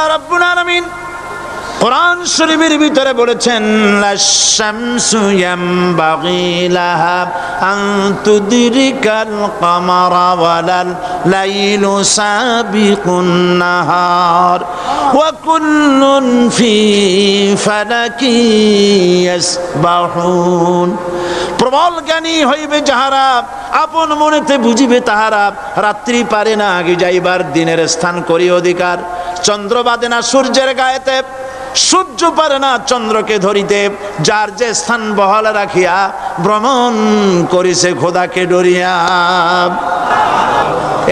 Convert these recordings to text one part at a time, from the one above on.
আল্লাহ রাব্বুল আলামিন কোরআন শরীফের ভিতরে বলেছেন, লাশ-শামসু ইয়ামবাগি লাহা আন তুদরিকাল কামারা ওয়ালাল লাইলু সাবিকুন নাহার ওয়া কুল্লুন ফি ফালাকি ইয়াসবাহুন। প্রবল জ্ঞানী হইবে যাহারা, আপন মনেতে বুঝিবে তাহারা। রাত্রি পারে না আগে যাইবার, দিনের স্থান করি অধিকার। চন্দ্র বাদে না সূর্যের গায়েতে, সূর্য পারে না চন্দ্রকে ধরিতে। যার যে স্থান বহাল রাখিয়া ভ্রমণ করিছে খোদাকে ডরিয়া।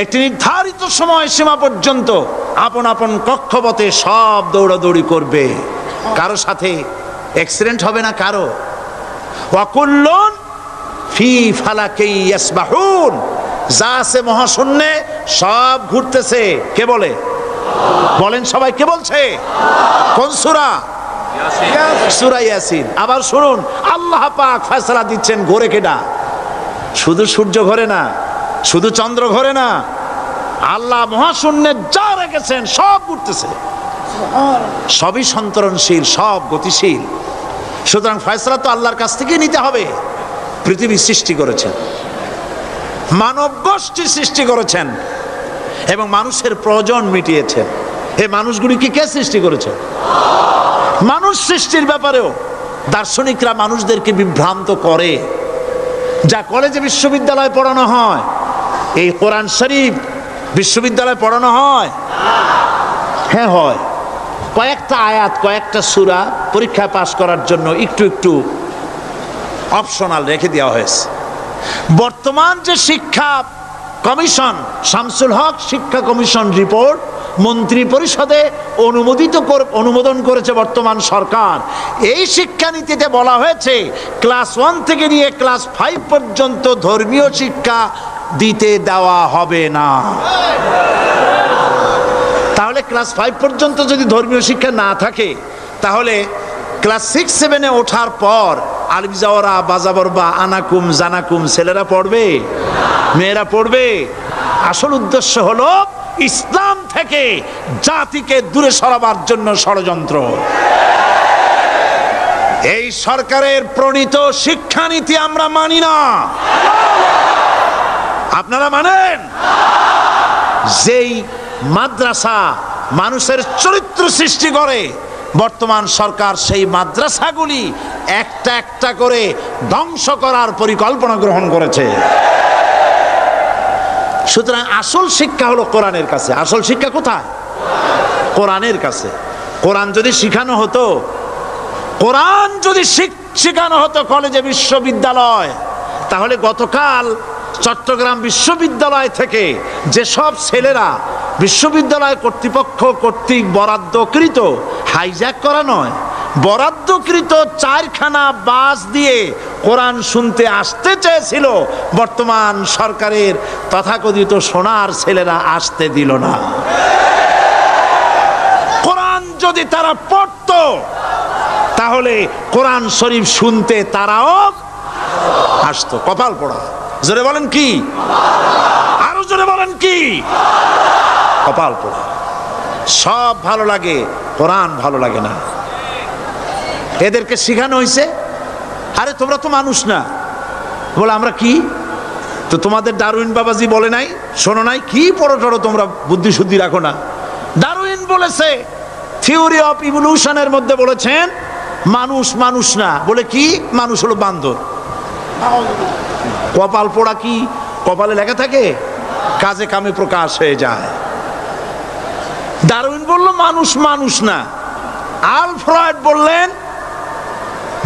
একটি নির্ধারিত সময় সীমা পর্যন্ত আপন আপন কক্ষপথে সব দৌড়াদৌড়ি করবে, কারো সাথে অ্যাক্সিডেন্ট হবে না কারো। ওয়াকুল্লুন ফি ফালাকি ইয়াসবাহুন, যা আছে মহাশূন্যে সব ঘুরতেছে। কে বলে? বলেন সবাই, কে বলছে? কোন সূরা? সূরা ইয়াসিন। আবার শুনুন, আল্লাহ পাক ফয়সালা দিচ্ছেন ঘোরে কেডা? শুধু সূর্য ঘোরে না, শুধু চন্দ্র ঘোরে না, আল্লাহ মহাশূন্যে যা রেখেছেন সব ঘুরতেছে, সবই সন্তরণশীল, সব গতিশীল। সুতরাং ফয়সালা তো আল্লাহর কাছ থেকে নিতে হবে। পৃথিবী সৃষ্টি করেছেন, মানব গোষ্ঠী সৃষ্টি করেছেন এবং মানুষের প্রয়োজন মিটিয়েছেন। এই মানুষগুলিকে কে সৃষ্টি করেছে? মানুষ সৃষ্টির ব্যাপারেও দার্শনিকরা মানুষদেরকে বিভ্রান্ত করে। যা কলেজে বিশ্ববিদ্যালয়ে পড়ানো হয়, এই কোরআন শরীফ বিশ্ববিদ্যালয়ে পড়ানো হয়? হ্যাঁ হয়। কয়েকটা আয়াত, কয়েকটা সূরা পরীক্ষায় পাশ করার জন্য একটু একটু অপশনাল রেখে দেওয়া হয়েছে। বর্তমান যে শিক্ষা কমিশন, শামসুল হক শিক্ষা কমিশন রিপোর্ট মন্ত্রী পরিষদে অনুমোদন করেছে বর্তমান সরকার। এই শিক্ষানীতিতে বলা হয়েছে ক্লাস 1 থেকে নিয়ে ক্লাস 5 পর্যন্ত ধর্মীয় শিক্ষা দিতে দেওয়া হবে না। তাহলে ক্লাস 5 পর্যন্ত যদি ধর্মীয় শিক্ষা না থাকে, তাহলে ক্লাস 6-7-এ ওঠার পর আলিফ জাওরা বাজাবর বা আনাকুম জানাকুম ছেলেরা পড়বে? মেয়েরা পড়বে? আসল উদ্দেশ্য হলো ইসলাম থেকে জাতিকে দূরে সরাবার জন্য ষড়যন্ত্র। এই সরকারের প্রণীত শিক্ষানীতি আমরা মানি না। আপনারা মানেন? যেই মাদ্রাসা মানুষের চরিত্র সৃষ্টি করে, বর্তমান সরকার সেই মাদ্রাসাগুলি একটা একটা করে ধ্বংস করার পরিকল্পনা গ্রহণ করেছে। সুতরাং আসল শিক্ষা হলো কোরআনের কাছে। আসল শিক্ষা কোথায়? কোরআনের কাছে। কোরআন যদি শিখানো হতো, কোরআন যদি শিখানো হতো কলেজে বিশ্ববিদ্যালয়, তাহলে গতকাল চট্টগ্রাম বিশ্ববিদ্যালয় থেকে যেসব ছেলেরা বিশ্ববিদ্যালয় কর্তৃপক্ষ কর্তৃক বরাদ্দকৃত, হাইজ্যাক করা নয়, বরাদ্দকৃত 4খানা বাস দিয়ে কোরআন শুনতে আসতে চেয়েছিল, বর্তমান সরকারের তথাকথিত সোনার ছেলেরা আসতে দিল না। কোরআন যদি তারা পড়তো, তাহলে কোরআন শরীফ শুনতে তারাও আসতো। কপাল পোড়া। জোরে বলেন কি? আরো জোরে বলেন কি? কপাল পোড়া। সব ভালো লাগে, কোরআন ভালো লাগে না। এদেরকে শিখানো হয়েছে, আরে তোমরা তো মানুষ না। বলে আমরা কি? তো তোমাদের ডারউইন বাবাজি বলে নাই, শোনো নাই? কি পড়ো টড়ো তোমরা, বুদ্ধি শুদ্ধি রাখো না। ডারউইন বলেছে, থিওরি অফ ইভলিউশনের মধ্যে বলেছেন মানুষ মানুষ না। বলে কি? মানুষ হলো বান্দর। কপাল পোড়া। কি কপালে লেখা থাকে? কাজে কামে প্রকাশ হয়ে যায়। ডারউইন বলল মানুষ মানুষ না। আল ফ্রয়েড বললেন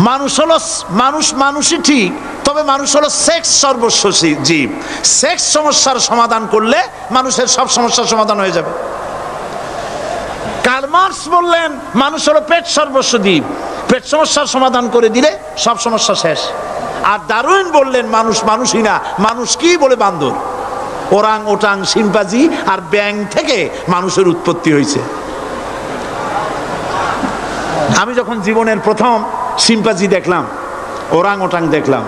মানুষ হলো মানুষ, মানুষই ঠিক, তবে মানুষ হলো সেক্স সর্বস্ব জীব। সেক্স সমস্যার সমাধান করলে মানুষের সব সমস্যার সমাধান হয়ে যাবে। কার্ল মার্কস বললেন মানুষ হলো পেট সর্বস্ব জীব, পেট সমস্যার সমাধান করে দিলে সব সমস্যা শেষ। আর ডারউইন বললেন মানুষ মানুষই না, মানুষ কি? বলে বান্দর। ওরাং ওটাং শিম্পাজি আর ব্যাং থেকে মানুষের উৎপত্তি হয়েছে। আমি যখন জীবনের প্রথম শিম্পাজি দেখলাম, ওরাং ওটাং দেখলাম,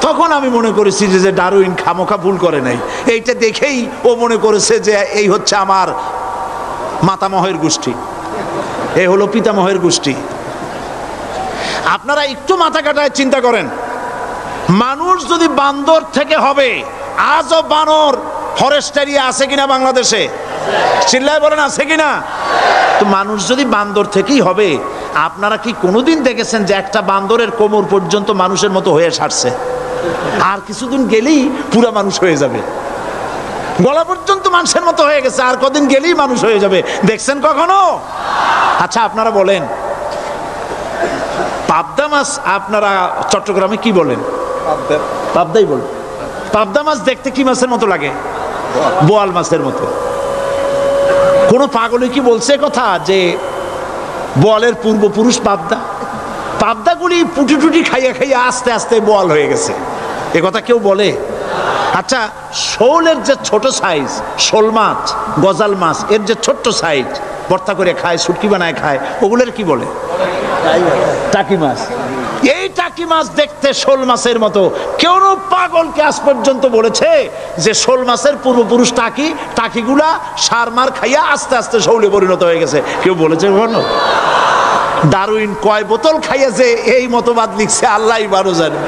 তখন আমি মনে করেছি যে ডারউইন খামোখা ভুল করে নাই। এইটা দেখেই ও মনে করেছে যে এই হচ্ছে আমার মাতামহের গোষ্ঠী। এ হলো পিতামহের গোষ্ঠী। আপনারা একটু মাথা কাটায় চিন্তা করেন, মানুষ যদি বান্দর থেকে হবে, আজও বানর ফরেস্ট এরিয়া আছে কিনা বাংলাদেশে? চিল্লায় বলেন আছে কিনা? তো মানুষ যদি বান্দর থেকেই হবে, আপনারা কি কোনোদিন দেখেছেন যে একটা বান্দরের কোমর পর্যন্ত মানুষের মতো হয়ে সারছে? আর কিছুদিন গেলেই পুরা মানুষ হয়ে যাবে, গলা পর্যন্ত মানুষের মতো হয়ে গেছে, আর কদিন গেলেই মানুষ হয়ে যাবে। দেখছেন কখনো? আচ্ছা আপনারা বলেন, পাবদা মাছ আপনারা চট্টগ্রামে কি বলেন? পাবদাই বলেন। পাবদা মাছ দেখতে কি মাছের মতো লাগে? বোয়াল মাছের মতো। কোন পাগলে কি বলছে কথা যে বোয়ালের পূর্বপুরুষ পাবদা? পাবদাগুলি পুটি টুটি খাইয়া খাইয়া আস্তে আস্তে বোয়াল হয়ে গেছে, এ কথা কেউ বলে? আচ্ছা, শোলের যে ছোট সাইজ, শোল মাছ, গজাল মাছ, এর যে ছোট্ট সাইজ ভর্তা করে খায়, শুটকি বানায় খায়, ওগুলোর কি বলে? টাকি মাছ। এই টাকি মাছ দেখতে শোল মাছের মতো। কেউ পাগলকে আজ পর্যন্ত বলেছে যে শোল মাছের পূর্বপুরুষ টাকি, টাকিগুলা সার মার খাইয়া আস্তে আস্তে শৌলে পরিণত হয়ে গেছে? কেউ বলেছে কখনো? ডারউইন কয় বোতল খাইয়া যে এই মতবাদ লিখছে আল্লাহই ভালো জানে,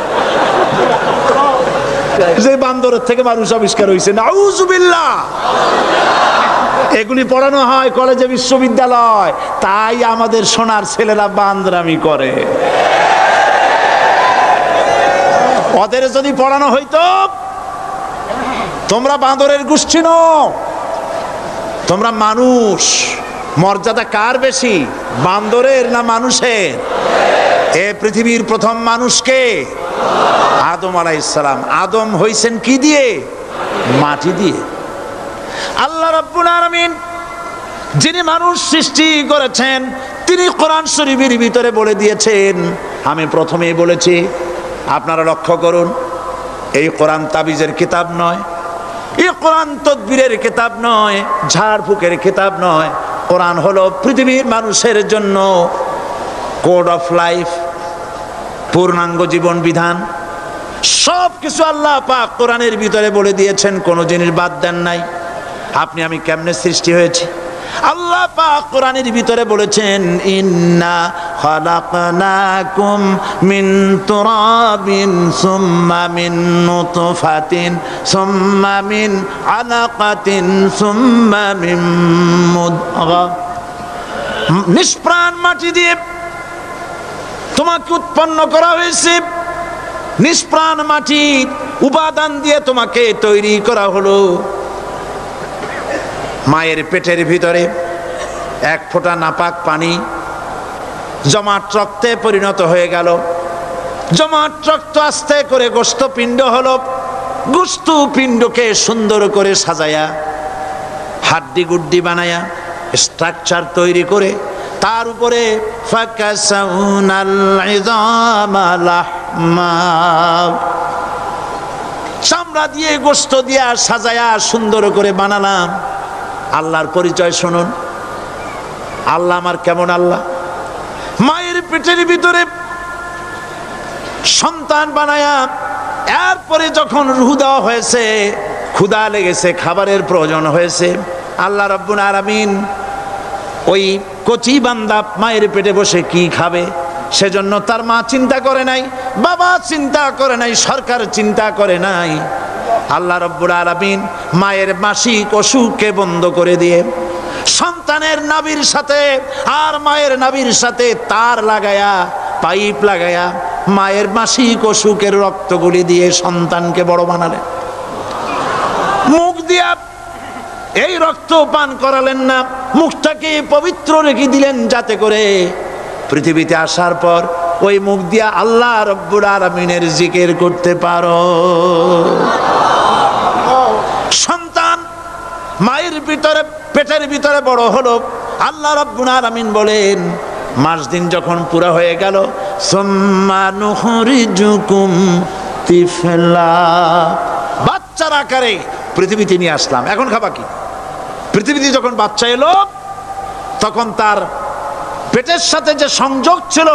যে বান্দরের থেকে মানুষ আবিষ্কার হয়েছে। নাউজুবিল্লাহ। এগুলি পড়ানো হয় কলেজে, বিশ্ববিদ্যালয়, তাই আমাদের সোনার ছেলেরা বান্দরামি করে। ওদের যদি পড়ানো হইতো তোমরা বান্দরের গোষ্ঠী নও, তোমরা মানুষ, মর্যাদা কার বেশি, বান্দরের না মানুষের? এ পৃথিবীর প্রথম মানুষকে আদম আলাইহিস সালাম। আদম হইছেন কি দিয়ে? মাটি দিয়ে। আল্লাহ রাব্বুল আলামিন যিনি মানুষ সৃষ্টি করেছেন, তিনি কোরআন শরীফের ভিতরে বলে দিয়েছেন, আমি প্রথমেই বলেছি, আপনারা লক্ষ্য করুন, এই কোরআন তাবিজের কিতাব নয়, এই কোরআন তদবিরের কিতাব নয়, ঝাড়ফুঁকের কিতাব নয়। কোরআন হলো পৃথিবীর মানুষের জন্য কোড অফ লাইফ, পূর্ণাঙ্গ জীবন বিধান। সব কিছু আল্লাহ পাক কোরআনের ভিতরে বলে দিয়েছেন, কোনো জিনিস বাদ দেন নাই। আপনি আমি কেমনে সৃষ্টি হয়েছি আল্লাহ পাক কোরআনের ভিতরে বলেছেন, ইন্না খালাকনাকুম মিন তুরাবিন সুম্মা মিন নুতফাতিন সুম্মা মিন আলাকাতিন সুম্মা মিন মুদগা। নিষ্প্রাণ মাটি দিয়ে তোমাকে উৎপন্ন করা হয়েছে, নিষ্প্রাণ মাটির উপাদান দিয়ে তোমাকে তৈরি করা হলো। মায়ের পেটের ভিতরে এক ফোঁটা নাপাক পানি জমাট রক্তে পরিণত হয়ে গেল, জমাট রক্ত আস্তে করে গোস্ত পিণ্ড হলো, গোস্ত পিণ্ডকে সুন্দর করে সাজায়া হাড্ডি গুড্ডি বানায়া স্ট্রাকচার তৈরি করে তার উপরে চামড়া দিয়ে গোস্ত দিয়া সাজায়া সুন্দর করে বানালাম। আল্লাহর পরিচয় শুনুন, আল্লাহ আমার কেমন আল্লাহ। মায়ের পেটের ভিতরে সন্তান বানায়া এরপরে যখন রূহ দেওয়া হয়েছে, ক্ষুধা লেগেছে, খাবারের প্রয়োজন হয়েছে, আল্লাহ রাব্বুল আলামিন ওই কচি বান্দা মায়ের পেটে বসে কি খাবে, সেজন্য তার মা চিন্তা করে নাই, বাবা চিন্তা করে নাই, সরকার চিন্তা করে নাই। আল্লাহ রাব্বুল আলামিন মায়ের মাসিক অসুখকে বন্ধ করে দিয়ে সন্তানের নাভির সাথে আর মায়ের নাভির সাথে তার লাগায়া, পাইপ লাগায়া মায়ের মাসিক অসুখের রক্তগুলি দিয়ে সন্তানকে বড় বানালেন। মুখ দিয়া এই রক্ত পান করালেন না, মুখটাকে পবিত্র রেখে দিলেন যাতে করে পৃথিবীতে আসার পর ওই মুখ দিয়া আল্লাহ রাব্বুল আলামিনের জিকির করতে পারো। সন্তান মায়ের ভিতরে পেটের ভিতরে বড় হলো, আল্লাহ রাব্বুল আলামিন বলেন মাস দিন যখন পুরা হয়ে গেল, সুম্মা নুখরিজুকুম তিফলা, বাচ্চার আকারে পৃথিবীতে নিয়ে আসলাম। এখন খাবা কি? পৃথিবীতে যখন বাচ্চা এলো তখন তার পেটের সাথে যে সংযোগ ছিল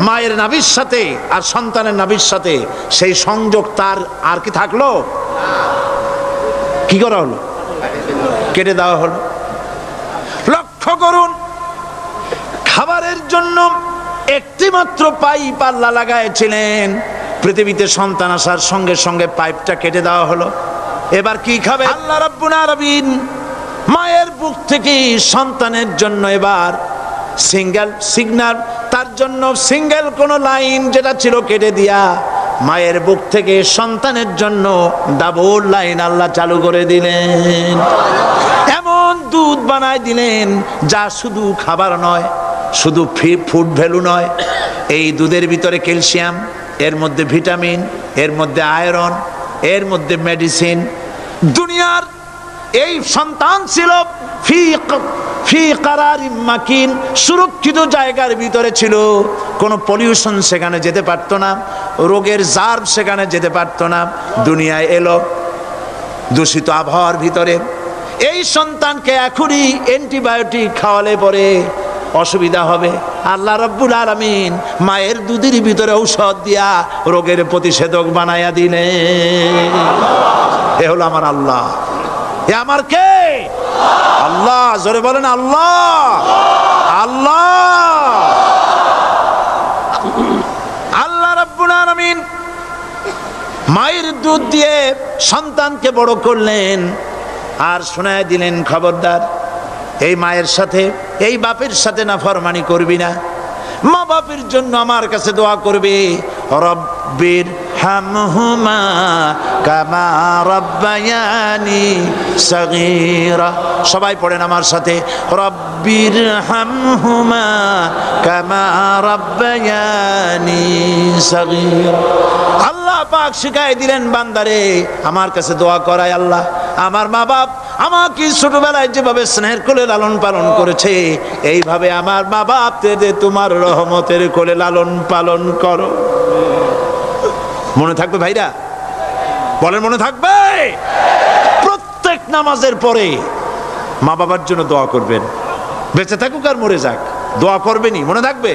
মায়ের নাভির সাথে আর সন্তানের নাভির সাথে, সেই সংযোগ তার আর কি থাকলো? কি করা হলো? কেটে দেওয়া হলো। লক্ষ্য করুন, জন্য একটি মাত্র পাইপ আল্লাহ লাগাইছিলেন। পৃথিবীতে সন্তান আসার সঙ্গে সঙ্গে পাইপটা কেটে দেওয়া হলো। এবার কি খাবে? আল্লাহ রাব্বুল আলামিন মায়ের বুক থেকে সন্তানের জন্য এবার সিঙ্গেল সিগন্যাল, তার জন্য সিঙ্গেল কোন লাইন যেটা ছিল কেটে দিয়া মায়ের বুক থেকে সন্তানের জন্য ডাবল লাইন আল্লাহ চালু করে দিলেন। এমন দুধ বানায় দিলেন যা শুধু খাবার নয়, শুধু ফুড ভ্যালু নয়, এই দুধের ভিতরে ক্যালসিয়াম, এর মধ্যে ভিটামিন, এর মধ্যে আয়রন, এর মধ্যে মেডিসিন। দুনিয়ার এই সন্তান ছিল ফি কারারিম মাকিন, সুরক্ষিত জায়গার ভিতরে ছিল। কোনো পলিউশন সেখানে যেতে পারতো না, রোগের জার্ম সেখানে যেতে পারতো না। দুনিয়ায় এলো দূষিত আবহাওয়ার ভিতরে। এই সন্তানকে এখনই অ্যান্টিবায়োটিক খাওয়ালে পরে অসুবিধা হবে। আল্লাহ রাব্বুল আলামিন মায়ের দুধের ভিতরে ঔষধ দিয়া রোগের প্রতিষেধক বানায়া দিলেন। এ হলো আমার আল্লাহ। এ আমার কে? আল্লাহ। জোরে বলেন আল্লাহ। আল্লাহ আল্লাহ রাব্বুল আলামিন মায়ের দুধ দিয়ে সন্তানকে বড় করলেন আর শোনায় দিলেন, খবরদার এই মায়ের সাথে, এই বাপের সাথে নাফরমানি করবি না। মা বাপের জন্য আমার কাছে দোয়া করবে, রব্বির হামহুমা কামা রাব্বায়ানি সগীরা। সবাই পড়েন আমার সাথে, রব্বির হামহুমা কামা রাব্বায়ানি সগীরা। আল্লাহ পাক শিখাই দিলেন বান্দারে আমার কাছে দোয়া করায়, আল্লাহ আমার মা বাপ আমাকে ছোটবেলায় যেভাবে স্নেহের কোলে লালন পালন করেছে, এইভাবে আমার মা বাপদের তোমার রহমতের কোলে লালন পালন করো। মনে থাকবে ভাইরা? বলেন মনে থাকবে? প্রত্যেক নামাজের পরে মা বাবার জন্য দোয়া করবেন, বেঁচে থাকুক আর মরে যাক, দোয়া করবেনই। মনে থাকবে?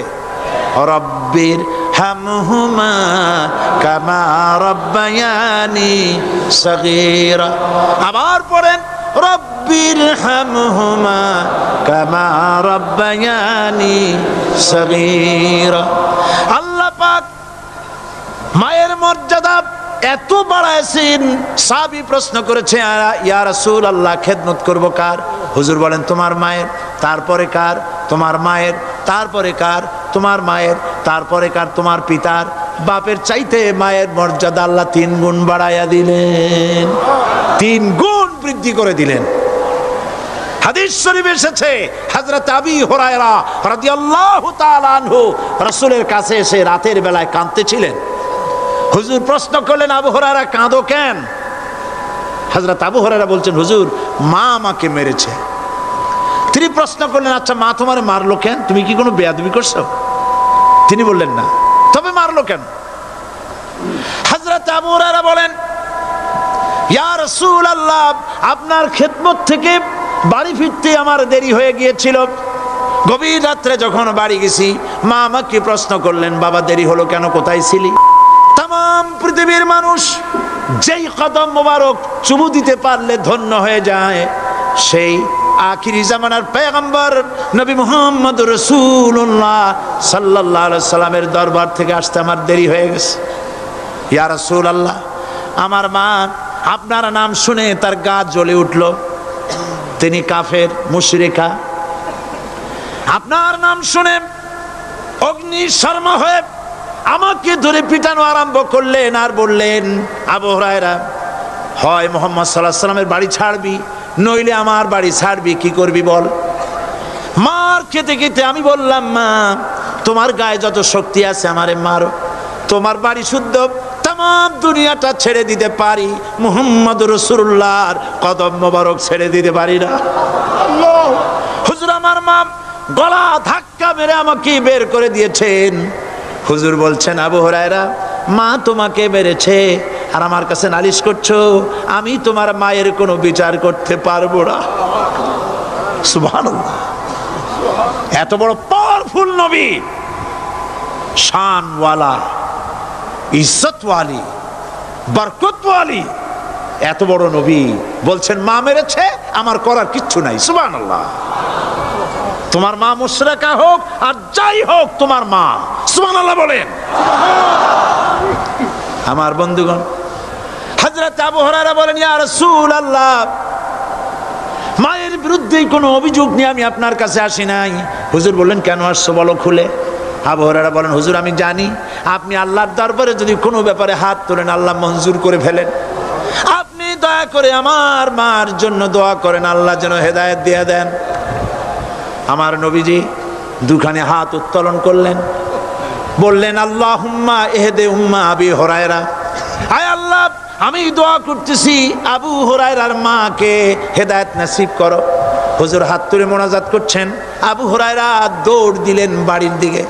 রব্বির হামহুমা কামা রাব্বায়ানি সগীরা। আবার পড়েন, রব্বির হামহুমা কামা রাব্বায়ানি সগীরা। আল্লাহ পাক মায়ের মর্যাদা এত বাড়াইছেন। সাহাবী প্রশ্ন করেছে, ইয়া রাসূলুল্লাহ খেদমত করব কার? হুজুর বলেন তোমার মায়ের, তারপরে কার? তোমার মায়ের, তারপরে কার? তোমার মায়ের, তারপরে কার? তোমার পিতার। বাপের চাইতে মায়ের মর্যাদা আল্লাহ 3 গুণ বাড়াইয়া দিলেন, 3 গুণ বৃদ্ধি করে দিলেন। হাদিস শরীফে এসেছে, হযরত আবী হুরায়রা রাদিয়াল্লাহু তাআলা আনহু রাসূলের কাছে এসে রাতের বেলায় কাঁদতেছিলেন। হুজুর প্রশ্ন করলেন, আবু হুরায়রা কাঁদো কেন? হযরত আবু হুরায়রা বলছেন, হুজুর মা আমাকে মেরেছে। তিনি প্রশ্ন করলেন, আচ্ছা মা তোমারে মারলো কেন? তুমি কি কোনো বেয়াদবি করছো? তিনি বললেন না। তবে মারলো কেন? হযরত আবু হুরায়রা বলেন, ইয়া রাসূলুল্লাহ আপনার খেদমত থেকে বাড়ি ফিরতে আমার দেরি হয়ে গিয়েছিল। গভীর রাত্রে যখন বাড়ি গেছি, মা আমাকে প্রশ্ন করলেন, বাবা দেরি হলো কেন, কোথায় ছিলি? তাম পৃথিবীর মানুষ যেই কদম মোবারক চুমু দিতে পারলে ধন্য হয়ে যায়, সেই আখিরি জামানার পয়গম্বর নবী মুহাম্মদ রাসূলুল্লাহ সাল্লাল্লাহু আলাইহি সাল্লামের দরবার থেকে আসতে আমার দেরি হয়ে গেছে। ইয়া রাসূলুল্লাহ আমার মা আপনার নাম শুনে তার গা জ্বলে উঠল। তিনি কাফের, মুশরিকা। আপনার নাম শুনে অগ্নি শর্মা হয়ে আমাকে ধরে পিটানো আরম্ভ করলেন আর বললেন, আবু হুরায়রা হয় মুহাম্মদ সাল্লাল্লাহু আলাইহি সাল্লামের বাড়ি ছাড়বি, নইলে আমার বাড়ি ছাড়বি, কি করবি বল। মার খেতে খেতে আমি বললাম, মা তোমার গায়ে যত শক্তি আছে আমারে মারো, তোমার বাড়ি শুদ্ধ, তাম দুনিয়াটা ছেড়ে দিতে পারি, মুহাম্মদ রাসূলুল্লাহর কদম মোবারক ছেড়ে দিতে পারি না। হুজুর আমার মা গলা ধাক্কা মেরে আমাকে বের করে দিয়েছেন। হুজুর বলছেন, আবু হুরায়রা মা তোমাকে মেরেছে আর আমার কাছে নালিশ করছো, আমি তোমার মায়ের কোনো বিচার করতে পারবো না। সুবহানাল্লাহ। এত বড় পাওয়ারফুল নবী, শানওয়ালা, ইজ্জতওয়ালি, বরকতওয়ালি, এত বড় নবী বলছেন মা মেরেছে, আমার করার কিচ্ছু নাই। সুবহানাল্লাহ। তোমার মা মুশরিকা হোক আর যাই হোক তোমার মা। সুবহানাল্লাহ বলেন। আমার বন্ধুগণ, হযরত আবু হুরায়রা বলেন, ইয়া রাসূলুল্লাহ, মায়ের বিরুদ্ধে কোনো অভিযোগ নিয়ে আমি আপনার কাছে আসি নাই। হুজুর বললেন, কেন আসছো বলো খুলে। আবু হুরায়রা বলেন, হুজুর আমি জানি আপনি আল্লাহর দরবারে যদি কোনো ব্যাপারে হাত তোলেন আল্লাহ মঞ্জুর করে ফেলেন। আপনি দয়া করে আমার মার জন্য দোয়া করেন, আল্লাহ যেন হেদায়েত দিয়ে দেন। আমার নবীজি দুখানে হাত উত্তোলন করলেন, বললেন, আল্লাহুম্মা ইহদি উম্মা আবি হুরায়রা, আয় আল্লাহ আমি দোয়া করতেছি আবু হুরায়রার মাকে হেদায়েত নসিব করো। হুজুর হাত তুলে মোনাজাত করছেন, আবু হুরায়রা দৌড় দিলেন বাড়ির দিকে।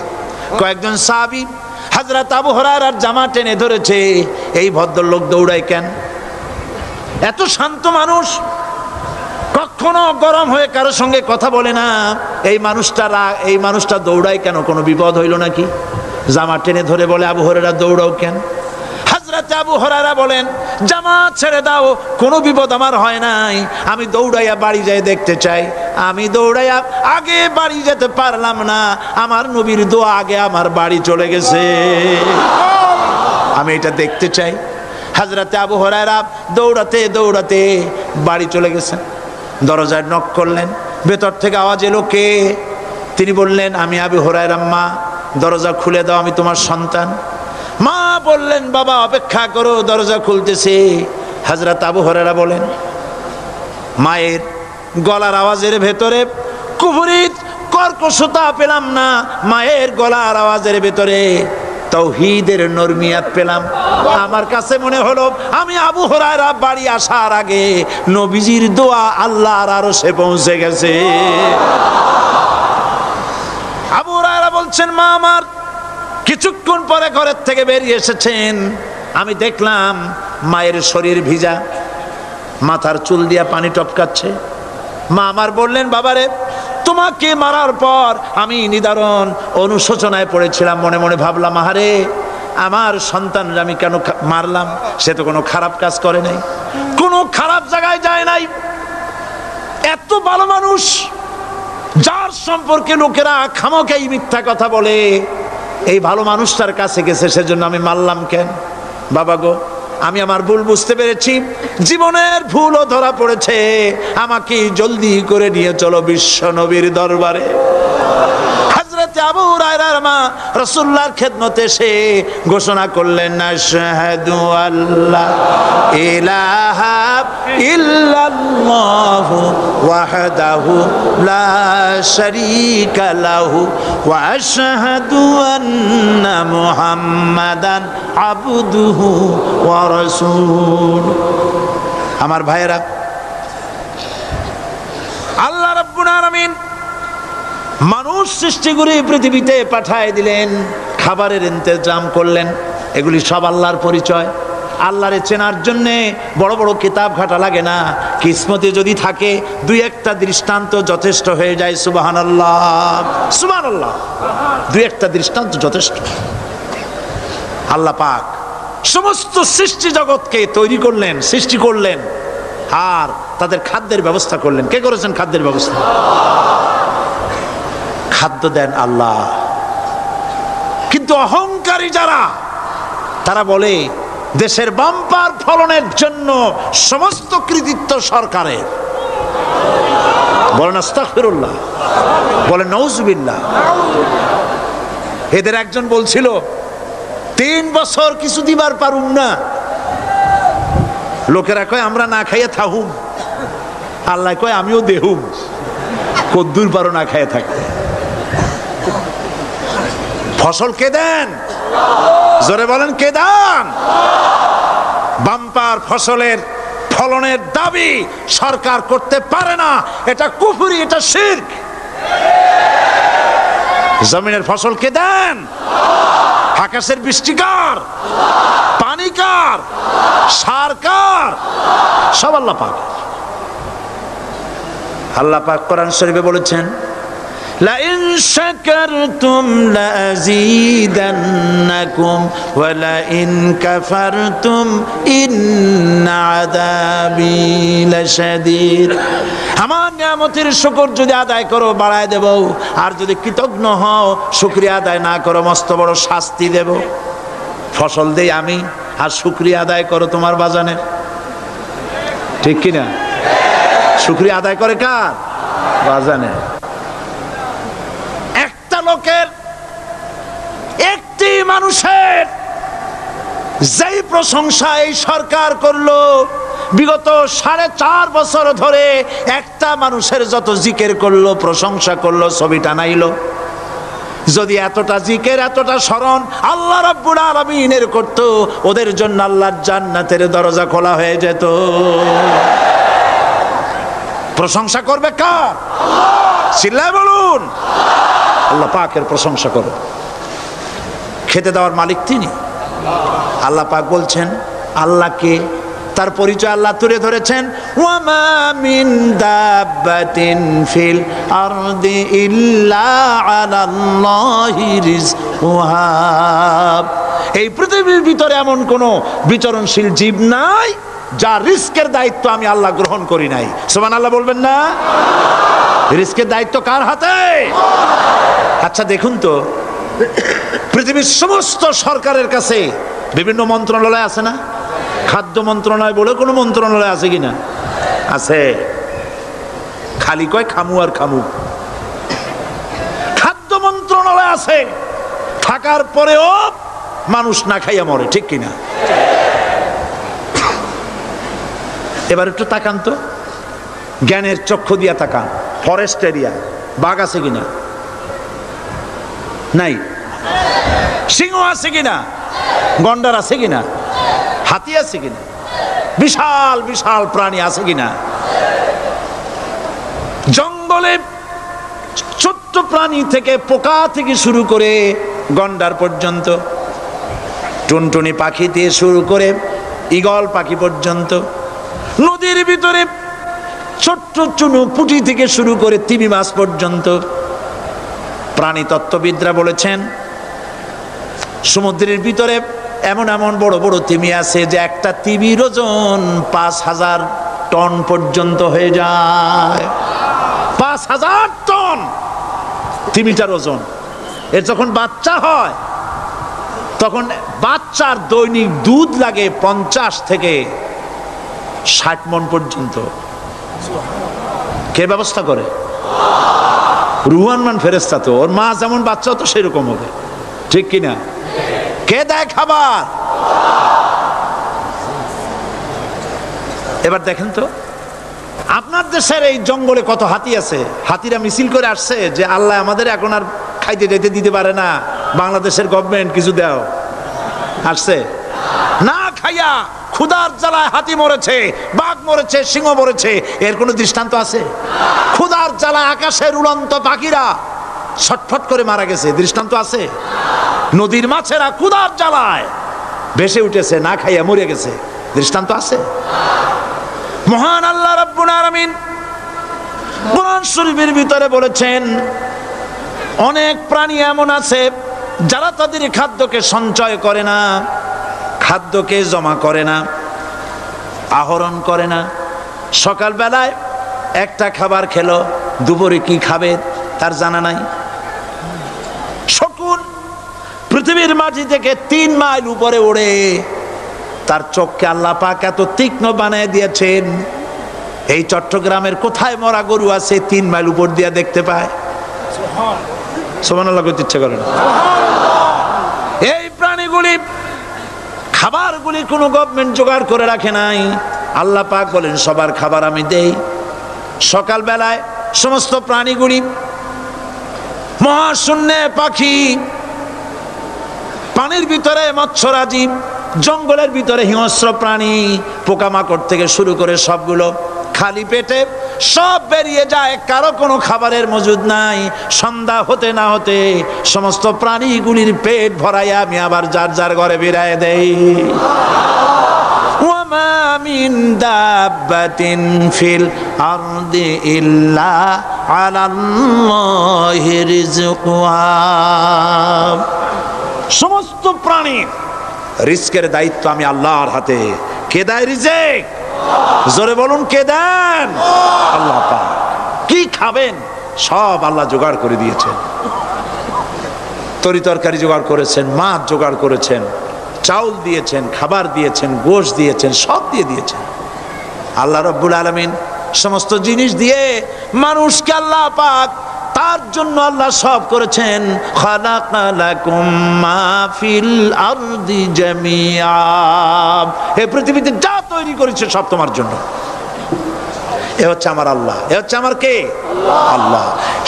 কয়েকজন সাহাবী হযরত আবু হুরায়রার জামা টেনে ধরেছে, এই ভদ্রলোক দৌড়ায় কেন? এত শান্ত মানুষ, কখনো গরম হয়ে কারো সঙ্গে কথা বলে না। এই মানুষটা দৌড়ায় কেন? কোনো বিপদ হইল নাকি? জামা টেনে ধরে বলে, আবু হুরায়রা দৌড়াও কেন? হযরত আবু হুরায়রা বলেন, জামা ছেড়ে দাও, কোনো বিপদ আমার হয় নাই, আমি দৌড়াইয়া বাড়ি যাই দেখতে চাই। আমি দৌড়াইয়া আগে বাড়ি যেতে পারলাম না, আমার নবীর দোয়া আগে আমার বাড়ি চলে গেছে, আমি এটা দেখতে চাই। হযরত আবু হুরায়রা দৌড়াতে দৌড়াতে বাড়ি চলে গেছেন। দরজায় নক করলেন, ভেতর থেকে আওয়াজ এলো, কে? তিনি বললেন, আমি আবু হুরায়রা, মা দরজা খুলে দাও, আমি তোমার সন্তান। মা বললেন, বাবা অপেক্ষা করো, দরজা খুলতেছে। হযরত আবু হুরায়রা বলেন, মায়ের গলার আওয়াজের ভেতরে কুফরি কর্কশতা পেলাম না, মায়ের গলার আওয়াজের ভেতরে তাওহীদের নরমিয়াত পেলাম। আমার কাছে মনে হলো আমি আবু হুরায়রা বাড়ি আসার আগে নবীজির দোয়া আল্লাহর আরশে পৌঁছে গেছে। আবু হুরায়রা বলছেন, মা আমার কিছুক্ষণ পরে ঘরের থেকে বেরিয়ে এসেছেন, আমি দেখলাম মায়ের শরীর ভিজা, মাথার চুল দিয়া পানি টপকাচ্ছে। মা আমার বললেন, বাবারে তোমাকে মারার পর আমি নিদারুণ অনুশোচনায় পড়েছিলাম, মনে মনে ভাবলাম, আহারে আমার সন্তান আমি কেন মারলাম? সে তো কোনো খারাপ কাজ করে নাই, কোনো খারাপ জায়গায় যায় নাই, এত ভালো মানুষ যার সম্পর্কে লোকেরা খামোখাই মিথ্যা কথা বলে, এই ভালো মানুষটার কাছে গেছে, সেজন্য আমি মারলাম কেন? বাবা গো, আমি আমার ভুল বুঝতে পেরেছি, জীবনের ভুলও ধরা পড়েছে, আমাকে জলদি করে নিয়ে চলো বিশ্ব নবীর দরবারে। হযরত আবু হুরায়রার মা রাসূলুল্লাহর খেদমতে এসে ঘোষণা করলেন, আশহাদু আল্লা ইলাহা ইল্লাল্লাহু ওয়াহদাহু লা শারীকা লাহু ওয়া আশহাদু আন্না মুহাম্মাদান আবদুহু ওয়া রাসূলুহু। আমার ভাইয়েরা, আল্লাহ রাব্বুল আলামিন মানুষ সৃষ্টি করে পৃথিবীতে পাঠায় দিলেন, খাবারের ইন্তজাম করলেন, এগুলি সব আল্লাহর পরিচয়। আল্লাহরে চেনার জন্য বড় বড় কিতাব ঘাটা লাগে না, কিসমতে যদি থাকে দুই একটা দৃষ্টান্ত যথেষ্ট হয়ে যায়। সুবহানাল্লাহ, সুবহানাল্লাহ, দুই একটা দৃষ্টান্ত যথেষ্ট। আল্লাহ পাক সমস্ত সৃষ্টি জগৎকে তৈরি করলেন, সৃষ্টি করলেন, আর তাদের খাদ্যের ব্যবস্থা করলেন। কে করেছেন খাদ্যের ব্যবস্থা? খাদ্য দেন আল্লাহ। কিন্তু অহংকারী যারা, তারা বলে দেশের বাম্পার ফলনের জন্য সমস্ত কৃতিত্ব সরকারের। বলেন আস্তাগফিরুল্লাহ, বলেন নাউজুবিল্লাহ। এদের একজন বলছিল, 3 বছর কিছু দিবার পারুম না, লোকেরা কয় আমরা না খাইয়ে থাকুম, আল্লাহ কয় আমিও দেহুম, কদ্দুর পারো না খাইয়ে থাকতে। ফসল কে দেন? জোরে বলেন, কে দেন? বাম্পার ফসলের ফলনের দাবি সরকার করতে পারে না, এটা কুফরি, এটা শিরক। জমিনের ফসল কে দেন? আকাশের বৃষ্টি কার? পানি কার? সার কার? সব আল্লাহ পাক। আল্লাহ পাক কোরআন শরীফে বলেছেন, লা ইন শাকারতুম লাযীদান্নাকুম ওয়া লাইন কাফারতুম ইন্না আযাবী লাশাদীদ। আমার নিয়ামতের শুকর যদি আদায় করো বাড়ায় দেব, আর যদি কৃতজ্ঞ হও শুকরিয়া আদায় না করো মস্ত বড় শাস্তি দেব। ফসল দেই আমি আর শুকরিয়া আদায় করো তোমার বাজানের, ঠিক কিনা? শুকরিয়া আদায় করে কার? বাজানের। একটা লোকের, একটি মানুষের যেই প্রশংসা এই সরকার করলো বিগত 4.5 বছর ধরে, একটা মানুষের যত জিকির করলো প্রশংসা করলো ছবি টানাইলো, যদি এতটা জিকির এতটা স্মরণ আল্লাহ রাব্বুল আলামিনের করত, ওদের জন্য আল্লাহর জান্নাতের দরজা খোলা হয়ে যেত। প্রশংসা করবে কার? চিল্লায় বলুন, আল্লাহ পাকের প্রশংসা করো। খেতে দেওয়ার মালিক তিনি। আল্লাহ পাক বলছেন আল্লাহকে, তার পরিচয় আল্লাহ তুলে ধরেছেন, ওয়ামা মিন দাব্বাতিন ফিল আরদি ইল্লা আলাল্লাহি রিজকুহা। এই পৃথিবীর ভিতরে এমন কোন বিচরণশীল জীব নাই যার রিস্কের দায়িত্ব আমি আল্লাহ গ্রহণ করি নাই। সুবহানাল্লাহ বলবেন না? রিস্কের দায়িত্ব কার হাতে? আচ্ছা দেখুন তো, পৃথিবীর সমস্ত সরকারের কাছে বিভিন্ন মন্ত্রণালয় আছে না? খাদ্য মন্ত্রণালয় বলে কোনো মন্ত্রণালয় আছে কিনা? আছে। খালি কয় খামু আর খামু। খাদ্য মন্ত্রণালয় আছে, থাকার পরেও মানুষ না খাইয়া মরে, ঠিক কিনা? এবার একটু তাকান তো, জ্ঞানের চক্ষু দিয়া তাকান। ফরেস্ট এরিয়া, বাঘ আছে কিনা? নাই। সিংহ আছে কিনা? গন্ডার আছে কিনা? হাতি আছে কিনা? বিশাল বিশাল প্রাণী আছে কিনা? জঙ্গলে ছোট্ট প্রাণী থেকে পোকা থেকে শুরু করে গন্ডার পর্যন্ত, টুনটুনি পাখি দিয়ে শুরু করে ঈগল পাখি পর্যন্ত, নদীর ভিতরে ছোট্ট চুনু পুঁটি থেকে শুরু করে তিমি মাছ পর্যন্ত। প্রাণী তত্ত্ববিদরা বলেছেন সমুদ্রের ভিতরে এমন এমন বড় বড় তিমি আছে যে একটা তিমির ওজন 5000 টন পর্যন্ত হয়ে যায়। 5000 টন তিমিটার ওজন। এর যখন বাচ্চা হয় তখন বাচ্চার দৈনিক দুধ লাগে 50 থেকে 60 মণ পর্যন্ত। কে ব্যবস্থা করে? রুহান ফেরেশতা। তো ওর মা যেমন বাচ্চা তো সেরকম হবে, ঠিক কিনা? কে দেয় খাবার? এবার দেখেন তো, আপনার দেশের এই জঙ্গলে কত হাতি আছে। হাতিরা মিছিল করে আসছে যে আল্লাহ আমাদের এখন আর খাইতে যেতে দিতে পারে না, বাংলাদেশের গভর্নমেন্ট কিছু দাও। আসছে না, খাইয়া ক্ষুধার জ্বালায় হাতি মরেছে, বাঘ মরেছে, সিংহ মরেছে। এর কোনো দৃষ্টান্ত আছে? ক্ষুধার জ্বালায় আকাশের উড়ন্ত পাখিরা ছটফট করে মারা গেছে, দৃষ্টান্ত আছে? নদীর মাছেরা ক্ষুধার জ্বালায় ভেসে উঠেছে, না খাইয়া মরে গেছে, দৃষ্টান্ত আছে? মহান আল্লাহ রাব্বুল আলামিন কোরআন শরীফের ভিতরে বলেছেন অনেক প্রাণী এমন আছে যারা তাদের খাদ্যকে সঞ্চয় করে না, খাদ্যকে জমা করে না, আহরণ করে না। সকালবেলায় একটা খাবার খেলো, দুপুরে কি খাবে তার জানা নাই। শকুন পৃথিবীর মাটি থেকে 3 মাইল উপরে ওড়ে, তার চোখকে আল্লাহ পাক এত তীক্ষ্ণ বানিয়ে দিয়েছেন। এই চট্টগ্রামের কোথায় মরা গরু আছে 3 মাইল উপর দিয়ে দেখতে পায়? সুবহানাল্লাহ করতে ইচ্ছে করে না। এই প্রাণীগুলি খাবারগুলি কোনো গভর্নমেন্ট জোগাড় করে রাখে নাই। আল্লাহ পাক বলেন সবার খাবার আমি দেই। সকালবেলায় সমস্ত প্রাণীগুলি, মহাশূন্যে পাখি, পানির ভিতরে মৎস্যরাজি, জঙ্গলের ভিতরে হিংস্র প্রাণী, পোকামাকড় থেকে শুরু করে সবগুলো খালি পেটে সব বেরিয়ে যায়, কারো কোনো খাবারের মজুদ নাই। সন্ধ্যা হতে না হতে সমস্ত প্রাণীগুলির পেট ভরাইয়া আমি আবার যার যার ঘরে বেরায় দেই। মা মিন দাব্বাতিন ফিল আরদি ইল্লা আলাল্লাহি রিজকুহা। সমস্ত প্রাণীর রিজকের দায়িত্ব আমি আল্লাহর হাতে। কে দেয় রিজেক? জোরে বলুন, কে দেন? আল্লাহ পাক। কি খাবেন সব আল্লাহ জোগাড় করে দিয়েছেন। তরি তরকারি জোগাড় করেছেন, মাছ জোগাড় করেছেন, চাউল দিয়েছেন, খাবার দিয়েছেন, গোশ দিয়েছেন, সব দিয়ে দিয়েছেন। আল্লাহ রাব্বুল আলামিন সমস্ত জিনিস দিয়ে মানুষকে আল্লাহ পাক তার জন্য আল্লাহ সব করেছেন। খালাকালাকুম মা ফিল আরদি জামিআ। এই পৃথিবীতে যা তৈরি করেছে সব তোমার জন্য। এ হচ্ছে আমার আল্লাহ। এ হচ্ছে আমার কে? আল্লাহ।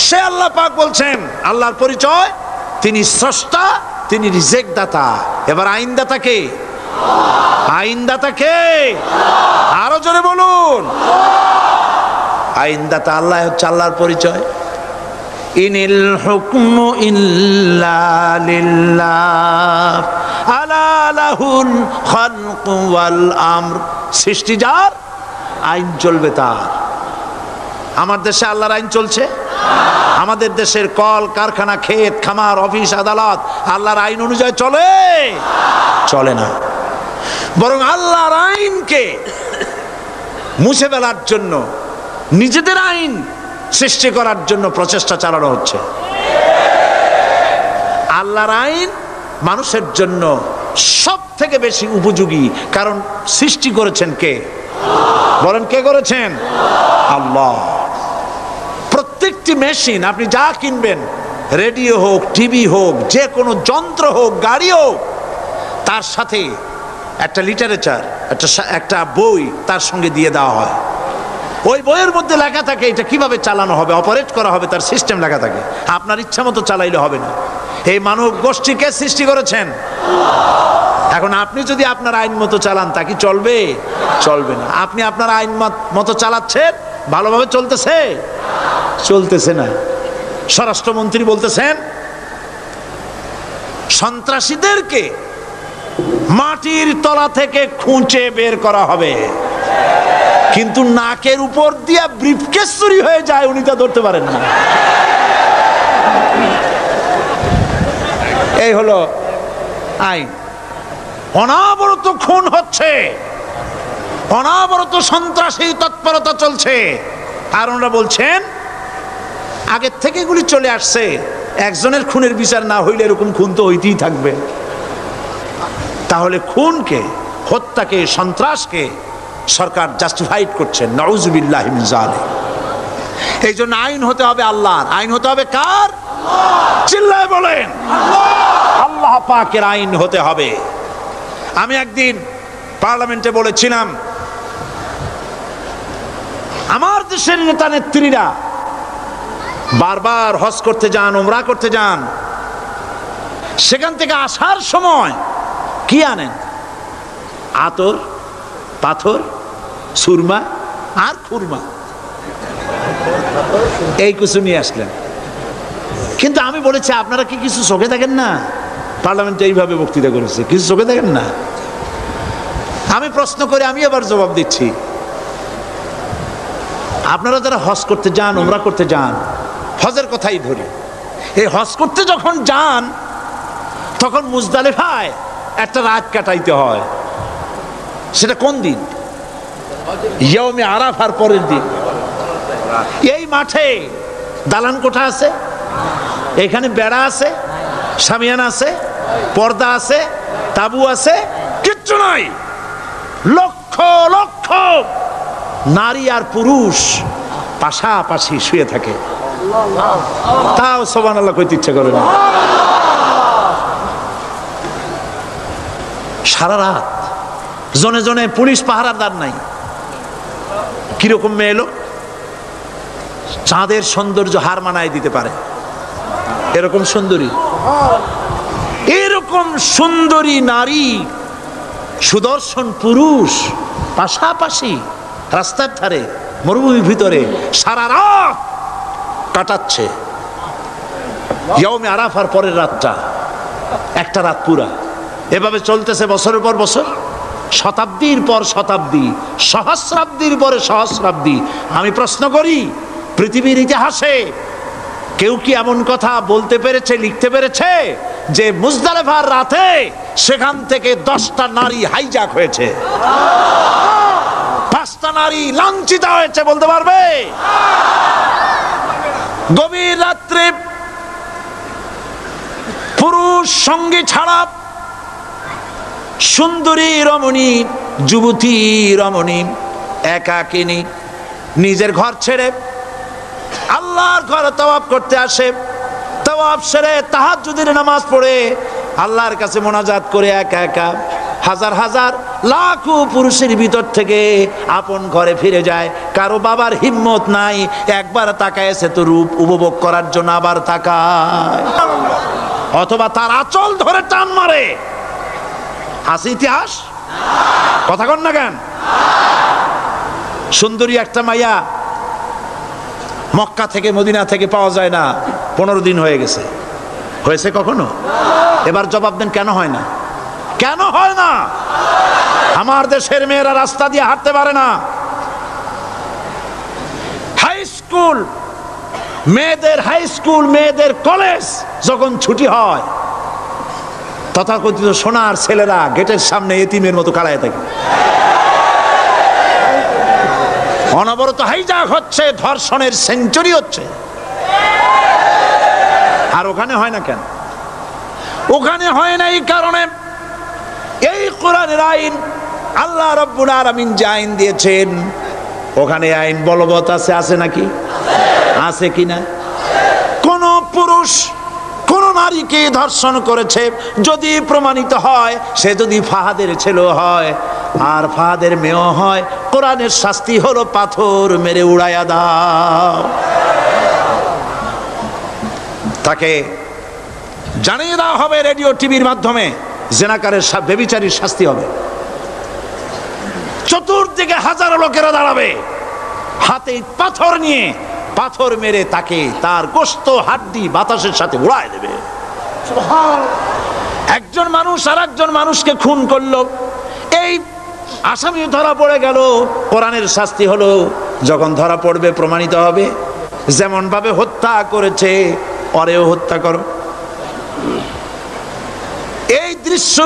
সে আল্লাহ পাক বলছেন, আল্লাহর পরিচয়, তিনি স্রষ্টা, তিনি রিজেক দাতা। এবার আইনদাতা কে? আইনদাতা কে? আরো জোরে বলুন। আইনদাতা আল্লাহ হচ্ছে আল্লাহর পরিচয়। ইনিল হুকমু ইল্লা লিল্লাহ আলা লাহুল খালকু ওয়াল আমর। সৃষ্টি যার, আইন চলবে তার। আমার দেশে আল্লাহর আইন চলছে? আমাদের দেশের কল কারখানা, ক্ষেত খামার, অফিস আদালত আল্লাহর আইন অনুযায়ী চলে? চলে না। বরং আল্লাহর আইনকে মুছে ফেলার জন্য নিজেদের আইন সৃষ্টি করার জন্য প্রচেষ্টা চালানো হচ্ছে। আল্লাহর আইন মানুষের জন্য সব থেকে বেশি উপযোগী, কারণ সৃষ্টি করেছেন কে? বলেন, কে করেছেন? আল্লাহ। প্রত্যেকটি মেশিন আপনি যা কিনবেন, রেডিও হোক, টিভি হোক, যে কোনো যন্ত্র হোক, গাড়ি হোক, তার সাথে একটা লিটারেচার, একটা বই তার সঙ্গে দিয়ে দেওয়া হয়। ওই বইয়ের মধ্যে লেখা থাকে এটা কিভাবে চালানো হবে, অপারেট করা হবে, তার সিস্টেম লেখা থাকে। আপনার ইচ্ছা মতো চালাইলে হবে না। এই মানব গোষ্ঠীকে সৃষ্টি করেছেন। এখন আপনি যদি আপনার আইন মতো চালান, তা কি চলবে? চলবে না। আপনি আপনার আইন মতো চালাচ্ছেন, ভালোভাবে চলতেছে? চলতেছে না। স্বরাষ্ট্রমন্ত্রী বলতেছেন সন্ত্রাসীদেরকে মাটির তলা থেকে খুঁজে বের করা হবে, কিন্তু নাকের উপর দিয়া ব্রিফকেস চুরি হয়ে যায়, উনি তা ধরতে পারেন না। এই হলো আইন। অনাবরত খুন হচ্ছে, অনাবরত সন্ত্রাসী তৎপরতা চলছে। আর ওনারা বলছেন আগের থেকে এগুলি চলে আসছে, একজনের খুনের বিচার না হইলে এরকম খুন তো হইতেই থাকবে। তাহলে খুনকে, হত্যাকে, সন্ত্রাসকে সরকার জাস্টিফাইড করছেন। নাউজুবিল্লাহি মিন যালিক। এই জন্য আইন হতে হবে আল্লাহর। আইন হতে হবে কার? চিল্লায় বলেন, আল্লাহ পাকের আইন হতে হবে। আমি একদিন পার্লামেন্টে বলেছিলাম, আমার দেশের নেতা নেত্রীরা বারবার হজ করতে যান, উমরা করতে যান, সেখান থেকে আসার সময় কি আনেন? আতর, পাথর, সুরমা আর খুরমা, এই কিছু নিয়ে আসলেন। কিন্তু আমি বলেছি, আপনারা কি কিছু চোখে দেখেন না? পার্লামেন্টে এইভাবে বক্তৃতা করেছে, কিছু চোখে দেখেন না? আমি প্রশ্ন করে আমি আবার জবাব দিচ্ছি, আপনারা যারা হজ করতে যান, উমরা করতে যান, হজের কথাই ধরি, এই হজ করতে যখন যান তখন মুজদালিফায় একটা রাত কাটাইতে হয়। সেটা কোন দিন? ইয়াউমে আরাফার পরের দিন। এই মাঠে দালান কোঠা আছে, এখানে বেড়া আছে, শামিয়ানা আছে, পর্দা আছে, তাবু আছে, কিচ্ছু নাই। লক্ষ লক্ষ নারী আর পুরুষ পাশাপাশি শুয়ে থাকে, তাও সুবহানাল্লাহ কইতে ইচ্ছা করে না। সারা রাত জনে জনে পুলিশ পাহারাদার নাই। কিরকম মেয়ে এলো, চাঁদের সৌন্দর্য হার মানায় দিতে পারে এরকম সুন্দরী, এরকম সুন্দরী নারী, সুদর্শন পুরুষ পাশাপাশি রাস্তার ধারে মরুভূমির ভিতরে সারা রাত কাটাচ্ছে। ইয়াউমে আরাফার পরের রাতটা, একটা রাত পুরা। এভাবে চলতেছে বছরের পর বছর। শতাব্দীর পর শতাব্দী, সহস্রাব্দীর পরে সহস্রাব্দী। আমি প্রশ্ন করি, পৃথিবীর ইতিহাসে কেউ কি এমন কথা বলতে পেরেছে, লিখতে পেরেছে যে মুজদালিফার রাতে সেখান থেকে 10টা নারী হাইজ্যাক হয়েছে, 5টা নারী লাঞ্ছিত হয়েছে? বলতে পারবে? গভীর রাত্রে পুরুষ সঙ্গী ছাড়া সুন্দরী রমণী, যুবতী রমণী একাকিনী নিজের ঘর ছেড়ে আল্লাহর ঘরে তাওয়াফ করতে আসে। তাওয়াফ সেরে তাহাজ্জুদের নামাজ পড়ে আল্লাহর কাছে মোনাজাত করে একা একা হাজার হাজার লাখো পুরুষের ভিতর থেকে আপন ঘরে ফিরে যায়। কারো বাবার হিম্মত নাই একবার তাকায় সে তো রূপ উপভোগ করার জন্য আবার তাকায়, অথবা তার আঁচল ধরে টান মারে। আছে ইতিহাস? কথা কন না কেন? সুন্দরী একটা মাইয়া মক্কা থেকে মদিনা থেকে পাওয়া যায় না, 15 দিন হয়ে গেছে। হয়েছে কখনো? এবার জবাব দেন, কেন হয় না? কেন হয় না? আমার দেশের মেয়েরা রাস্তা দিয়ে হাঁটতে পারে না। হাই স্কুল মেয়েদের, হাই স্কুল মেয়েদের কলেজ যখন ছুটি হয়, তথাকথিত সোনার ছেলেরা গেটের সামনে এতিমের মতো কাড়ায় থাকে। অনবরত হাইজ্যাক হচ্ছে, ধর্ষণের সেঞ্চুরি হচ্ছে। আর ওখানে হয় না কেন? ওখানে হয় না এই কারণে, এই কোরআনের আইন আল্লাহ রাব্বুল আলামিন যে আইন দিয়েছেন, ওখানে আইন বলবৎ আছে। আছে নাকি? আছে কিনা? কোন পুরুষ কোন নারীকে ধর্ষণ করেছে যদি প্রমাণিত হয়, সে যদি ফাহাদের ছেলে হয় আর ফাহাদের মেয়েও হয়, কোরআনের শাস্তি হলো পাথর মেরে উড়াইয়া দাও। তাকে জানিয়ে দেওয়া হবে রেডিও টিভির মাধ্যমে, জেনাকারের ব্যভিচারীর শাস্তি হবে। চতুর্দিকে হাজারো লোকেরা দাঁড়াবে, হাতে পাথর নিয়ে পাথর মেরে তাকে তার গোশত হাড্ডি বাতাসের সাথে উড়ায় দেবে। একজন মানুষ আর একজন মানুষকে খুন করলো, এই আসামি ধরা পড়ে গেল, কোরআনের শাস্তি হলো যখন ধরা পড়বে প্রমাণিত হবে, যেমন ভাবে হত্যা করেছে পরেও হত্যা করো। এই দৃশ্য,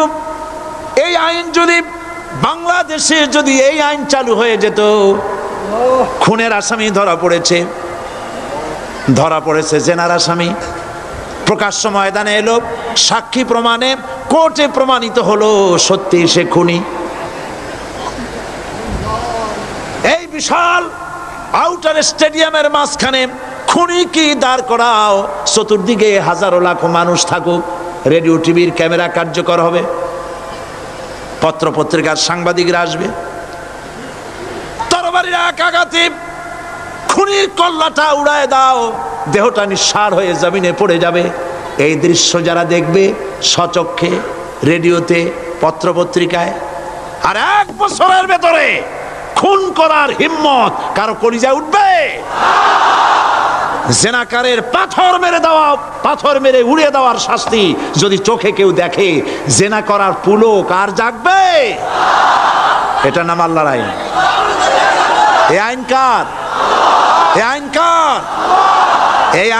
এই আইন যদি বাংলাদেশে যদি এই আইন চালু হয়ে যেত, খুনের আসামি ধরা পড়েছে জেনার আসামি, প্রকাশ্য ময়দানে এলো, সাক্ষী প্রমাণে কোর্টে প্রমাণিত হলো সত্যি সে খুনি। এই বিশাল আউটার স্টেডিয়ামের মাঝখানে খুনি কি দাঁড় করাও, চতুর্দিকে হাজারো লাখো মানুষ থাকুক, রেডিও টিভির ক্যামেরা কার্যকর হবে, পত্র পত্রিকার সাংবাদিকরা আসবে, তরবারির এক আঘাতে খুনির কল্লাটা উড়ায় দাও, দেহটা নিঃসাড় হয়ে জমিনে পড়ে যাবে। এই দৃশ্য যারা দেখবে স্বচক্ষে, রেডিওতে, পত্র পত্রিকায়, আর 1 বছরের ভেতরে খুন করার হিম্মত কারো কলিজায় উঠবে? জেনাকারের পাথর মেরে উড়িয়ে দেওয়ার শাস্তি যদি চোখে কেউ দেখে, জেনা করার পুলক আর জাগবে? এটা নাম আল্লাহর আইন। এই আইন কার? এই আইন কার? এই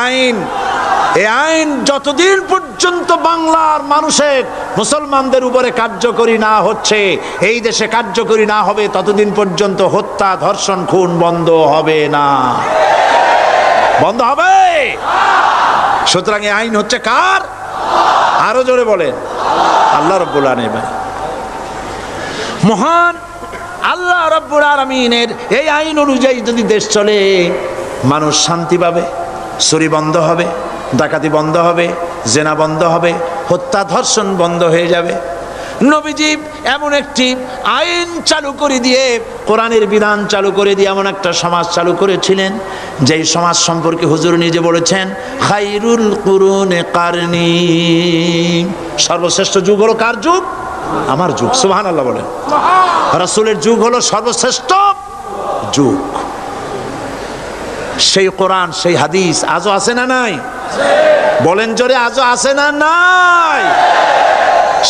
আইন যতদিন পর্যন্ত বাংলার মানুষের, মুসলমানদের উপরে কার্যকরী না হচ্ছে, এই দেশে কার্যকরী না হবে, ততদিন পর্যন্ত হত্যা, ধর্ষণ, খুন বন্ধ হবে না। বন্ধ হবে? সুতরাং এই আইন হচ্ছে কার? আরো জোরে বলেন, আল্লাহ রাব্বুল আলামিন। মহান আল্লাহ রাব্বুল আলামিনের এই আইন অনুযায়ী যদি দেশ চলে, মানুষ শান্তি পাবে, চুরি বন্ধ হবে, ডাকাতি বন্ধ হবে, জেনা বন্ধ হবে, হত্যা ধর্ষণ বন্ধ হয়ে যাবে। নবীজি এমন একটি আইন চালু করে দিয়ে, কোরআনের বিধান চালু করে দিয়ে এমন একটা সমাজ চালু করেছিলেন, যেই সমাজ সম্পর্কে হুজুর নিজে বলেছেন, খায়রুল কুরুনে কারনি, সর্বশ্রেষ্ঠ যুগ হলো কার যুগ? আমার যুগ। সুবহানাল্লাহ বলেন। রাসূলের যুগ হলো সর্বশ্রেষ্ঠ যুগ। সেই কোরআন, সেই হাদিস আজও আছে না নাই? বলেন জোরে, আজও আছে না নাই?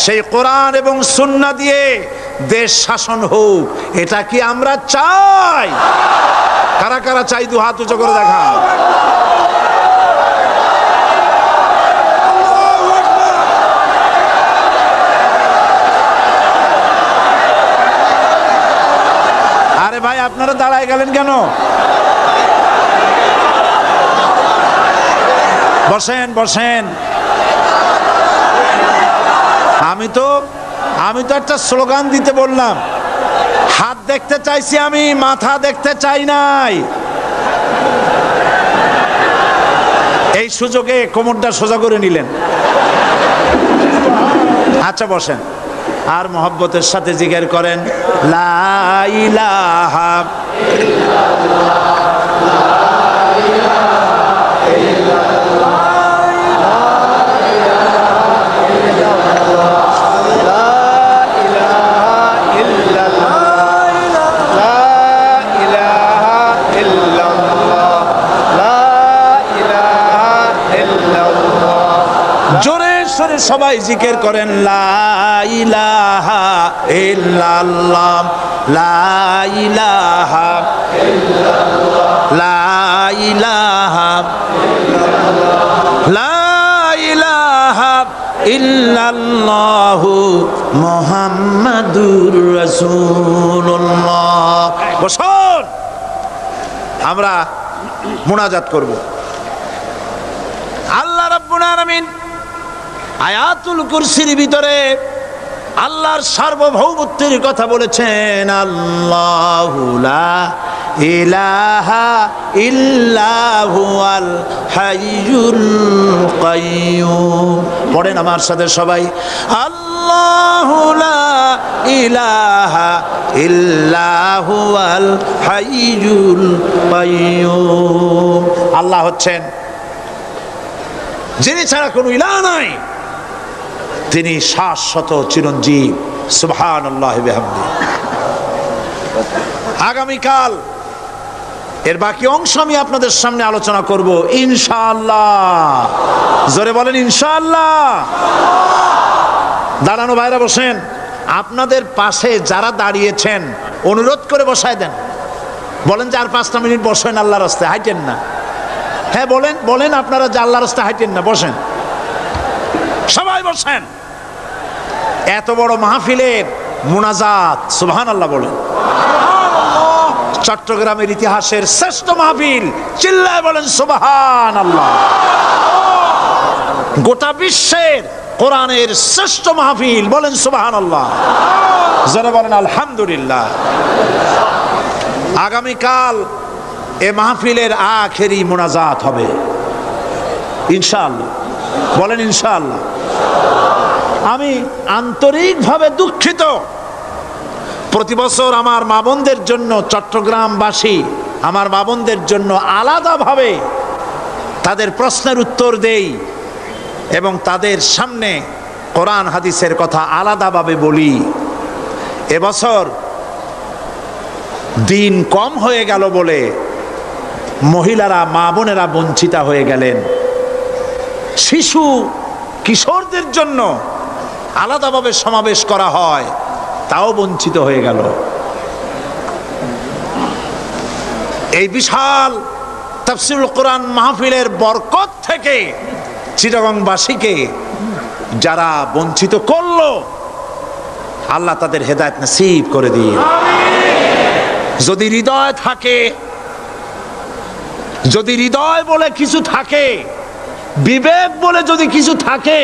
সেই কোরআন এবং সুন্নাহ দিয়ে দেশ শাসন হোক, এটা কি আমরা চাই? কারা কারা চাই দু হাত উঁচু করে দেখা। আরে ভাই আপনারা দাঁড়ায় গেলেন কেন? বসেন বসেন। আমি তো একটা স্লোগান দিতে বললাম, হাত দেখতে চাইছি আমি, মাথা দেখতে চাই নাই। এই সুযোগে কোমরটা সোজা করে নিলেন। আচ্ছা বসেন, আর মহব্বতের সাথে জিকির করেন লা ইলাহা সবাই জিকির করেন লা ইলাহা ইল্লাল্লাহ লা ইলাহা ইল্লাল্লাহ লা ইলাহা লা ইলাহা ইল্লাল্লাহু মুহাম্মাদুর রাসূলুল্লাহ। বসুন, আমরা মুনাজাত করব। আল্লাহ রাব্বুল আলামিন আয়াতুল কুরসির ভিতরে আল্লাহর সার্বভৌমত্বের কথা বলেছেন। আল্লাহু লা ইলাহা ইল্লা হুয়াল হাইয়ুল কাইয়্যুম। পড়েন আমার সাথে সবাই, আল্লাহু লা ইলাহা ইল্লা হুয়াল হাইয়ুল কাইয়্যুম। আল্লাহ হচ্ছেন যিনি ছাড়া কোনো ইলাহ নাই, তিনি শাশ্বত চিরঞ্জীব। সুবহানাল্লাহি ওয়া বিহামদিহি। আগামীকাল এর বাকি অংশ আমি আপনাদের সামনে আলোচনা করব ইনশাআল্লাহ। জোরে বলেন ইনশাআল্লাহ। দাঁড়ানো ভাইরা বসেন। আপনাদের পাশে যারা দাঁড়িয়েছেন অনুরোধ করে বসায় দেন। বলেন যে আর 5টা মিনিট বসেন, আল্লাহর রাস্তায় হাঁটেন না। হ্যাঁ বলেন বলেন, আপনারা যে আল্লাহর রাস্তায় হাঁটেন না, বসেন, সবাই বসেন। এত বড় মাহফিলের মুনাজাত, সুবহানাল্লাহ বলেন। চট্টগ্রামের ইতিহাসের শ্রেষ্ঠ মাহফিল, চিল্লায় বলেন সুবহানাল্লাহ। গোটা বিশ্বের কোরআনের শ্রেষ্ঠ মাহফিল, বলেন সুবহানাল্লাহ। যারা বলেন আলহামদুলিল্লাহ। আগামীকাল এ মাহফিলের আখেরি মুনাজাত হবে ইনশাআল্লাহ। বলেন ইনশাআল্লাহ। আমি আন্তরিকভাবে দুঃখিত, প্রতি বছর আমার মা বোনদের জন্য, চট্টগ্রামবাসী আমার মা বোনদের জন্য আলাদাভাবে তাদের প্রশ্নের উত্তর দেই এবং তাদের সামনে কোরআন হাদিসের কথা আলাদাভাবে বলি। এবছর দিন কম হয়ে গেল বলে মহিলারা, মা বোনেরা বঞ্চিতা হয়ে গেলেন। শিশু কিশোরদের জন্য আলাদাভাবে সমাবেশ করা হয়, তাও বঞ্চিত হয়ে গেল। এই বিশাল তাফসীরুল কোরআন মাহফিলের বরকত থেকে চিটাগংবাসীকে যারা বঞ্চিত করলো, আল্লাহ তাদের হেদায়েত নসিব করে দিন। যদি হৃদয় থাকে, যদি হৃদয় বলে কিছু থাকে, বিবেক বলে যদি কিছু থাকে,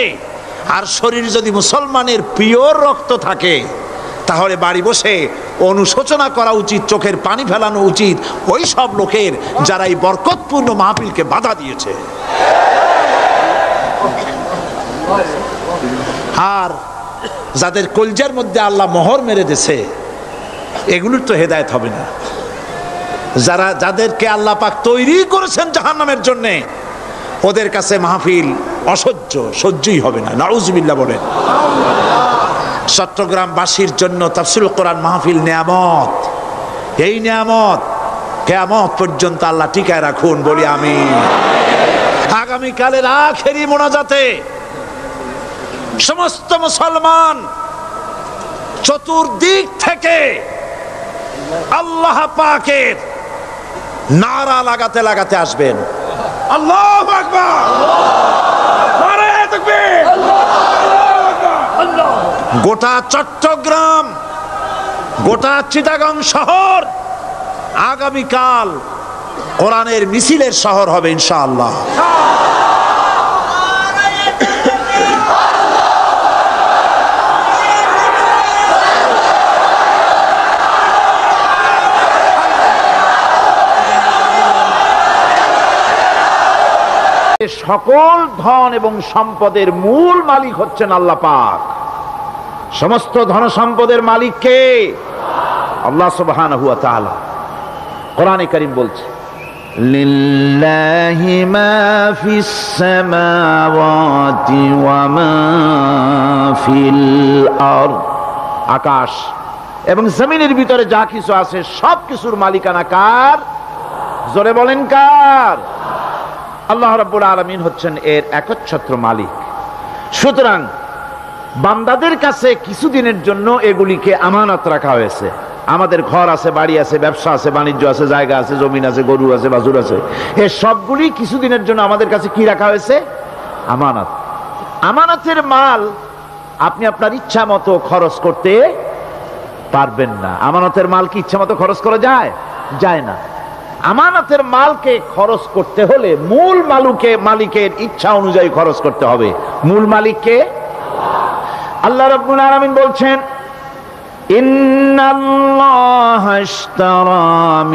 আর শরীর যদি মুসলমানের পিওর রক্ত থাকে, তাহলে বাড়ি বসে অনুশোচনা করা উচিত, চোখের পানি ফেলানো উচিত ওই সব লোকের যারা এই বরকতপূর্ণ মাহফিলকে বাধা দিয়েছে। আর যাদের কলজার মধ্যে আল্লাহ মোহর মেরে দিয়েছে, এগুলোর তো হেদায়েত হবে না। যাদেরকে আল্লাহ পাক তৈরি করেছেন জাহান্নামের জন্য, ওদের কাছে মাহফিল অসহ্য, সহ্যই হবে না। নাউজুবিল্লাহ বলেন। চট্টগ্রামবাসীর জন্য তাফসীরুল কোরআন মাহফিল নিয়ামত। এই নিয়ামত কিয়ামত পর্যন্ত আল্লাহ টিকায় রাখুন, বলি আমিন। আগামীকালের আখেরি মোনাজাতে সমস্ত মুসলমান চতুর্দিক থেকে আল্লাহ পাকের নারা লাগাতে লাগাতে আসবেন। আল্লাহু আকবার, নারায়ে তাকবীর। গোটা চট্টগ্রাম, গোটা চিটাগাং শহর আগামীকাল কোরআনের মিছিলের শহর হবে ইনশাআল্লাহ। সকল ধন এবং সম্পদের মূল মালিক হচ্ছেন আল্লাহ পাক। সমস্ত ধন সম্পদের মালিক কে? আল্লাহ সুবহানাহু ওয়া তাআলা। কোরআনে কারীম বলছে, লিল্লাহি মা ফিস সামাওয়াতি ওয়া মা ফিল আরদ। আকাশ এবং জমিনের ভিতরে যা কিছু আছে সব কিছুর মালিকানা কার? জোরে বলেন কার? আল্লাহ রাব্বুল আলামিন হচ্ছেন এর একচ্ছত্র মালিক। সুতরাং বান্দাদের কাছে কিছুদিনের জন্য এগুলিকে আমানত রাখা হয়েছে। আমাদের ঘর আছে, বাড়ি আছে, ব্যবসা আছে, বাণিজ্য আছে, জায়গা আছে, জমিন আছে, গরু আছে, বাছুর আছে, এই সবগুলি কিছুদিনের জন্য আমাদের কাছে কি রাখা হয়েছে? আমানত। আমানতের মাল আপনি আপনার ইচ্ছা মতো খরচ করতে পারবেন না। আমানতের মাল কি ইচ্ছা মতো খরচ করা যায়? যায় না। আমানতের মালকে খরচ করতে হলে মূল মালিকের ইচ্ছা অনুযায়ী খরচ করতে হবে। মূল মালিককে আল্লাহ রাব্বুল আলামিন বলছেন, ইন্নাল্লাহা আশতারা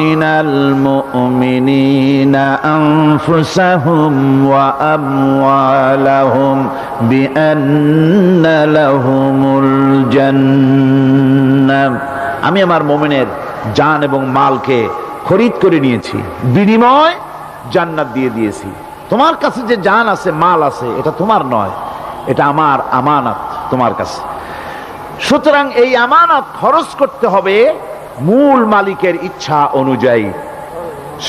মিনাল মুমিনিনা আনফুসাহুম ওয়া আমওয়ালাহুম বিআন্না লাহুমুল জান্নাহ। আমি আমার মুমিনের জান এবং মালকে খরিদ করে নিয়েছি, বিনিময় জান্নাত দিয়ে দিয়েছি। তোমার কাছে যে জান আছে, মাল আছে, এটা তোমার নয়, এটা আমার আমানত তোমার কাছে। সুতরাং এই আমানত খরচ করতে হবে মূল মালিকের ইচ্ছা অনুযায়ী।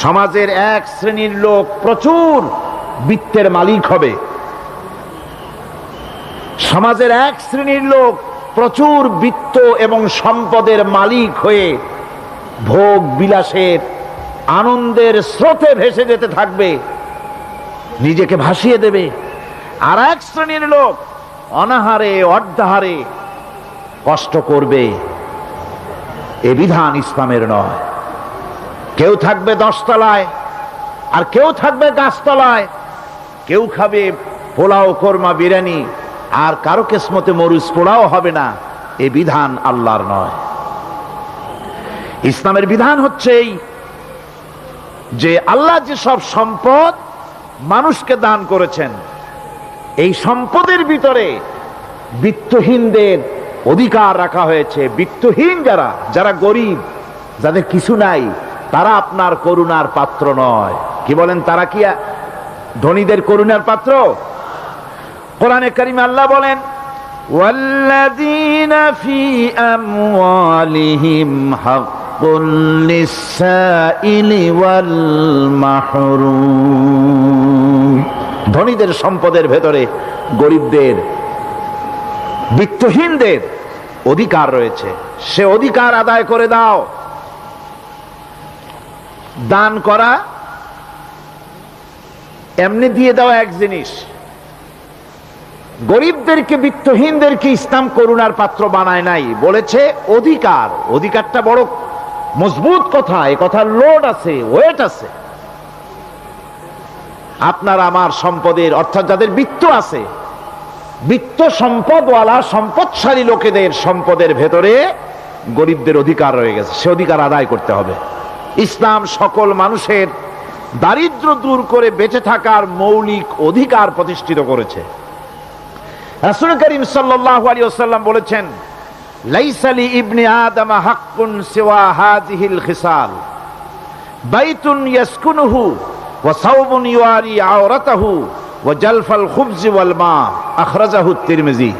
সমাজের এক শ্রেণীর লোক প্রচুর বিত্তের মালিক হবে, সমাজের এক শ্রেণীর লোক প্রচুর বিত্ত এবং সম্পদের মালিক হয়ে ভোগ বিলাসের আনন্দের স্রোতে ভেসে যেতে থাকবে, নিজেকে ভাসিয়ে দেবে। আর এক শ্রেণীর লোক অনাহারে অর্ধাহারে কষ্ট করবে। এ বিধান ইসলামের নয়। কেউ থাকবে 10 তলায় আর কেউ থাকবে গাছতলায়, কেউ খাবে পোলাও, কোরমা, বিরিয়ানি, আর কারো কিসমতে মরুচ পোড়াও হবে না। এ বিধান আল্লাহর নয়। ইসলামের বিধান হচ্ছে এই যে আল্লাহ যে সব সম্পদ মানুষকে দান করেছেন, এই সম্পদের ভিতরে বিত্তহীনদের অধিকার রাখা হয়েছে। বিত্তহীন যারা গরিব, যাদের কিছু নাই, তারা আপনার করুণার পাত্র নয়। কি বলেন? তারা কি ধনীদের করুণার পাত্র? কোরআনে কারিমে আল্লাহ বলেন, ওয়াল্লাযীনা ফী আমওয়ালিহিম হাক্কুল লিসসাইলি ওয়াল মাহরুম। ধনীদের সম্পদের ভেতরে গরিবদের, বিত্তহীনদের অধিকার রয়েছে। সে অধিকার আদায় করে দাও। দান করা এমনি দিয়ে দেওয়া এক জিনিস, গরিবদেরকে, বিত্তহীনদেরকে ইসলাম করুণার পাত্র বানায় নাই, বলেছে অধিকার। অধিকারটা বড় মজবুত কথা, এ কথার লোড আছে, ওয়েট আছে। আপনার আমার সম্পদের, অর্থাৎ যাদের বিত্ত আছে, বিত্ত সম্পদওয়ালা সম্পদশালী লোকেদের সম্পদের ভেতরে গরিবদের অধিকার রয়ে গেছে। সে অধিকার আদায় করতে হবে। ইসলাম সকল মানুষের দারিদ্র দূর করে বেঁচে থাকার মৌলিক অধিকার প্রতিষ্ঠিত করেছে। রাসূল করিম সাল্লাল্লাহু আলাইহি ওয়াসাল্লাম বলেছেন, লাইসা লি ইবনি আদম হাক্কুন সিওয়া হাযিহিল খিসাল, বাইতুন ইয়াসকুনুহু ওয়া সাওবুন ইউয়ারি আওরাতাহু ওয়া জালফাল খুবজি ওয়াল মা। আখরাজাহু তিরমিজি।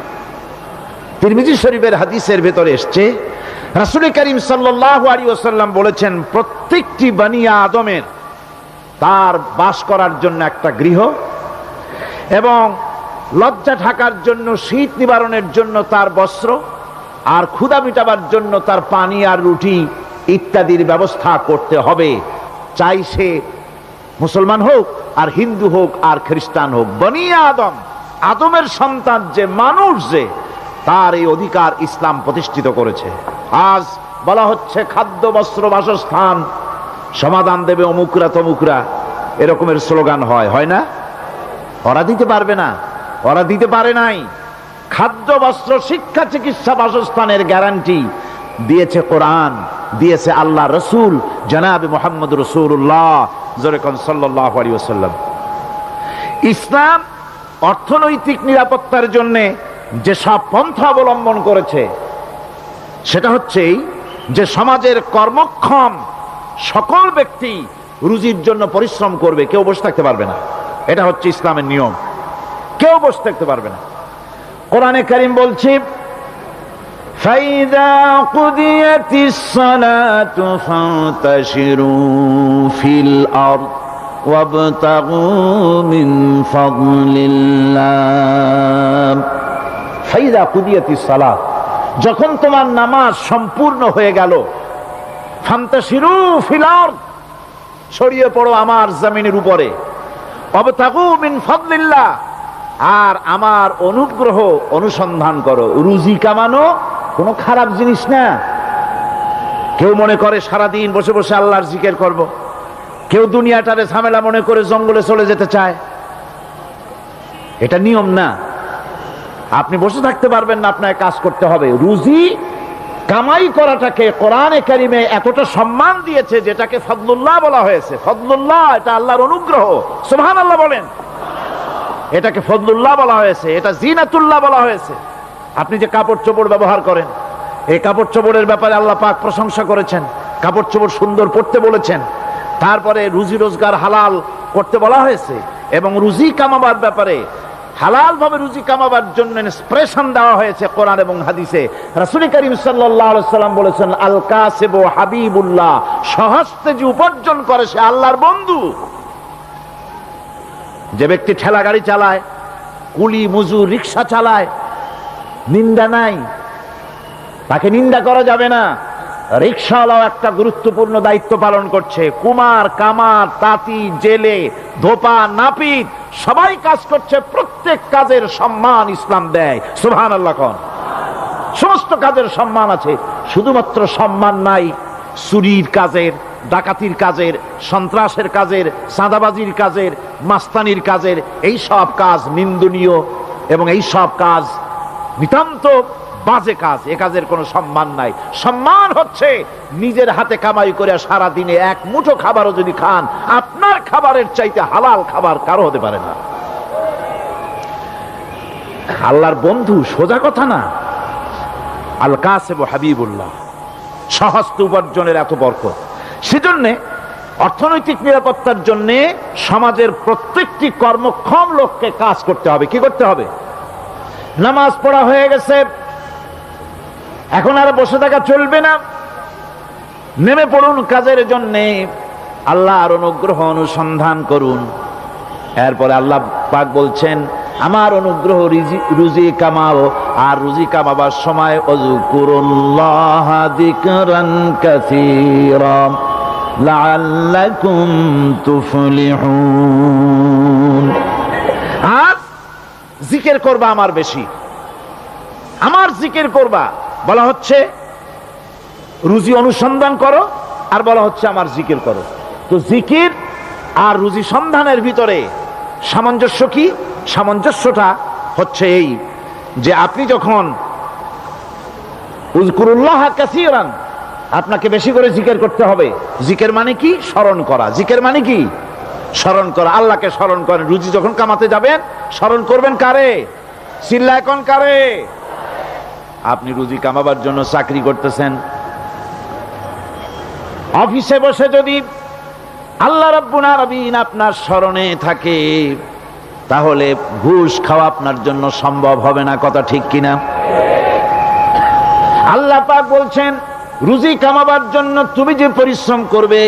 তিরমিজি শরীফের হাদিসের ভেতরে এসেছে, রাসূল করিম সাল্লাল্লাহু আলাইহি ওয়াসাল্লাম বলেছেন, প্রত্যেকটি বনি আদমের তার বাস করার জন্য একটা গৃহ, এবং লজ্জা ঢাকার জন্য, শীত নিবারণের জন্য তার বস্ত্র, আর ক্ষুধা মিটাবার জন্য তার পানি আর রুটি ইত্যাদির ব্যবস্থা করতে হবে, চাই সে মুসলমান হোক আর হিন্দু হোক আর খ্রিস্টান হোক। বনি আদম, আদমের সন্তান যে মানুষ, যে তার এই অধিকার ইসলাম প্রতিষ্ঠিত করেছে। আজ বলা হচ্ছে খাদ্য বস্ত্র বাসস্থান সমাধান দেবে অমুকরা তমুকরা, এরকমের স্লোগান হয় না? ওরা দিতে পারবে না, ওরা দিতে পারে নাই। খাদ্য বস্ত্র শিক্ষা চিকিৎসা বাসস্থানের গ্যারান্টি দিয়েছে কোরআন, দিয়েছে আল্লাহ রসুল জনাবে মুহাম্মদ রাসূলুল্লাহ সাল্লাল্লাহু আলাইহি ওয়াসাল্লাম। ইসলাম অর্থনৈতিক নিরাপত্তার জন্য যে সব পন্থা অবলম্বন করেছে সেটা হচ্ছে যে সমাজের কর্মক্ষম সকল ব্যক্তি রুজির জন্য পরিশ্রম করবে, কেউ বসে থাকতে পারবে না। এটা হচ্ছে ইসলামের নিয়ম, কেউ বসে থাকতে পারবে না। কোরআনে কারীম বলছে ফাইযা কুদিয়াতিস সালাতু ফান্তাশিরু ফিল আরদ ওয়াবতাগু মিন ফাদলিল্লাহ। ফাইযা কুদিয়াতিস সালাত, যখন তোমার নামাজ সম্পূর্ণ হয়ে গেল, ফান্তাশিরু ফিল আরদ, ছড়িয়ে পড়ো আমার জমিনের উপরে, ওয়াবতাগু মিন ফাদলিল্লাহ, আর আমার অনুগ্রহ অনুসন্ধান করো। রুজি কামানো কোনো খারাপ জিনিস না। কেউ মনে করে সারাদিন বসে বসে আল্লাহর জিকির করব, কেউ দুনিয়াটারে ঝামেলা মনে করে জঙ্গলে চলে যেতে চায়, এটা নিয়ম না। আপনি বসে থাকতে পারবেন না, আপনাকে কাজ করতে হবে। রুজি কামাই করাটাকে কোরআনে কারিমে এতটা সম্মান দিয়েছে যেটাকে ফদলুল্লাহ বলা হয়েছে। ফদলুল্লাহ এটা আল্লাহর অনুগ্রহ, সুবহানাল্লাহ বলেন। এটাকে ফদলুল্লাহ বলা হয়েছে, এটা জিনাতুল্লাহ বলা হয়েছে। আপনি যে কাপড় চোপড় ব্যবহার করেন, এই কাপড় চোপড়ের ব্যাপারে আল্লাহ পাক প্রশংসা করেছেন, কাপড় চোপড় সুন্দর পরতে বলেছেন। তারপরে রুজি রোজগার হালাল করতে বলা হয়েছে, এবং রুজি কামাবার ব্যাপারে হালাল ভাবে রুজি কামাবার জন্য ইন্সপিরেশন দেওয়া হয়েছে কোরআন এবং হাদিসে। রাসূল করিম সাল্লাল্লাহু আলাইহি ওয়াসাল্লাম বলেছেন আল কাসিবু হাবিবুল্লাহ, সহস্তে যে উপার্জন করে সে আল্লাহর বন্ধু। যে ব্যক্তি ঠেলা গাড়ি চালায়, কুলি মজুর রিক্সা চালায়, নিন্দা নাই, তাকে নিন্দা করা যাবে না। রিক্সাওয়ালাও একটা গুরুত্বপূর্ণ দায়িত্ব পালন করছে। কুমার, কামার, তাঁতি, জেলে, ধোপা, নাপিত সবাই কাজ করছে। প্রত্যেক কাজের সম্মান ইসলাম দেয়, সুবহানাল্লাহ কোন। সমস্ত কাজের সম্মান আছে, শুধুমাত্র সম্মান নাই চুরির কাজের, ডাকাতির কাজের, সন্ত্রাসের কাজের, চাঁদাবাজির কাজের, মাস্তানির কাজের। এই সব কাজ নিন্দনীয় এবং এই সব কাজ নিতান্ত বাজে কাজ। এ কাজের কোনো সম্মান নাই। সম্মান হচ্ছে নিজের হাতে কামাই করে সারা দিনে এক মুঠো খাবারও যদি খান, আপনার খাবারের চাইতে হালাল খাবার কারো হতে পারে না। আল্লাহর বন্ধু সোজা কথা না। আল কাসিবু হাবিবুল্লাহ, সহস্ত উপার্জনের এত বরকত। সেজন্য অর্থনৈতিক নিরাপত্তার জন্য সমাজের প্রত্যেকটি কর্মক্ষম লোককে কাজ করতে হবে। কি করতে হবে? নামাজ পড়া হয়ে গেছে, এখন আর বসে থাকা চলবে না, নেমে পড়ুন কাজের জন্য, আল্লাহর অনুগ্রহ অনুসন্ধান করুন। এরপরে আল্লাহ পাক বলছেন আমার অনুগ্রহ রুজি কামাও, আর রুজি কামাবার সময় ওযকুরুল্লাহ যিকরান কাসীরা লাআল্লাকুম তুফলিহুন। আর জিকির করবা আমার বেশি, আমার জিকির করবা। বলা হচ্ছে রুজি অনুসন্ধান করো, আর বলা হচ্ছে আমার জিকির করো। তো জিকির আর রুজি সন্ধানের ভিতরে সামঞ্জস্য কি? সামঞ্জস্যটা হচ্ছে এই যে আপনি যখন উযকুরুল্লাহ কাসীরান, আপনাকে বেশি করে জিকির করতে হবে। জিকির মানে কি? স্মরণ করা। জিকির মানে কি? স্মরণ করা। আল্লাহকে স্মরণ করেন। রুজি যখন কামাতে যাবেন স্মরণ করবেন কারে? চিল্লায় কোন কারে? আপনি রুজি কামাবার জন্য চাকরি করতেছেন, অফিসে বসে যদি আল্লাহ রাব্বুল আলামিন আপনার স্মরণে থাকে, তাহলে ঘুষ খাওয়া আপনার জন্য সম্ভব হবে না। কথা ঠিক কিনা? আল্লাহ পাক বলছেন রুজি কামাবার জন্য তুমি যে পরিশ্রম করবে,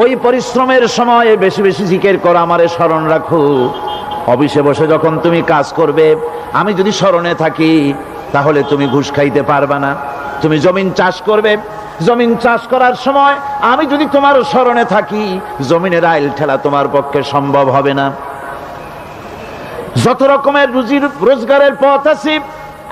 ওই পরিশ্রমের সময় বেশি বেশি জিকির করো, আমারে স্মরণ রাখো। অফিসে বসে যখন তুমি কাজ করবে, আমি যদি স্মরণে থাকি, তাহলে তুমি ঘুষ খাইতে পারবা না। তুমি জমিন চাষ করবে, জমিন চাষ করার সময় আমি যদি তোমার স্মরণে থাকি, জমিনের আইল ঠেলা তোমার পক্ষে সম্ভব হবে না। যত রকমের রুজি রোজগারের পথ আছে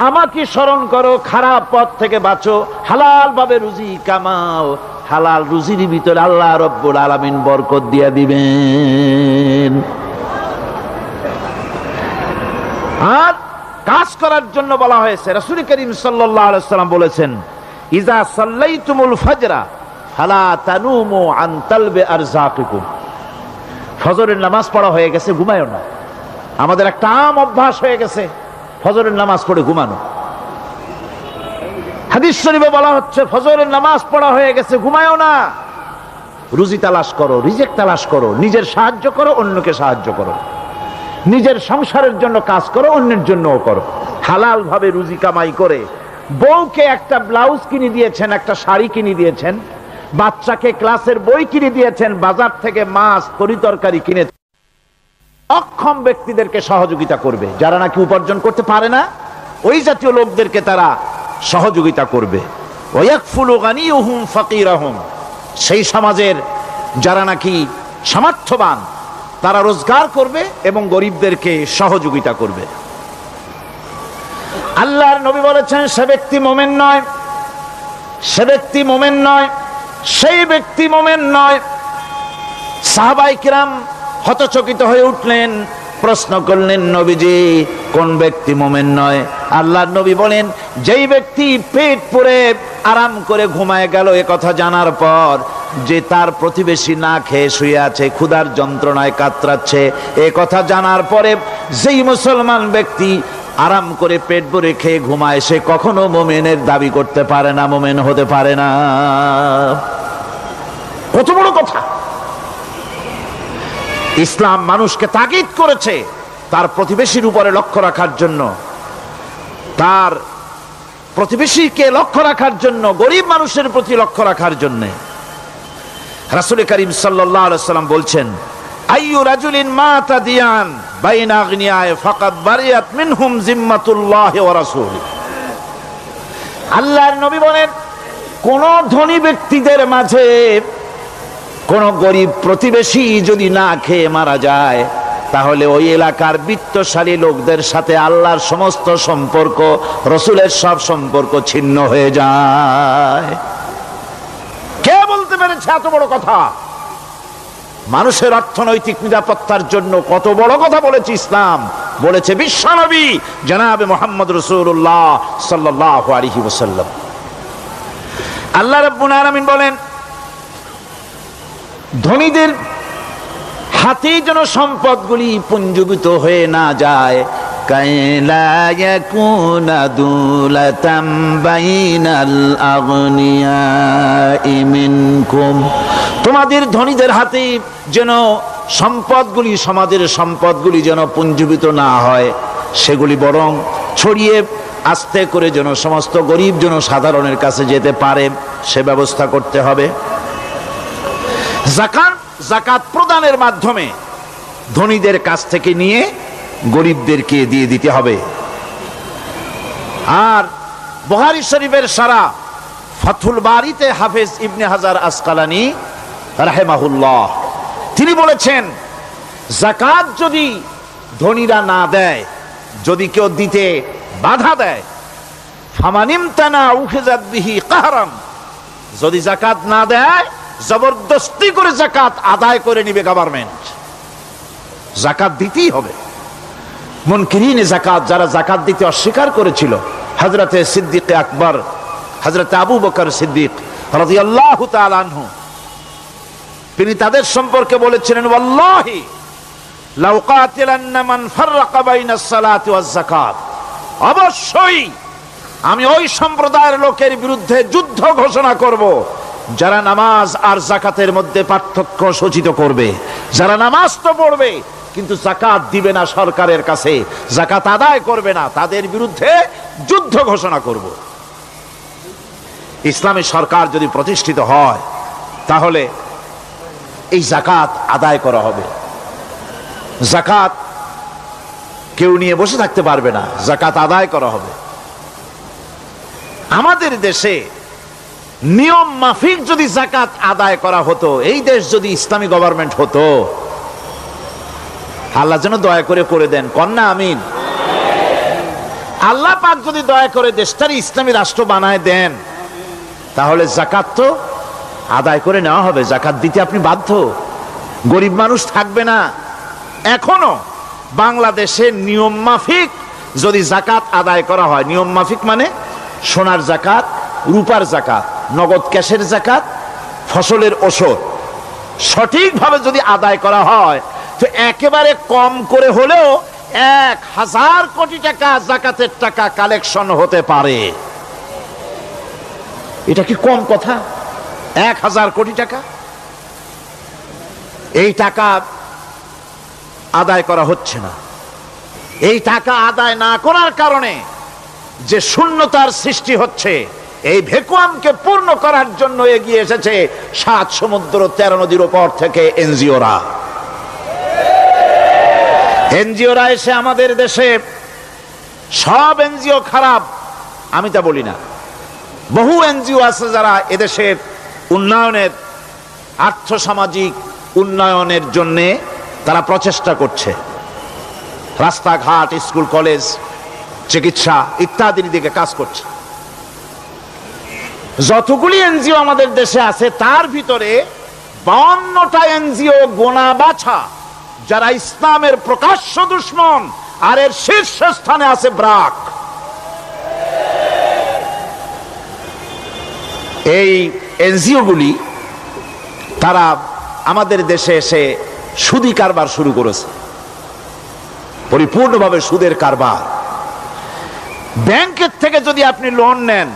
আমাকে স্মরণ করো, খারাপ পথ থেকে বাঁচো, হালাল ভাবে রুজি কামাও, হালাল রুজির ভিতরে আল্লাহ রব্বুল আলামিন বরকত দিয়ে দিবেন। আর কাজ করার জন্য বলা হয়েছে, রাসূল করিম সাল্লাল্লাহু আলাইহি ওয়াসাল্লাম বলেছেন, ইজা সাল্লাইতুমুল ফাজরা ফালা তানুমু আন তালবি আরযাকিকুম। ফজরের নামাজ পড়া হয়ে গেছে, ঘুমায়ও না। আমাদের একটা আম অভ্যাস হয়ে গেছে ফজরের নামাজ পড়ে ঘুমানো। হাদিস শরীফে বলা হচ্ছে ফজরের নামাজ পড়া হয়ে গেছে, ঘুমায়ও না, রুজি তালাশ করো, রিজিক তালাশ করো, নিজের সাহায্য করো, অন্যকে সাহায্য করো, নিজের সংসারের জন্য কাজ করো, অন্যের জন্যও করো। হালাল ভাবে রুজি কামাই করে বউকে একটা ব্লাউজ কিনে দিয়েছেন, একটা শাড়ি কিনে দিয়েছেন, বাচ্চাকে ক্লাসের বই কিনে দিয়েছেন, বাজার থেকে মাছ তরিতরকারি কিনে। অক্ষম ব্যক্তিদেরকে সহযোগিতা করবে, যারা নাকি উপার্জন করতে পারে না, ওই জাতীয় লোকদেরকে তারা সহযোগিতা করবে। ওয়াকফুলু গানিয়ুহুম ফাকিরাহুম, সেই সমাজের যারা নাকি সামর্থ্যবান তারা রোজগার করবে এবং গরিবদেরকে সহযোগিতা করবে। আল্লাহর নবী বলেছেন, সে ব্যক্তি মুমিন নয়, সে ব্যক্তি মুমিন নয়, সেই ব্যক্তি মুমিন নয়। সাহাবায়ে কিরাম হতচকিত হয়ে উঠলেন, প্রশ্ন করলেন, নবীজি কোন ব্যক্তি মুমিন নয়? আল্লাহর নবী বলেন, যেই ব্যক্তি পেট পুরে আরাম করে ঘুমায় গেল এ কথা জানার পর, যে তার প্রতিবেশী না খেয়ে শুয়ে আছে, ক্ষুধার যন্ত্রণায় কাতরাচ্ছে, এ কথা জানার পরে যেই মুসলমান ব্যক্তি আরাম করে পেট ভরে খেয়ে ঘুমায়, সে কখনো মুমিনের দাবি করতে পারে না, মুমিন হতে পারে না। কত বড় কথা! ইসলাম মানুষকে তাগিদ করেছে তার প্রতিবেশীর উপরে লক্ষ্য রাখার জন্য, তার প্রতিবেশীকে লক্ষ্য রাখার জন্য, গরিব মানুষের প্রতি লক্ষ্য রাখার জন্য। রাসূল করিম সাল্লাল্লাহু আলাইহি ওয়াসাল্লাম বলছেন, আইয়ু রাজুলিন মাতা দিয়ান বাইনা আগনিয়ায় ফাকাদ বারিয়াত মিনহুম জিম্মাতুল্লাহি ওয়া রাসূলিহি। আল্লাহর নবী বলেন, কোন ধনী ব্যক্তিদের মাঝে কোন গরিব প্রতিবেশী যদি না খেয়ে মারা যায়, তাহলে ওই এলাকার বিত্তশালী লোকদের সাথে আল্লাহর সমস্ত সম্পর্ক, রসুলের সব সম্পর্ক ছিন্ন হয়ে যায়। কে বলতে পেরেছে এত বড় কথা? মানুষের অর্থনৈতিক নিরাপত্তার জন্য কত বড় কথা বলেছে ইসলাম, বলেছে বিশ্বনবী জনাবে মুহাম্মদ রাসূলুল্লাহ সাল্লাল্লাহু আলাইহি ওয়াসাল্লাম। আল্লাহ রাব্বুল আলামিন বলেন, ধনীদের হাতে যেন সম্পদগুলি পুঞ্জীভূত হয়ে না যায়, কাইলা ইয়াকুনা দুলাতাম বাইনাল আগনিয়াই মিনকুম, তোমাদের ধনীদের হাতে যেন সম্পদগুলি, সমাজের সম্পদগুলি যেন পুঞ্জীভূত না হয়, সেগুলি বরং ছড়িয়ে আস্তে করে যেন সমস্ত গরিব যেন সাধারণের কাছে যেতে পারে, সে ব্যবস্থা করতে হবে। যাকাত প্রদানের মাধ্যমে ধনীদের কাছ থেকে নিয়ে গরিবদেরকে দিয়ে দিতে হবে। আর বুখারী শরীফের সারা ফাথুল বারীতে হাফেজ ইবনে হাজার আসকালানী রাহিমাহুল্লাহ তিনি বলেছেন, যাকাত যদি ধনীরা না দেয়, যদি কেউ দিতে বাধা দেয়, ফামানিমতানা উখিযাত বিহি কাহরাম, যদি যাকাত না দেয় জবরদস্তি করে যাকাত আদায় করে নিবে গভর্নমেন্ট, যাকাত দিতেই হবে। মুনকিরিনে যাকাত, যারা যাকাত দিতে অস্বীকার করেছিল, হযরতে সিদ্দিক আকবর, হযরতে আবু বকর সিদ্দিক রাদিয়াল্লাহু তাআলা আনহু, তিনি তাদের সম্পর্কে বলেছিলেন, ওয়াল্লাহি লাউ কাতিলান্না মান ফাররাকা বাইনাস সালাতি ওয়াজ যাকাত, অবশ্যই আমি ওই সম্প্রদায়ের লোকের বিরুদ্ধে যুদ্ধ ঘোষণা করব যারা নামাজ আর যাকাতের মধ্যে পার্থক্য সূচিত করবে, যারা নামাজ তো পড়বে কিন্তু যাকাত দিবে না সরকারের কাছে, যাকাত আদায় করবে না, তাদের বিরুদ্ধে যুদ্ধ ঘোষণা করব। ইসলামী সরকার যদি প্রতিষ্ঠিত হয় তাহলে এই যাকাত আদায় করা হবে। যাকাত কেউ নিয়ে বসে থাকতে পারবে না, যাকাত আদায় করা হবে। আমাদের দেশে নিয়ম মাফিক যদি যাকাত আদায় করা হতো, এই দেশ যদি ইসলামী গভর্নমেন্ট হতো, আল্লাহ যেন দয়া করে দেন, কন্যা আমিন। আল্লাহ পাক যদি দয়া করে দেশটার ইসলামী রাষ্ট্র বানায় দেন, তাহলে যাকাত তো আদায় করে নেওয়া হবে, যাকাত দিতে আপনি বাধ্য, গরিব মানুষ থাকবে না। এখনো বাংলাদেশে নিয়ম মাফিক যদি যাকাত আদায় করা হয়, নিয়ম মাফিক মানে সোনার যাকাত, রূপার যাকাত, নগদ ক্যাশের যাকাত, ফসলের ওষুধ সঠিকভাবে যদি আদায় করা হয়, তো একেবারে কম করে হলেও 1000 কোটি টাকা যাকাতের টাকা কালেকশন হতে পারে। এটা কি কম কথা? 1000 কোটি টাকা, এই টাকা আদায় করা হচ্ছে না। এই টাকা আদায় না করার কারণে যে শূন্যতার সৃষ্টি হচ্ছে, এই ভ্যাকুয়ামকে পূর্ণ করার জন্য এগিয়ে এসেছে 7 সমুদ্র 13 নদীর উপর থেকে এনজিওরা। এনজিওরা এসে আমাদের দেশে, সব এনজিও খারাপ আমি তা বলি না, বহু এনজিও আছে যারা এদেশের উন্নয়নের, আর্থসামাজিক উন্নয়নের জন্য তারা প্রচেষ্টা করছে, রাস্তাঘাট, স্কুল কলেজ, চিকিৎসা ইত্যাদির দিকে কাজ করছে। যতগুলি এনজিও আমাদের দেশে আছে, তার ভিতরে 52টা এনজিও গোনা বাছা যারা ইসলামের প্রকাশ্য দুশমন, আর এর শীর্ষস্থানে আছে ব্রাক। এই এনজিও গুলি তারা আমাদের দেশে এসে সুদি কারবার শুরু করেছে, পরিপূর্ণভাবে সুদের কারবার। ব্যাংকের থেকে যদি আপনি লোন নেন,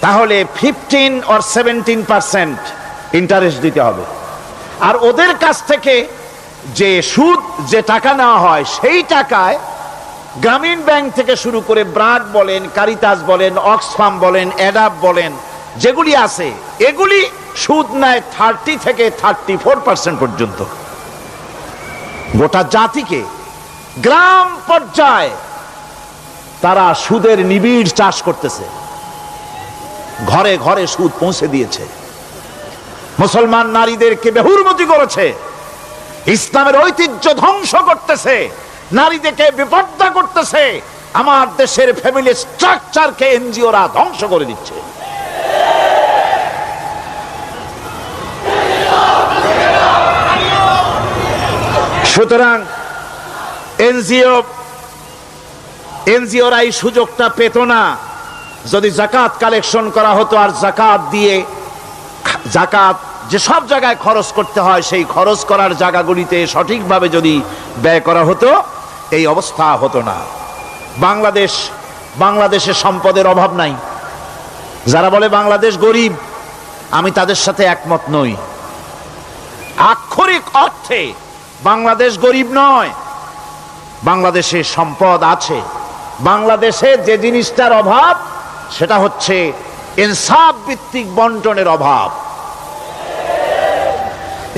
তাহলে 15 or 17% ইন্টারেস্ট দিতে হবে, আর ওদের কাছ থেকে যে সুদ, যে টাকা নেওয়া হয়, সেই টাকায় গ্রামীণ ব্যাংক থেকে শুরু করে ব্রাক বলেন, কারিতাস বলেন, অক্সফাম বলেন, অ্যাডাপ বলেন, যেগুলি আছে, এগুলি সুদ নেয় 30 থেকে 34% পর্যন্ত। গোটা জাতিকে গ্রাম পর্যায়ে তারা সুদের নিবিড় চাষ করতেছে, ঘরে ঘরে সুদ পৌঁছে দিয়েছে, মুসলমান নারীদেরকে বেহুরমতি করেছে, ইসলামের ঐতিহ্য ধ্বংস করতেছে, নারীদেরকে বিপর্দা করতেছে, আমার দেশের ফ্যামিলি স্ট্রাকচারকে এনজিওরা ধ্বংস করে দিচ্ছে। সুতরাং এনজিওরা এই সুযোগটা পেত না। যদি যাকাত কালেকশন করা হতো, আর যাকাত দিয়ে, যাকাত যে সব জায়গায় খরচ করতে হয়, সেই খরচ করার জায়গাগুলিতে সঠিকভাবে যদি ব্যয় করা হতো, এই অবস্থা হতো না। বাংলাদেশে সম্পদের অভাব নাই। যারা বলে বাংলাদেশ গরিব, আমি তাদের সাথে একমত নই। আক্ষরিক অর্থে বাংলাদেশ গরিব নয়, বাংলাদেশে সম্পদ আছে। বাংলাদেশে যে জিনিসটার অভাব, সেটা হচ্ছে ইনসাফ ভিত্তিক বন্টনের অভাব।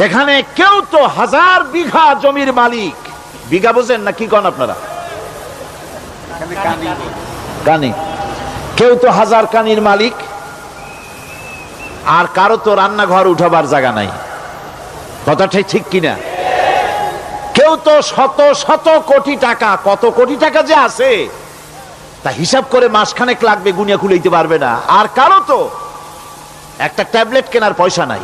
এখানে কেউ তো 1000 বিঘা জমির মালিক, বিঘা বোঝেন না কি কন আপনারা? কানি। কেউ তো 1000 কানির মালিক, আর কারো তো রান্নাঘর উঠাবার জায়গা নাই। কথাটাই ঠিক কিনা? কেউ তো শত শত কোটি টাকা, কত কোটি টাকা যে আছে তা হিসাব করে মাসখানেক লাগবে, গুনিয়া খুলেইতে পারবে না। আর কারো তো একটা ট্যাবলেট কেনার পয়সা নাই।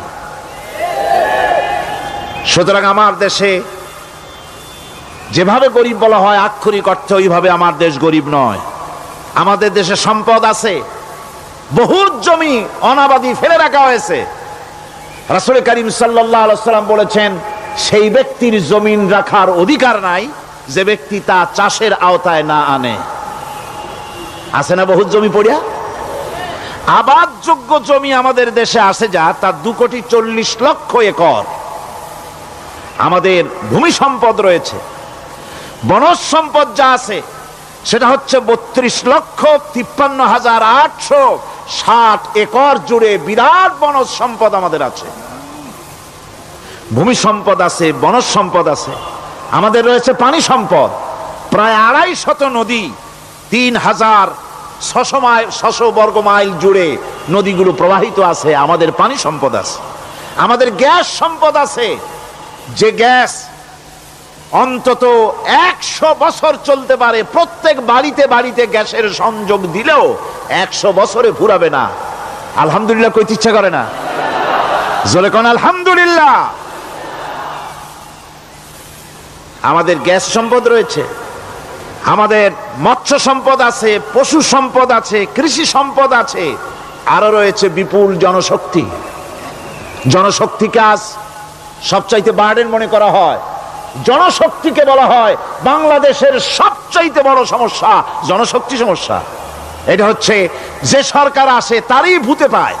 সুতরাং আমার দেশে যেভাবে গরিব বলা হয়, আক্ষরিক অর্থে ওইভাবে আমার দেশ গরিব নয়। আমাদের দেশে সম্পদ আছে, বহুত জমি অনাবাদি ফেলে রাখা হয়েছে। রাসূল করিম সাল্লাল্লাহু আলাইহি ওয়াসাল্লাম বলেছেন, সেই ব্যক্তির জমিন রাখার অধিকার নাই যে ব্যক্তি তা চাষের আওতায় না আনে। আছে না বহুত জমি পড়িয়া? আবাদযোগ্য জমি আমাদের দেশে আছে যা, তার 2,40,00,000 একর। আমাদের ভূমি সম্পদ রয়েছে, বনজ সম্পদ যা আছে সেটা হচ্ছে 32,53,860 একর জুড়ে বিরাট বনজ সম্পদ আমাদের আছে। ভূমি সম্পদ আছে, বনজ সম্পদ আছে। আমাদের রয়েছে পানি সম্পদ, প্রায় 250 নদী, 3000 600 বর্গ মাইল জুড়ে নদীগুলো প্রবাহিত আছে, আমাদের পানি সম্পদ আছে, আমাদের গ্যাস সম্পদ আছে, যে গ্যাস অন্তত 100 বছর চলতে পারে। প্রত্যেক বাড়িতে বাড়িতে গ্যাসের সংযোগ দিলেও 100 বছরে ফুরাবে না। আলহামদুলিল্লাহ কইতে ইচ্ছা করে না? জোরে কোন আলহামদুলিল্লাহ। আমাদের গ্যাস সম্পদ রয়েছে, আমাদের মৎস্য সম্পদ আছে, পশু সম্পদ আছে, কৃষি সম্পদ আছে, আরো রয়েছে বিপুল জনশক্তি। জনশক্তিকে আজ সবচাইতে বার্ডেন মনে করা হয়। জনশক্তিকে বলা হয় বাংলাদেশের সবচাইতে বড় সমস্যা, জনশক্তি সমস্যা। এটা হচ্ছে যে সরকার আসে তারই ভূতে পায়,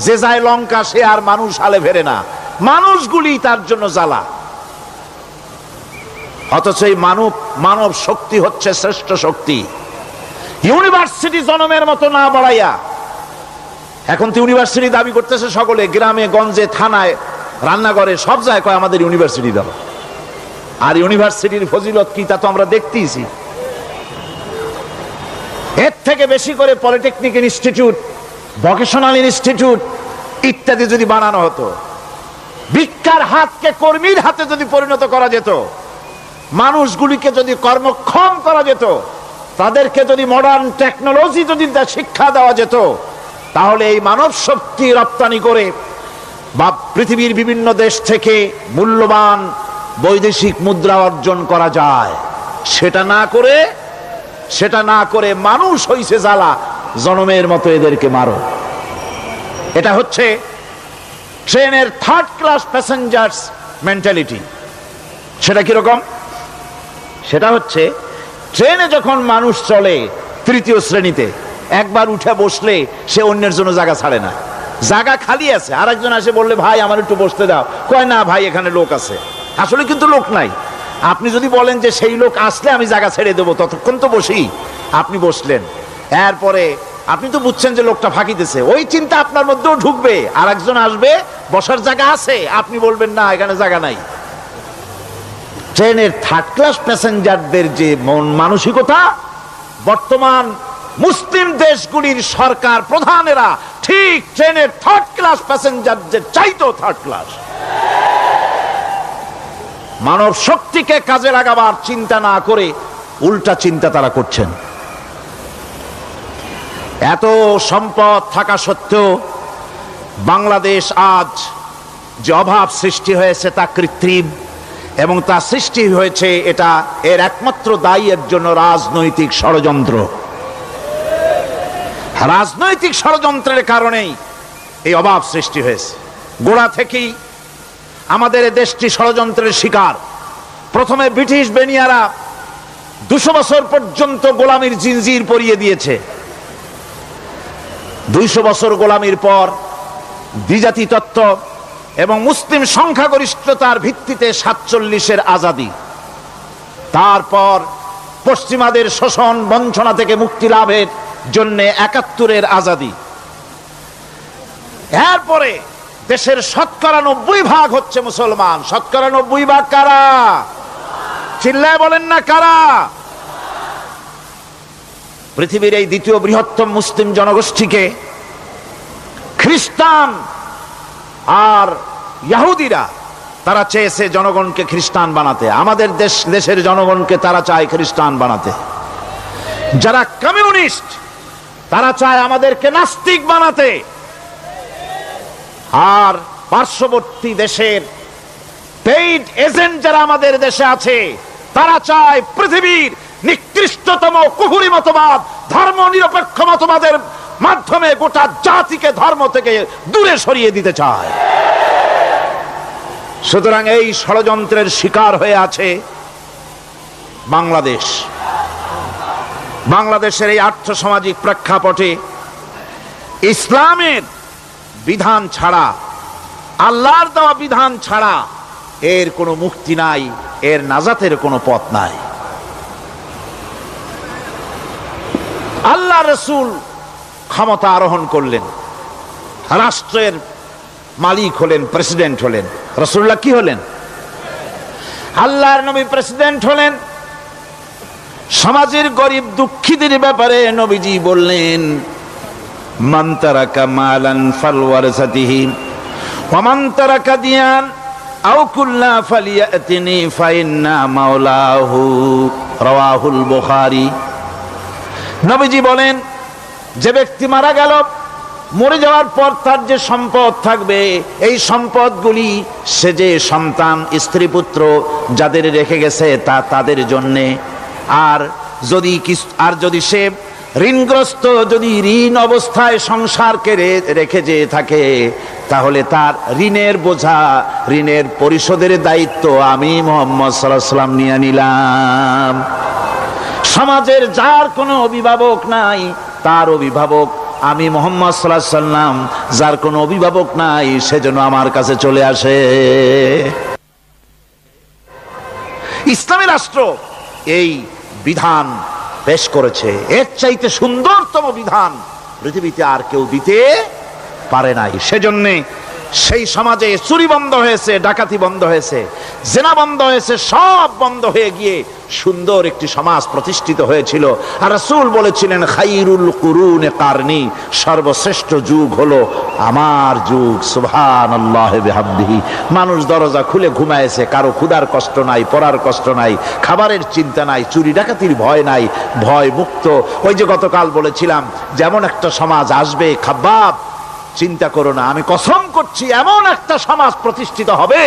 যে যায় লঙ্কা সে আর মানুষ হালে ফেরে না, মানুষগুলি তার জন্য জ্বালা। অথচ এই মানব শক্তি হচ্ছে শ্রেষ্ঠ শক্তি। ইউনিভার্সিটি জনমের মতো না বাড়াইয়া, এখন তো ইউনিভার্সিটি দাবি করতেছে সকলে, গ্রামে গঞ্জে থানায় রান্নাঘরে সব জায়গায় কয় আমাদের ইউনিভার্সিটি দাও। আর ইউনিভার্সিটির ফজিলত কি তা তো আমরা দেখতেইছি। এর থেকে বেশি করে পলিটেকনিক ইনস্টিটিউট, ভোকেশনাল ইনস্টিটিউট ইত্যাদি যদি বানানো হতো, ভিক্ষার হাতকে কর্মীর হাতে যদি পরিণত করা যেত, মানুষগুলিকে যদি কর্মক্ষম করা যেত, তাদেরকে যদি মডার্ন টেকনোলজি যদি শিক্ষা দেওয়া যেত, তাহলে এই মানব শক্তি রপ্তানি করে বা পৃথিবীর বিভিন্ন দেশ থেকে মূল্যবান বৈদেশিক মুদ্রা অর্জন করা যায়। সেটা না করে মানুষ হইছে জ্বালা, জনমের মতো এদেরকে মারো। এটা হচ্ছে ট্রেনের থার্ড ক্লাস প্যাসেঞ্জার্স মেন্টালিটি। সেটা কিরকম? সেটা হচ্ছে ট্রেনে যখন মানুষ চলে তৃতীয় শ্রেণীতে, একবার উঠে বসলে সে অন্যের জন্য জায়গা ছাড়ে না। জায়গা খালি আছে, আরেকজন আসে বললে ভাই আমার একটু বসতে দাও, কয় না ভাই এখানে লোক আছে। আসলে কিন্তু লোক নাই। আপনি যদি বলেন যে সেই লোক আসলে আমি জায়গা ছেড়ে দেবো, ততক্ষণ তো বসি। আপনি বসলেন, এরপরে আপনি তো বুঝছেন যে লোকটা ফাঁকিতেছে, ওই চিন্তা আপনার মধ্যেও ঢুকবে, আর একজন আসবে বসার জায়গা আছে, আপনি বলবেন না এখানে জায়গা নাই। ট্রেনের থার্ড ক্লাস প্যাসেঞ্জারদের যে মন মানসিকতা, বর্তমান মুসলিম দেশগুলির সরকার প্রধানেরা ঠিক ট্রেনের থার্ড ক্লাস প্যাসেঞ্জারদের চাইতেও থার্ড ক্লাস। মানব শক্তিকে কাজে লাগাবার চিন্তা না করে উল্টা চিন্তা তারা করছেন। এত সম্পদ থাকা সত্ত্বেও বাংলাদেশ আজ যে অভাব সৃষ্টি হয়েছে তা কৃত্রিম, এবং তা সৃষ্টি হয়েছে এটা এর একমাত্র দায়ী এর জন্য রাজনৈতিক ষড়যন্ত্র। রাজনৈতিক ষড়যন্ত্রের কারণেই এই অভাব সৃষ্টি হয়েছে। গোড়া থেকেই আমাদের দেশটি ষড়যন্ত্রের শিকার। প্রথমে ব্রিটিশ বেনিয়ারা 200 বছর পর্যন্ত গোলামির জিনজির পরিয়ে দিয়েছে। 200 বছর গোলামির পর দ্বিজাতি তত্ত্ব এবং মুসলিম সংখ্যাগরিষ্ঠতার ভিত্তিতে 47-এর আজাদি, তারপর পশ্চিমাদের শোষণ বঞ্চনা থেকে মুক্তি লাভের জন্য 71-এর আজাদি, এরপরে দেশের 90% হচ্ছে মুসলমান। 90% কারা? চিল্লায় বলেন না কারা? পৃথিবীর এই দ্বিতীয় বৃহত্তম মুসলিম জনগোষ্ঠীকে খ্রিস্টান আর ইহুদিরা তারা চেয়েছে জনগণকে খ্রিস্টান বানাতে। আমাদের দেশের জনগণকে তারা চায় খ্রিস্টান বানাতে। যারা কমিউনিস্ট তারা চায় আমাদেরকে নাস্তিক বানাতে। আর পার্শ্ববর্তী দেশের পেইড এজেন্ট যারা আমাদের দেশে আছে তারা চায় পৃথিবীর নিকৃষ্টতম কুফরি মতবাদ, ধর্ম নিরপেক্ষ মতবাদের মাধ্যমে গোটা জাতিকে ধর্ম থেকে দূরে সরিয়ে দিতে চায়। সুতরাং এই ষড়যন্ত্রের শিকার হয়ে আছে বাংলাদেশ। বাংলাদেশের এই আর্থসামাজিক প্রেক্ষাপটে ইসলামের বিধান ছাড়া, আল্লাহর দেওয়া বিধান ছাড়া এর কোনো মুক্তি নাই, এর নাজাতের কোনো পথ নাই। আল্লাহ রাসূল ক্ষমতা আরোহণ করলেন, রাষ্ট্রের মালিক হলেন, প্রেসিডেন্ট হলেন। রাসূলুল্লাহ কি হলেন? আল্লাহর নবী প্রেসিডেন্ট হলেন। সমাজের গরিব দুঃখীদের ব্যাপারে নবীজি বললেন, মান তারাকা মালান ফালওয়ারসাতিহি ওয়া মান তারাকা দিয়ান আও কুল্লা ফালিয়াতিনি ফাইন্না মাওলাহু, রাওয়াহুল বুখারী। নবীজি বলেন, যে ব্যক্তি মারা গেল, মরে যাওয়ার পর তার যে সম্পদ থাকবে, এই সম্পদগুলি সে যে সন্তান স্ত্রী পুত্র যাদের রেখে গেছে তা তাদের জন্যে। আর যদি সে ঋণগ্রস্ত, যদি ঋণ অবস্থায় সংসারকে রেখে যে থাকে, তাহলে তার ঋণের বোঝা, ঋণের পরিশোধের দায়িত্ব আমি মুহাম্মদ সাল্লাল্লাহু আলাইহি ওয়াসাল্লাম নিয়ে নিলাম। সমাজের যার কোনো অভিভাবক নাই, তার অভিভাবক আমি মুহাম্মদ সাল্লাল্লাহু আলাইহি ওয়াসাল্লাম। যার কোনো অভিভাবক নাই, সেজন্য আমার কাছে চলে আসে। ইসলামী রাষ্ট্র এই বিধান পেশ করেছে। এর চাইতে সুন্দরতম বিধান পৃথিবীতে আর কেউ দিতে পারে নাই। সেজন্য সেই সমাজে চুরি বন্ধ হয়েছে, ডাকাতি বন্ধ হয়েছে, জেনা বন্ধ হয়েছে, সব বন্ধ হয়ে গিয়ে সুন্দর একটি সমাজ প্রতিষ্ঠিত হয়েছিল। আর রাসূল বলেছিলেন, খাইরুল কুরুনে কারনি, সর্বশ্রেষ্ঠ যুগ হলো আমার যুগ। সুবহানাল্লাহি বিহামদিহি। মানুষ দরজা খুলে ঘুমায়েছে, কারো ক্ষুধার কষ্ট নাই, পড়ার কষ্ট নাই, খাবারের চিন্তা নাই, চুরি ডাকাতির ভয় নাই, ভয় মুক্ত। ওই যে গতকাল বলেছিলাম, যেমন একটা সমাজ আসবে, খাব্বাব চিন্তা করো না, আমি কসম করছি এমন একটা সমাজ প্রতিষ্ঠিত হবে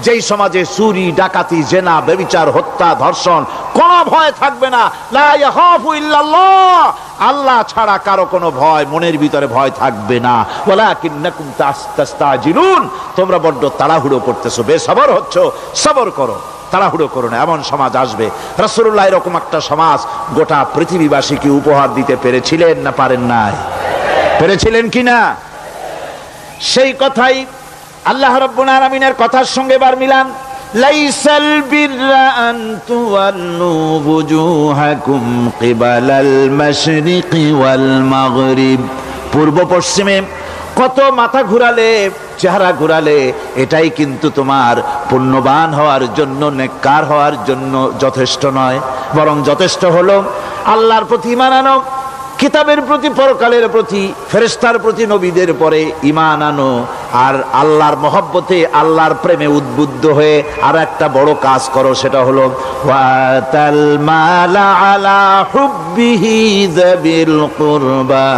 যেই সমাজে চুরি ডাকাতি জেনা ব্যভিচার হত্যা ধর্ষণ কোনো ভয় থাকবে না। লা ইয়াখাফু ইল্লাল্লাহ, আল্লাহ ছাড়া কারো কোনো ভয়, মনের ভিতরে ভয় থাকবে না। ওয়ালাকিন্নাকুম তাস্তাজিলুন, তোমরা বড্ড তাড়াহুড়ো করতেছো, বেসবর হচ্ছ, সবর করো, তাড়াহুড়ো করো না। এমন সমাজ আসবে। রাসূলুল্লাহ এরকম একটা সমাজ গোটা পৃথিবীবাসীকে উপহার দিতে পেরেছিলেন না পারেন নাই? পেরেছিলেন কিনা? সেই কথাই আল্লাহ রাব্বুল আলামিনের কথার সঙ্গে বার মিলান। লাইসাল বিররা আন তুওয়াল্লু বুজুহাকুম কিবালাল মাশরিকি ওয়াল মাগরিব, পূর্ব পশ্চিমে কত মাথা ঘুরালে, চেহারা ঘুরালে, এটাই কিন্তু তোমার পুণ্যবান হওয়ার জন্য, নেককার হওয়ার জন্য যথেষ্ট নয়। বরং যথেষ্ট হলো আল্লাহর প্রতি ঈমান আনো, কিতাবের প্রতি, পরকালের প্রতি, ফেরেশতার প্রতি, নবীদের পরে ঈমান আনো। আর আল্লাহর মহব্বতে, আল্লাহর প্রেমে উদ্বুদ্ধ হয়ে আর একটা বড় কাজ করো, সেটা হলো ওয়াতাল মালা আলা হুব্বিহি যাবিল কুরবা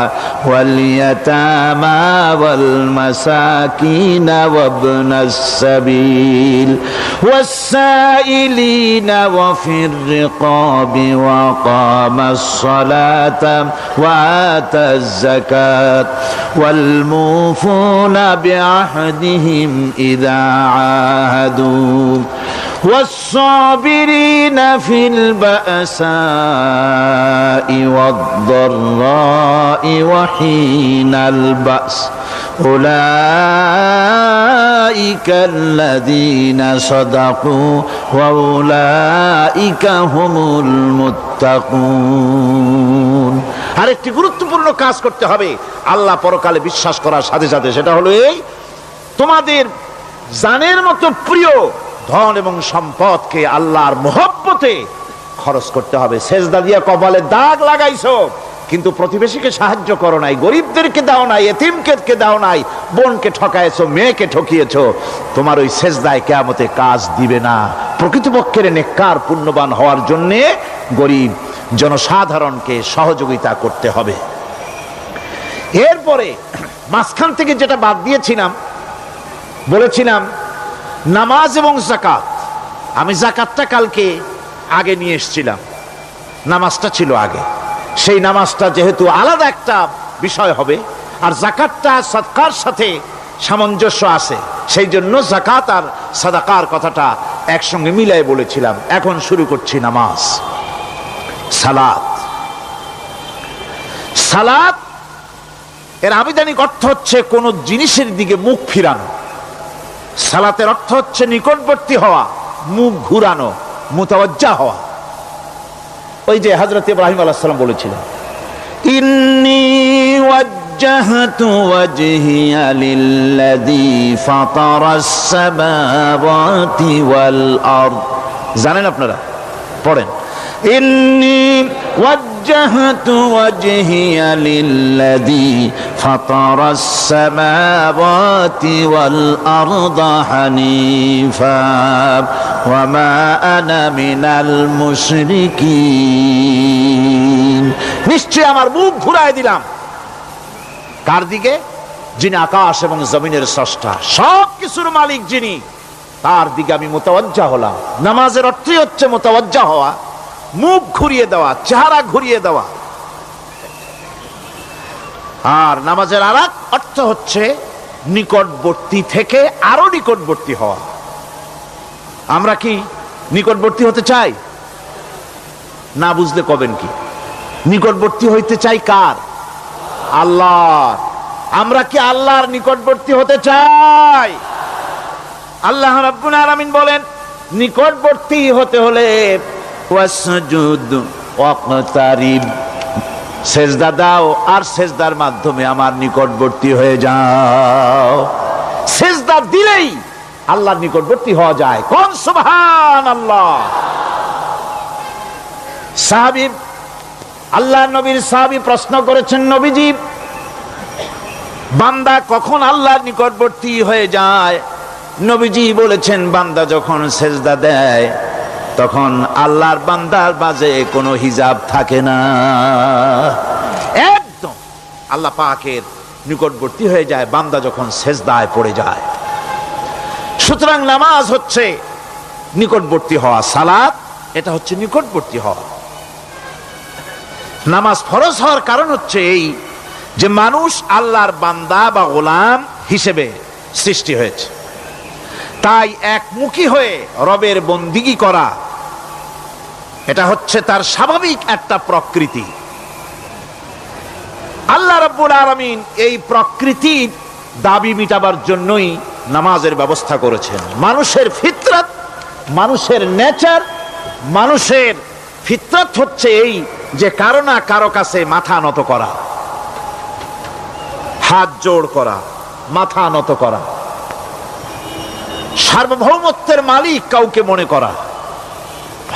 ওয়াল ইয়াতামা ওয়াল মাসাকিন ওয়াবনাস সাবিল ওয়াস-সাইলিনা ওয়া ফির রিকাবি ওয়া কামাস সালাতা ওয়া আতাজ যাকাত ওয়াল মুফুনা بعهدهم إذا عاهدوا والصابرين في البأساء والضراء وحين البأس أولئك الذين صدقوا وأولئك هم المتقون। আরেকটি গুরুত্বপূর্ণ কাজ করতে হবে আল্লাহ পরকালে বিশ্বাস করার সাথে সাথে, সেটা হলো এই, তোমাদের জানের মতো প্রিয় ধন এবং সম্পদকে আল্লাহর মহব্বতে খরচ করতে হবে। সেজদা দিয়া কপালে দাগ লাগাইছো, কিন্তু প্রতিবেশীকে সাহায্য করো নাই, গরিবদেরকে দাও নাই, এতিমকে দাও নাই, বোনকে ঠকাইছো, মেয়েকে ঠকিয়েছো, তোমার ওই সেজদায় কিয়ামতে কাজ দিবে না। প্রকৃতপক্ষের নেককার পুণ্যবান হওয়ার জন্যে গরিব জনসাধারণকে সহযোগিতা করতে হবে। এরপরে মাঝখান থেকে যেটা বাদ দিয়েছিলাম, বলেছিলাম নামাজ এবং যাকাত। আমি যাকাতটা কালকে আগে নিয়ে এসেছিলাম, নামাজটা ছিল আগে। সেই নামাজটা যেহেতু আলাদা একটা বিষয় হবে, আর যাকাতটা সাদকার সাথে সামঞ্জস্য আছে, সেই জন্য যাকাত আর সাদাকার কথাটা একসঙ্গে মিলাই বলেছিলাম। এখন শুরু করছি নামাজ। সালাত, সালাত এর আবিধানিক অর্থ হচ্ছে কোন জিনিসের দিকে মুখ ফিরানো। সালাতের অর্থ হচ্ছে নিকটবর্তী হওয়া, মুখ ঘুরানো, মুতাওয়াজ্জা হওয়া। ওই যে হযরত ইব্রাহিম আলাইহিস সালাম বলেছিলেন, ইন্নী ওয়াজ্জাহতু ওয়াজহিয়া লিল্লাযী ফাতারাস সামাওয়াতি ওয়াল আরদ। জানেন আপনারা? পড়েন, ইন্নী ওয়াজ্জাহতু ওয়াজহিয়া লিল্লাযী ফাতারাস সামাওয়াতি ওয়াল আরদা হানিফা ওয়া মা আনা মিনাল মুশরিকিন। নিশ্চয় আমার মুখ ঘুরায় দিলাম কার দিকে? যিনি আকাশ এবং জমিনের স্রষ্টা, সব কিছুর মালিক যিনি, তার দিকে আমি মুতাওয়াজ্জা হলাম। নামাজের অর্থই হচ্ছে মুতাওয়াজ্জা হওয়া, মুখ ঘুরিয়ে দেওয়া, চেহারা ঘুরিয়ে দেওয়া। আর নামাজের আরেক অর্থ হচ্ছে নিকটবর্তী থেকে আরো নিকটবর্তী হওয়া। আমরা কি নিকটবর্তী হতে চাই? না বুঝলে কবেন কি? নিকটবর্তী হইতে চাই কার? আল্লাহর। আমরা কি আল্লাহর নিকটবর্তী হতে চাই? আল্লাহ রাব্বুল আলামিন বলেন, নিকটবর্তী হতে হলে ওয়াসজুদ ওয়াকতারিব, সেজদা দাও আর সেজদার মাধ্যমে আমার নিকটবর্তী হয়ে যাও। সেজদা দিলেই আল্লাহর নিকটবর্তী হওয়া যায়। কোন সুবহানাল্লাহ। সাহাবী, আল্লাহর নবীর সাহাবী প্রশ্ন করেছেন, নবীজি, বান্দা কখন আল্লাহর নিকটবর্তী হয়ে যায়? নবীজি বলেছেন, বান্দা যখন সেজদা দেয় তখন আল্লাহর বান্দার মাঝে কোনো হিজাব থাকে না, একদম আল্লাহ পাকের নিকটবর্তী হয়ে যায় বান্দা যখন সেজদায় পড়ে যায়। সুতরাং নামাজ হচ্ছে নিকটবর্তী হওয়া, সালাত এটা হচ্ছে নিকটবর্তী হওয়া। নামাজ ফরজ হওয়ার কারণ হচ্ছে এই যে মানুষ আল্লাহর বান্দা বা গোলাম হিসেবে সৃষ্টি হয়েছে, তাই একমুখী হয়ে রবের বন্দিগি করা এটা হচ্ছে তার স্বাভাবিক একটা প্রকৃতি। আল্লাহ রাব্বুল আলামিন এই প্রকৃতির দাবি মিটাবার জন্যই নামাজের ব্যবস্থা করেছেন। মানুষের ফিতরত, মানুষের নেচার, মানুষের ফিতরত হচ্ছে এই যে কারো না কারো কাছে মাথা নত করা, হাত জোড় করা, মাথা নত করা, সার্বভৌমত্বের মালিক কাউকে মনে করা।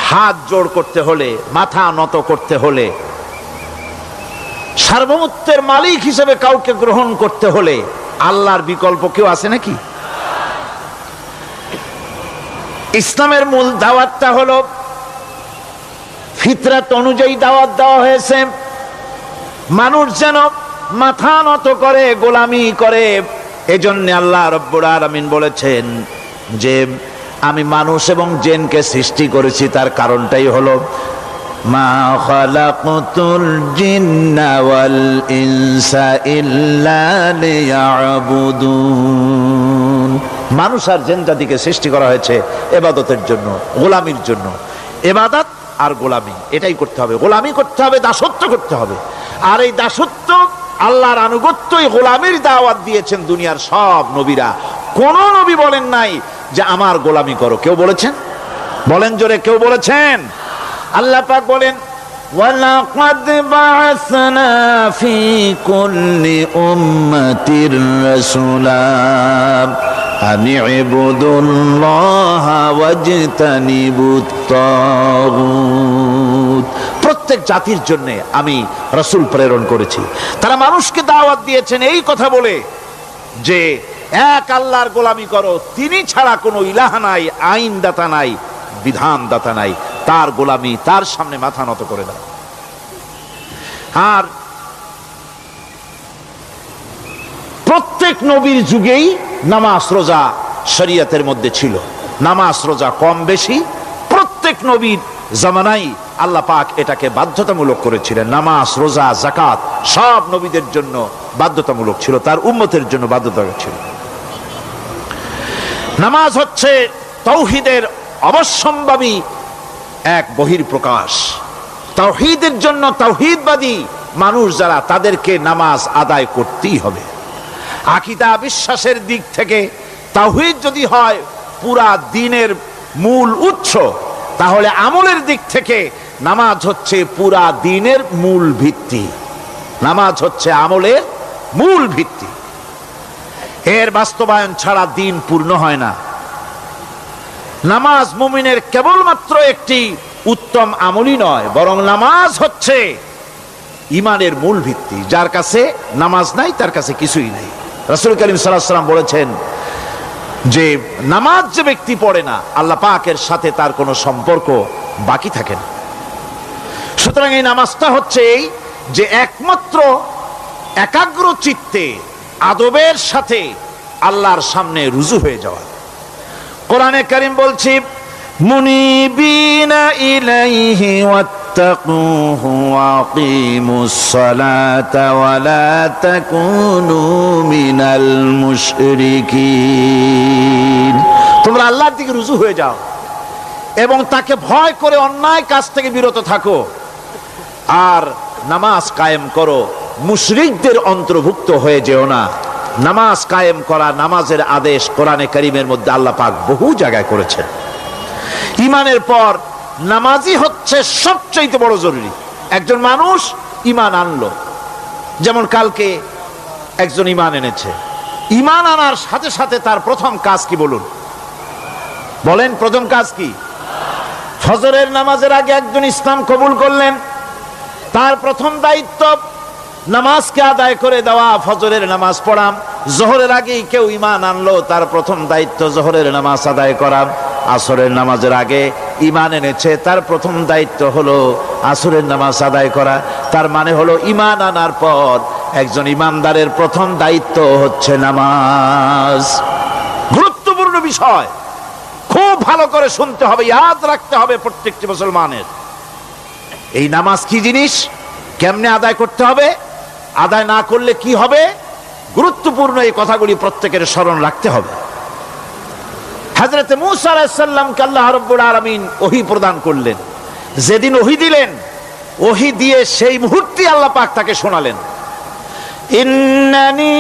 হাত জোড় করতে হলে, মাথা নত করতে হলে, সার্বভৌমত্বের মালিক হিসেবে কাউকে গ্রহণ করতে হলে আল্লাহর বিকল্প কেউ আছে নাকি? ইসলামের মূল দাওয়াতটা হলো ফিতরাত অনুযায়ী দাওয়াত দেওয়া হয়েছে, মানুষ যেন মাথা নত করে, গোলামি করে। এজন্য আল্লাহ রাব্বুল আলামিন বলেছেন যে আমি মানুষ এবং জিনকে সৃষ্টি করেছি, তার কারণটাই হলো মা খালাকতুল জিন্না ওয়াল ইনসা ইল্লা লিয়াবুদুন। মানুষ আর জিন জাতিকে সৃষ্টি করা হয়েছে ইবাদতের জন্য, গোলামির জন্য। ইবাদত আর গোলামি এটাই করতে হবে, গোলামি করতে হবে, দাসত্ব করতে হবে। আর এই দাসত্ব, আল্লাহর আনুগত্যই গোলামির দাওয়াত দিয়েছেন দুনিয়ার সব নবীরা। কোন নবী বলেন নাই যে আমার গোলামি করো। কেউ বলেছেন? বলেন জোরে, কেউ বলেছেন? আল্লাহ পাক বলেন, ওয়ালাকাদ বা'আসনা ফি কুল্লি উম্মাতির রাসূলা আন ইবুদুল্লাহা ওয়াজতানিবুত তাগুত। প্রত্যেক জাতির জন্য আমি রাসূল প্রেরণ করেছি, তারা মানুষকে দাওয়াত দিয়েছেন এই কথা বলে যে এক আল্লাহর গোলামি করো, তিনি ছাড়া কোনো ইলাহ নাই, আইনদাতা নাই, বিধানদাতা নাই, তার গোলামি, তার সামনে মাথা নত করে দাও। আর প্রত্যেক নবীর যুগেই নামাজ রোজা শরীয়তের মধ্যে ছিল। নামাজ রোজা কম বেশি প্রত্যেক নবীর জামানায় আল্লাহ পাক এটাকে বাধ্যতামূলক করেছিলেন। নামাজ, রোজা, যাকাত সব নবীদের জন্য বাধ্যতামূলক ছিল, তার উম্মতের জন্য বাধ্যতামূলক ছিল। নামাজ হচ্ছে তাওহীদের অবশ্যম্ভাবী এক বহির্প্রকাশ। তাওহীদের জন্য তাওহীদবাদী মানুষ যারা, তাদেরকে নামাজ আদায় করতেই হবে। আকীদা বিশ্বাসের দিক থেকে তাওহীদ যদি হয় পুরা দ্বীনের মূল উৎস, তাহলে আমলের দিক থেকে নামাজ হচ্ছে পুরা দ্বীনের মূল ভিত্তি। নামাজ হচ্ছে আমলের মূল ভিত্তি। এর বাস্তবায়ন ছাড়া দ্বীন পূর্ণ হয় না। নামাজ মুমিনের কেবলমাত্র একটি উত্তম আমলই নয়, বরং নামাজ হচ্ছে ইমানের মূল ভিত্তি। যার কাছে নামাজ নাই তার কাছে কিছুই নাই। রাসূল করিম সাল্লাল্লাহু আলাইহি ওয়াসাল্লাম বলেছেন যে নামাজ যে ব্যক্তি পড়ে না, আল্লাহ পাকের সাথে তার কোনো সম্পর্ক বাকি থাকে না। সুতরাং এই নামাজটা হচ্ছে এই যে একমাত্র একাগ্র চিত্তে আদবের সাথে আল্লাহর সামনে রুজু হয়ে যাওয়া। কোরআনে কারীম বলছে মুনিবিনা ইলাইহি ওয়াত্তাকুহু ওয়া আকিমুস সালাতা ওয়া লা তাকুনু মিনাল মুশরিকিন। তোমরা আল্লাহর দিকে রুজু হয়ে যাও এবং তাকে ভয় করে অন্যায় কাজ থেকে বিরত থাকো, আর নামাজ কায়েম করো, মুশরিকদের অন্তর্ভুক্ত হয়ে যেও না। নামাজ কায়েম করা, নামাজের আদেশ কোরআনে কারীমের মধ্যে আল্লাহ পাক বহু জায়গায় করেছেন। ঈমানের পর নামাজই হচ্ছে সবচেয়ে বড় জরুরি। একজন মানুষ ঈমান আনলো, যেমন কালকে একজন ঈমান এনেছে, ঈমান আনার সাথে সাথে তার প্রথম কাজ কি বলুন? বলেন প্রথম কাজ কি? ফজরের নামাজের আগে একজন ইসলাম কবুল করলেন, তার প্রথম দায়িত্ব নামাজকে আদায় করে দেওয়া, ফজরের নামাজ পড়া। জোহরের আগেই কেউ ঈমান আনলো, তার প্রথম দায়িত্ব জোহরের নামাজ আদায় করা। আসরের নামাজের আগে ঈমান এনেছে, তার প্রথম দায়িত্ব হলো আসরের নামাজ আদায় করা। তার মানে হলো ঈমান আনার পর একজন ঈমানদারের প্রথম দায়িত্ব হচ্ছে নামাজ। গুরুত্বপূর্ণ বিষয়, খুব ভালো করে শুনতে হবে, ইয়াদ রাখতে হবে প্রত্যেকটি মুসলমানের। এই নামাজ কি জিনিস, কেমনে আদায় করতে হবে, আদায় না করলে কি হবে, গুরুত্বপূর্ণ এই কথাগুলি প্রত্যেকের স্মরণ রাখতে হবে। হযরত মূসা আলাইহিস সালামকে আল্লাহ রাব্বুল আলামিন ওহী প্রদান করলেন। যেদিন ওহী দিলেন, ওহী দিয়ে সেই মুহূর্তে আল্লাহ পাক তাকে শোনালেন, ইন্নানি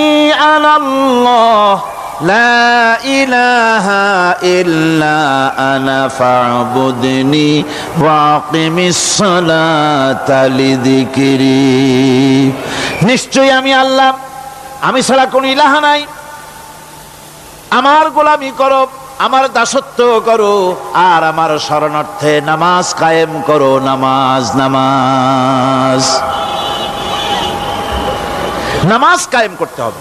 আনাল্লাহ লা ইলাহা ইল্লা আনা ফা'বুদনি ওয়া আকিমিস সালাতা লিযিকরি। নিশ্চয়ই আমি আল্লাহ, আমি ছাড়া কোনো ইলাহ নাই, আমার গোলামি করো, আমার দাসত্ব করো, আর আমার শরণার্থে নামাজ কায়েম করো। নামাজ নামাজ নামাজ কায়েম করতে হবে,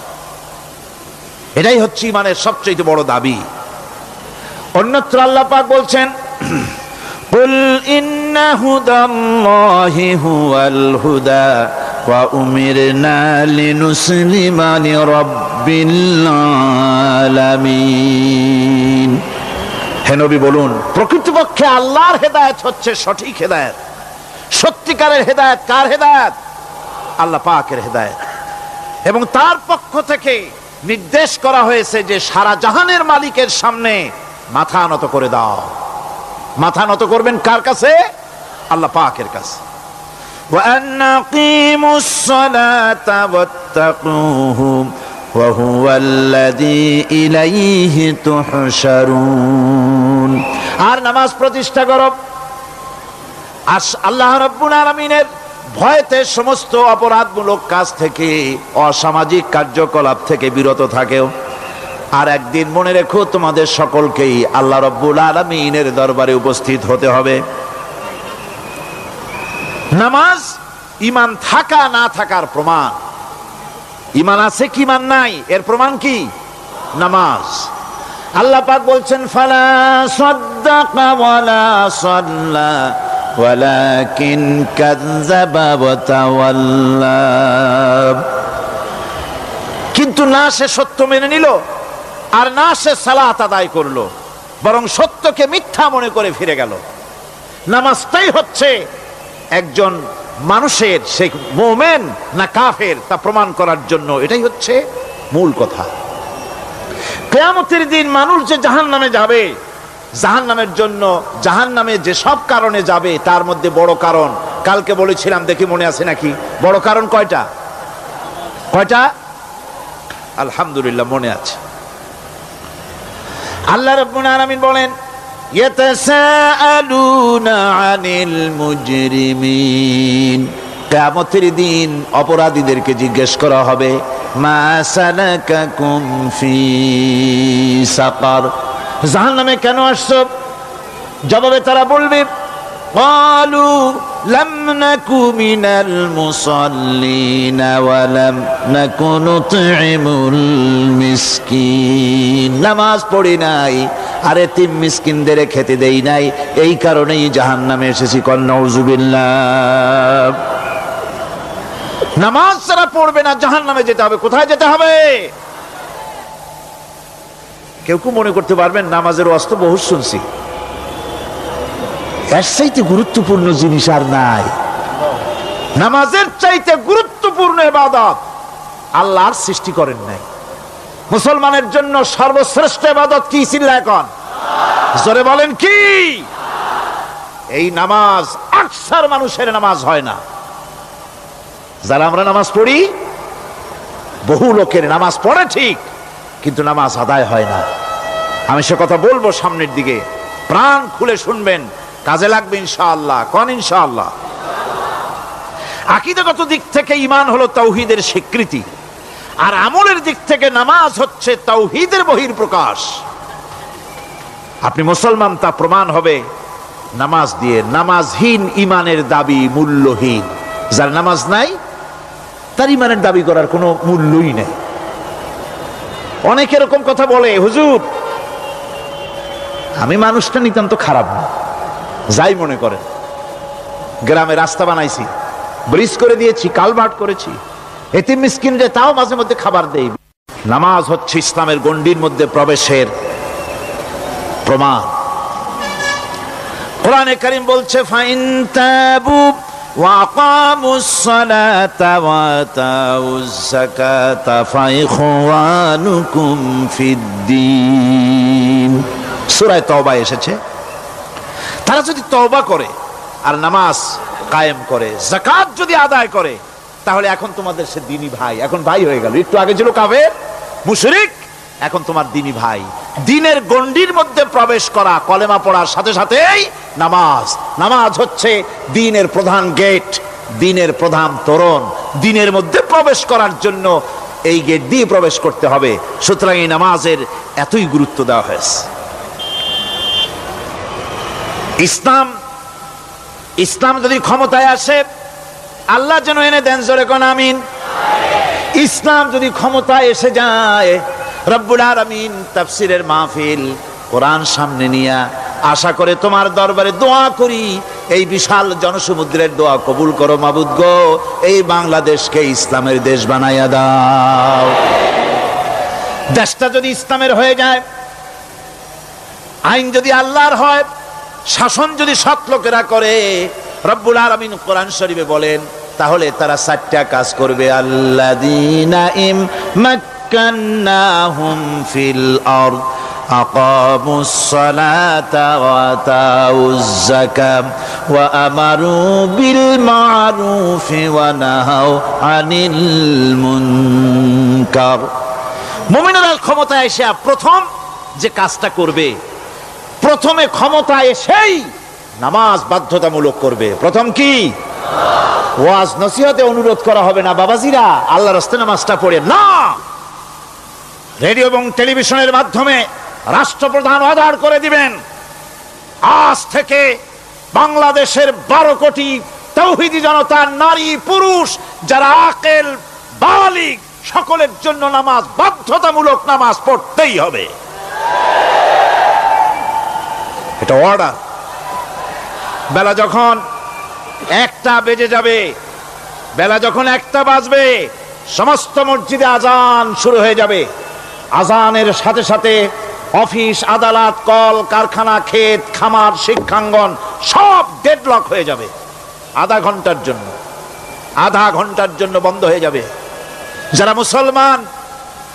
এটাই হচ্ছে ইমানের সবচেয়ে বড় দাবি। অন্যত্র আল্লাহ পাক বলছেন, কুল ইন্না হুদাল্লাহি হুয়াল হুদা ওয়া উমিরনা লিনুসলিমা লিরাব্বিল আলামিন। হে নবী বলুন, প্রকৃতপক্ষে আল্লাহর হেদায়েত হচ্ছে সঠিক হেদায়েত। সত্যিকারের হেদায়েত কার হেদায়েত? আল্লাহ পাকের হেদায়েত। এবং তার পক্ষ থেকে নির্দেশ করা হয়েছে যে সারা জাহানের মালিকের সামনে মাথা নত করে দাও। মাথা নত করবেন কার কাছে? আল্লাহ পাকের কাছে। ওয়া আনাকিমুস সালাতা ওয়াত্তাকুহু ওয়া হুয়াল্লাযী ইলাইহি তুহশারুন। আর নামাজ প্রতিষ্ঠা করো, আল্লাহ রাব্বুল আলামিনের ভয়তে সমস্ত অপরাধমূলক কাজ থেকে, অসামাজিক কার্যকলাপ থেকে বিরত থাকেও। আর একদিন মনে রেখো, তোমাদের সকলকেই আল্লাহ রাব্বুল আলামিনের দরবারে উপস্থিত হতে হবে। নামাজ ঈমান থাকা না থাকার প্রমাণ। ঈমান আছে কি ঈমান নাই এর প্রমাণ কি? নামাজ। আল্লাহ পাক বলছেন, ফালা সাদ্দাকা ওয়ালা সাল্লা ওয়ালাকিন কাযযাবা ওয়া তাওয়াল্লা। কিন্তু না সে সত্য মেনে নিল, আর না সে সালাত আদায় করলো, বরং সত্যকে মিথ্যা মনে করে ফিরে গেল। নামাজটাই হচ্ছে একজন মানুষের, সে মুমিন না কাফের তা প্রমাণ করার জন্য, এটাই হচ্ছে মূল কথা। কিয়ামতের দিন মানুষ যে জাহান্নামে যাবে, জাহান্নামের জন্য, জাহান্নামে যে সব কারণে যাবে তার মধ্যে বড় কারণ কালকে বলেছিলাম, দেখি মনে আছে নাকি? বড় কারণ কয়টা? কয়টা? আলহামদুলিল্লাহ মনে আছে। আল্লাহ রাব্বুল আলামিন বলেন, ইয়াতাসাআলুনা আনিল মুজরিমিন। কিয়ামতের দিন অপরাধীদেরকে জিজ্ঞেস করা হবে, মা সালাকাকুম ফি সাকার, জাহান্নামে কেন আসছো? জবাবে তারা বলবে, قالوا لم نك من المصلين ولم نك نطعم المسكين নামাজ পড়ি নাই আর এতিম মিসকিনদের খেতে দেই নাই, এই কারণেই জাহান্নামে এসেছি। কোন নাউজুবিল্লাহ। নামাজ যারা পড়বে না জাহান্নামে যেতে হবে। কোথায় যেতে হবে? কেউ কেউ মনে করতে পারবেন নামাজের ওয়াজ তো বহু শুনছি, এর চাইতে গুরুত্বপূর্ণ জিনিস আর নাই। নামাজের চাইতে গুরুত্বপূর্ণ ইবাদত আল্লাহর সৃষ্টি করেন নাই। মুসলমানের জন্য সর্বশ্রেষ্ঠ ইবাদত কি? চিল্লা এখন জোরে বলেন কি? এই নামাজ আকসার মানুষের নামাজ হয় না। যারা আমরা নামাজ পড়ি, বহু লোকের নামাজ পড়ে ঠিক, কিন্তু নামাজ আদায় হয় না। আমি সে কথা বলবো সামনের দিকে, প্রাণ খুলে শুনবেন, কাজে লাগবে ইনশাআল্লাহ। কোন ইনশাআল্লাহ? আকীদাগত দিক থেকে ঈমান হলো তাওহীদের স্বীকৃতি, আর আমলের দিক থেকে নামাজ হচ্ছে তাওহীদের বহিঃপ্রকাশ। আপনি মুসলমান তা প্রমাণ হবে নামাজ দিয়ে। নামাজহীন ঈমানের দাবি মূল্যহীন। যার নামাজ নাই তার ঈমানের দাবি করার কোনো মূল্যই নেই। অনেক এরকম কথা বলে, হুজুর আমি মানুষটা নিতান্ত খারাপ না, যাই মনে করেন, গ্রামে রাস্তা বানাইছি, ব্রিজ করে দিয়েছি, কালভার্ট করেছি, এতিম মিসকিনরে তাও মাঝে মধ্যে খাবার দেই। নামাজ হচ্ছে ইসলামের গণ্ডির মধ্যে প্রবেশের প্রমাণ। কোরআনে কারীম বলছে ফাইন তাবু ওয়া আকামুস সালাতা ওয়া আতাউজ যাকাতা ফাইখওয়ানুকুম ফিদ্দীন। সূরা তওবা এসেছে। তারা যদি তওবা করে আর নামাজ কায়েম করে, যাকাত যদি আদায় করে, তাহলে এখন তোমাদের সে দ্বীনি ভাই, এখন ভাই হয়ে গেল। একটু আগে ছিল কাফের মুশরিক, এখন তোমার দ্বীনি ভাই। দ্বীনের গণ্ডির মধ্যে প্রবেশ করা কলেমা পড়ার সাথে সাথেই নামাজ। নামাজ হচ্ছে দ্বীনের প্রধান গেট, দ্বীনের প্রধান তোরণ। দ্বীনের মধ্যে প্রবেশ করার জন্য এই গেট দিয়ে প্রবেশ করতে হবে। সুতরাং এই নামাজের এতই গুরুত্ব দেওয়া হয়েছে। ইসলাম যদি ক্ষমতায় আসে, আল্লাহ যেন এনে দেন, জোরে কোন আমিন। ইসলাম যদি ক্ষমতায় এসে যায়, রব্বুল আলামিন তাফসীরের মাহফিল, কোরআন সামনে নিয়ে আশা করে তোমার দরবারে দোয়া করি, এই বিশাল জনসমুদ্রের দোয়া কবুল করো মাবুদ গো, এই বাংলাদেশকে ইসলামের দেশ বানাইয়া দাও। দেশটা যদি ইসলামের হয়ে যায়, আইন যদি আল্লাহর হয়, শাসন যদি সৎ লোকেরা করে, রব্বুল আলামিন কোরআন শরীফে বলেন, তাহলে তারা 4টা কাজ করবে। আল্লাযীনা মাক্কান্নাহুম ফিল আরদ আকামুস সালাতা ওয়া আতাউজ যাকাত ওয়া আমারু বিল মা'রুফি ওয়া নাহাউ আনিল মুনকার। মুমিনরা ক্ষমতায় এসে প্রথম যে কাজটা করবে, প্রথমে ক্ষমতায় এসেই নামাজ বাধ্যতামূলক করবে। প্রথম কি? ওয়াজ নসিহতে অনুরোধ করা হবে না, বাবাজিরা আল্লাহর রাস্তায় নামাজটা পড়ে না। রেডিও এবং টেলিভিশনের মাধ্যমে রাষ্ট্রপ্রধান অর্ডার করে দিবেন, আজ থেকে বাংলাদেশের 12 কোটি তাওহীদি জনতা, নারী পুরুষ যারা আকেল বালিগ, সকলের জন্য নামাজ বাধ্যতামূলক, নামাজ পড়তেই হবে। এটা অর্ডার। বেলা যখন 1টা বেজে যাবে, বেলা যখন 1টা বাজবে, সমস্ত মসজিদে আজান শুরু হয়ে যাবে। আজানের সাথে সাথে অফিস, আদালত, কল কারখানা, ক্ষেত খামার, শিক্ষাঙ্গন সব ডেডলক হয়ে যাবে। আধা ঘন্টার জন্য বন্ধ হয়ে যাবে। যারা মুসলমান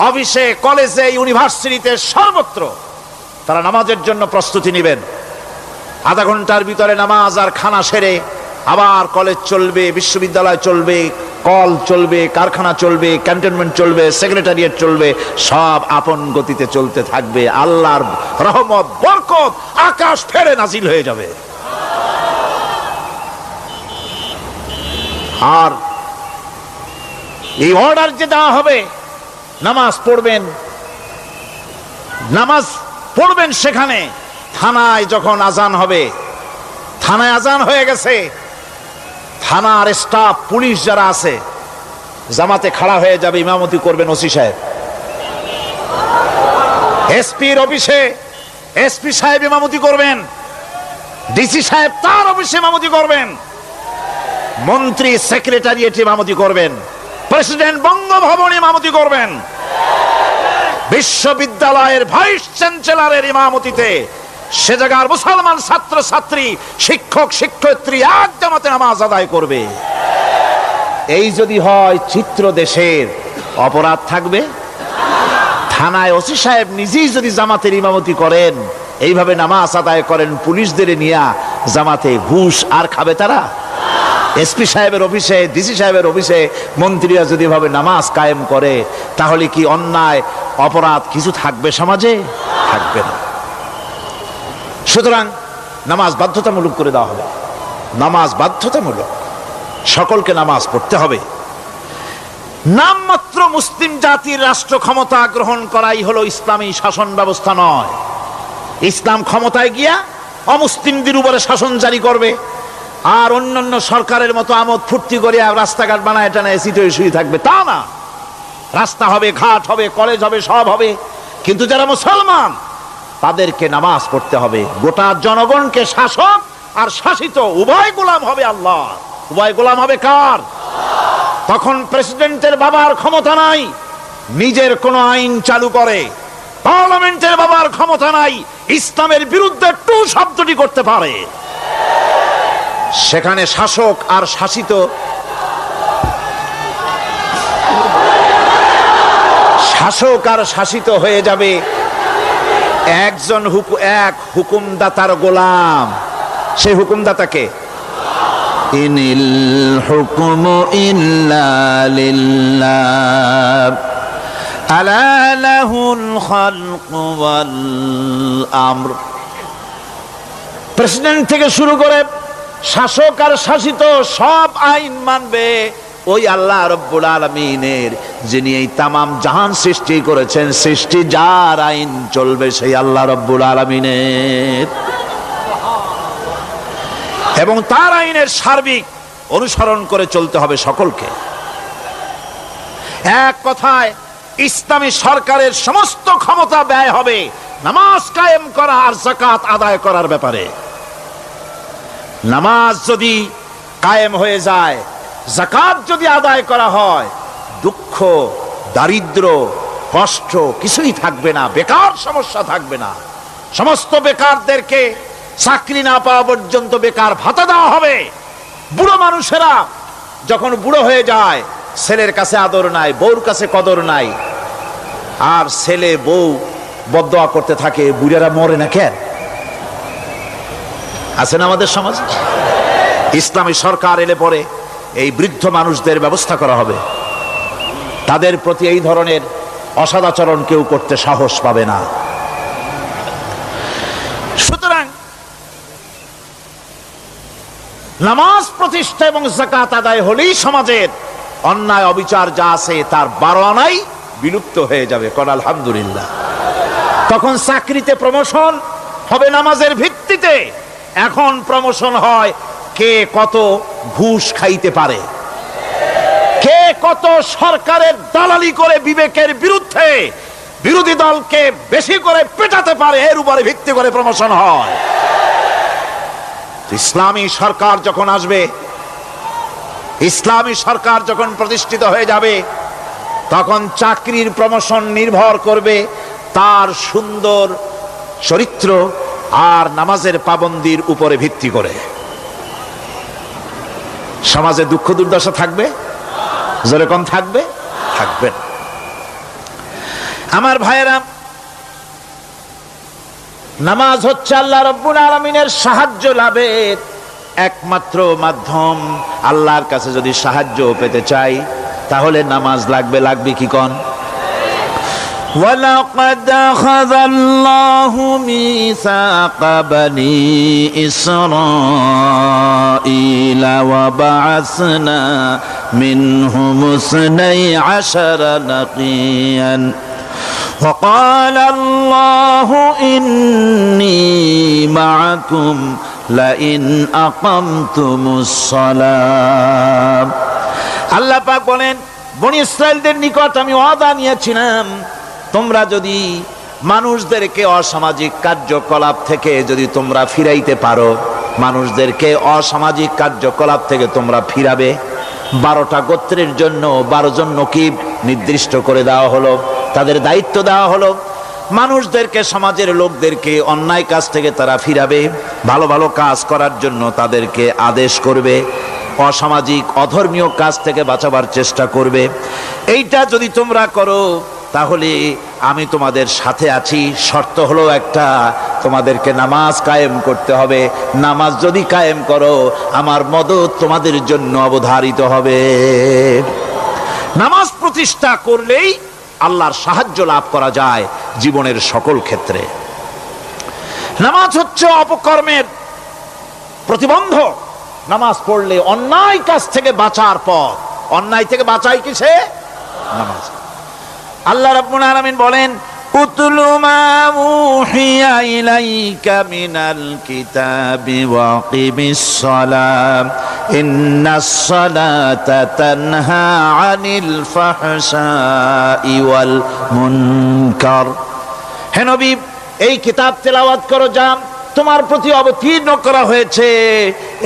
অফিসে, কলেজে, ইউনিভার্সিটিতে, সর্বত্র তারা নামাজের জন্য প্রস্তুতি নেবেন। আধা ঘন্টার ভিতরে নামাজ আর খানা সেরে আবার কলেজ চলবে, বিশ্ববিদ্যালয় চলবে, কল চলবে, কারখানা চলবে, ক্যান্টনমেন্ট চলবে, সেক্রেটারিয়েট চলবে, সব আপন গতিতে চলতে থাকবে। আল্লাহর রহমত, বরকত আকাশ ফেরে নাজিল হয়ে যাবে। আর এই অর্ডার যে দেওয়া হবে, নামাজ পড়বেন সেখানে। থানায় যখন আজান হবে, থানায় আজান হয়ে গেছে, থানার স্টাফ পুলিশ যারা আছে জামাতে খাড়া হয়ে যাবে, ইমামতি করবেন ওসি সাহেব। এসপির অফিসে এসপি সাহেব ইমামতি করবেন, ডিসি সাহেব তার অফিসে ইমামতি করবেন, মন্ত্রী সেক্রেটারিয়েট ইমামতি করবেন, প্রেসিডেন্ট বঙ্গভবন ইমামতি করবেন, বিশ্ববিদ্যালয়ের ভাইস চ্যান্সেলরের ইমামতিতে সে জায়গার মুসলমান ছাত্র ছাত্রী, শিক্ষক শিক্ষয়িত্রী এক জামাতে নামাজ আদায় করবে। এই যদি হয় চিত্র দেশের, অপরাধ থাকবে? থানায় ওসি সাহেব নিজেই যদি জামাতের ইমামতি করেন, এইভাবে নামাজ আদায় করেন পুলিশদের নিয়ে জামাতে, ঘুষ আর খাবে তারা? এসপি সাহেবের অফিসে, ডিসি সাহেবের অফিসে মন্ত্রীরা যদি এভাবে নামাজ কায়েম করে, তাহলে কি অন্যায় অপরাধ কিছু থাকবে সমাজে? থাকবে না। সুতরাং নামাজ বাধ্যতামূলক করে দেওয়া হবে। নামাজ বাধ্যতামূলক, সকলকে নামাজ পড়তে হবে। নামমাত্র মুসলিম জাতির রাষ্ট্র ক্ষমতা গ্রহণ করাই হলো ইসলামী শাসন ব্যবস্থা নয়। ইসলাম ক্ষমতায় গিয়া অমুসলিমদের উপরে শাসন জারি করবে, আর অন্যান্য সরকারের মতো আমোদ ফুর্তি করে রাস্তাঘাট বানায় টানা এসিতে শুয়ে থাকবে, তা না। রাস্তা হবে, ঘাট হবে, কলেজ হবে, সব হবে, কিন্তু যারা মুসলমান তাদেরকে নামাজ পড়তে হবে। গোটা জনগণকে শাসক আর শাসিত উভয় গোলাম হবে আল্লাহ। উভয় গোলাম হবে কার? তখন প্রেসিডেন্টের বাবার ক্ষমতা নাই নিজের কোন আইন চালু করে, পার্লামেন্টের বাবার ক্ষমতা নাই ইসলামের বিরুদ্ধে টু শব্দটি করতে পারে। সেখানে শাসক আর শাসিত, শাসক আর শাসিত হয়ে যাবে একজন এক হুকুমদাতার গোলাম। সেই হুকুমদাতাকে ইনিল হুকুমু ইল্লা লিল্লাহ আলা লাহুল খালকু ওয়াল আমর। প্রেসিডেন্ট থেকে শুরু করে শাসক আর শাসিত সব আইন মানবে ওই আল্লাহ রব্বুল আলামিনের, যিনি এই তামাম জাহান সৃষ্টি করেছেন। সৃষ্টি যার আইন চলবে সেই আল্লাহ রব্বুল আলামিনের, এবং তার আইনের সার্বিক অনুসরণ করে চলতে হবে সকলকে। এক কথায় ইসলামী সরকারের সমস্ত ক্ষমতা ব্যয় হবে নামাজ কায়েম করা আর যাকাত আদায় করার ব্যাপারে। নামাজ যদি কায়েম হয়ে যায়, যাকাত যদি আদায় করা হয়, দুঃখ, দারিদ্র, কষ্ট কিছুই থাকবে না, বেকার সমস্যা থাকবে না। সমস্ত বেকারদেরকে চাকরি না পাওয়া পর্যন্ত বেকার ভাতা দেওয়া হবে। বুড়ো মানুষেরা যখন বুড়ো হয়ে যায়, ছেলের কাছে আদর নাই, বউর কাছে কদর নাই, আর ছেলে বউ বদদোয়া করতে থাকে, বুড়েরা মরে না কেন? আছে না আমাদের সমাজে? ইসলামী সরকার এলে পরে এই বৃদ্ধ মানুষদের ব্যবস্থা করা হবে, তাদের প্রতি এই ধরনের অসদাচরণ কেউ করতে সাহস পাবে না। সুতরাং নামাজ প্রতিষ্ঠা এবং যাকাত আদায় হলেই সমাজের অন্যায় অবিচার যা আছে তার 12 আনাই বিলুপ্ত হয়ে যাবে। কোন আলহামদুলিল্লাহ। তখন চাকরিতে প্রমোশন হবে নামাজের ভিত্তিতে। এখন প্রমোশন হয় কে কত ঘুষ খাইতে পারে, কে কত সরকারের দালালি করে বিবেকের বিরুদ্ধে বিরোধী দলকে বেশি করে পেটাতে পারে, এর উপরে ভিত্তি করে প্রমোশন হয়। ইসলামী সরকার যখন আসবে, ইসলামী সরকার যখন প্রতিষ্ঠিত হয়ে যাবে, তখন চাকরির প্রমোশন নির্ভর করবে তার সুন্দর চরিত্র আর নামাজের পাবন্দির উপরে ভিত্তি করে। সমাজে দুঃখ দুর্দশা থাকবে? যেরকম থাকবে, থাকবেন। আমার ভাইয়েরা, নামাজ হচ্ছে আল্লাহ রাব্বুল আলামিনের সাহায্য লাভের একমাত্র মাধ্যম। আল্লাহর কাছে যদি সাহায্য পেতে চাই তাহলে নামাজ লাগবে। লাগবে কি কোন? وَلَقَدْ أَخَذَ اللَّهُ مِيثَاقَ بَنِي إِسْرَائِيلَ وَبَعَثْنَا مِنْهُمُ 12 نَقِيًّا وَقَالَ اللَّهُ إِنِّي مَعَكُمْ লাইন আকামতুমুস সালাম। আল্লাহ পাক বলেন, বনি ইসরাইলদের নিকট আমি ওয়াদা নিয়েছিলাম, তোমরা যদি মানুষদেরকে অসামাজিক কার্যকলাপ থেকে যদি তোমরা ফিরাইতে পারো, মানুষদেরকে অসামাজিক কার্যকলাপ থেকে তোমরা ফিরাবে। 12টা গোত্রের জন্য 12 জন নকিব নির্দিষ্ট করে দেওয়া হলো, তাদের দায়িত্ব দেওয়া হলো। মানুষদেরকে, সমাজের লোকদেরকে অন্যায় কাজ থেকে তারা ফিরাবে, ভালো ভালো কাজ করার জন্য তাদেরকে আদেশ করবে, অসামাজিক অধর্মীয় কাজ থেকে বাঁচাবার চেষ্টা করবে। এইটা যদি তোমরা করো তাহলে আমি তোমাদের সাথে আছি। শর্ত হলো একটা, তোমাদেরকে নামাজ কায়েম করতে হবে। নামাজ যদি কায়েম করো আমার মদদ তোমাদের জন্য অবধারিত হবে। নামাজ প্রতিষ্ঠা করলেই আল্লাহর সাহায্য লাভ করা যায় জীবনের সকল ক্ষেত্রে। নামাজ হচ্ছে অপকর্মের প্রতিবন্ধক। নামাজ পড়লে অন্যায় কাজ থেকে বাঁচার পথ। অন্যায় থেকে বাঁচাই কিসে? নামাজ। আল্লাহ রাব্বুল আলামিন বলেন, উতলু মা উহিয়া ইলাইকা মিনাল কিতাবি ওয়া কিমিস সালাম ইন্নাস সালাতা তানহা আনিল ফাহশাই ওয়াল মুনকার। হে নবী, এই কিতাব তেলাওয়াত করো, যা তোমার প্রতি অবতীর্ণ করা হয়েছে,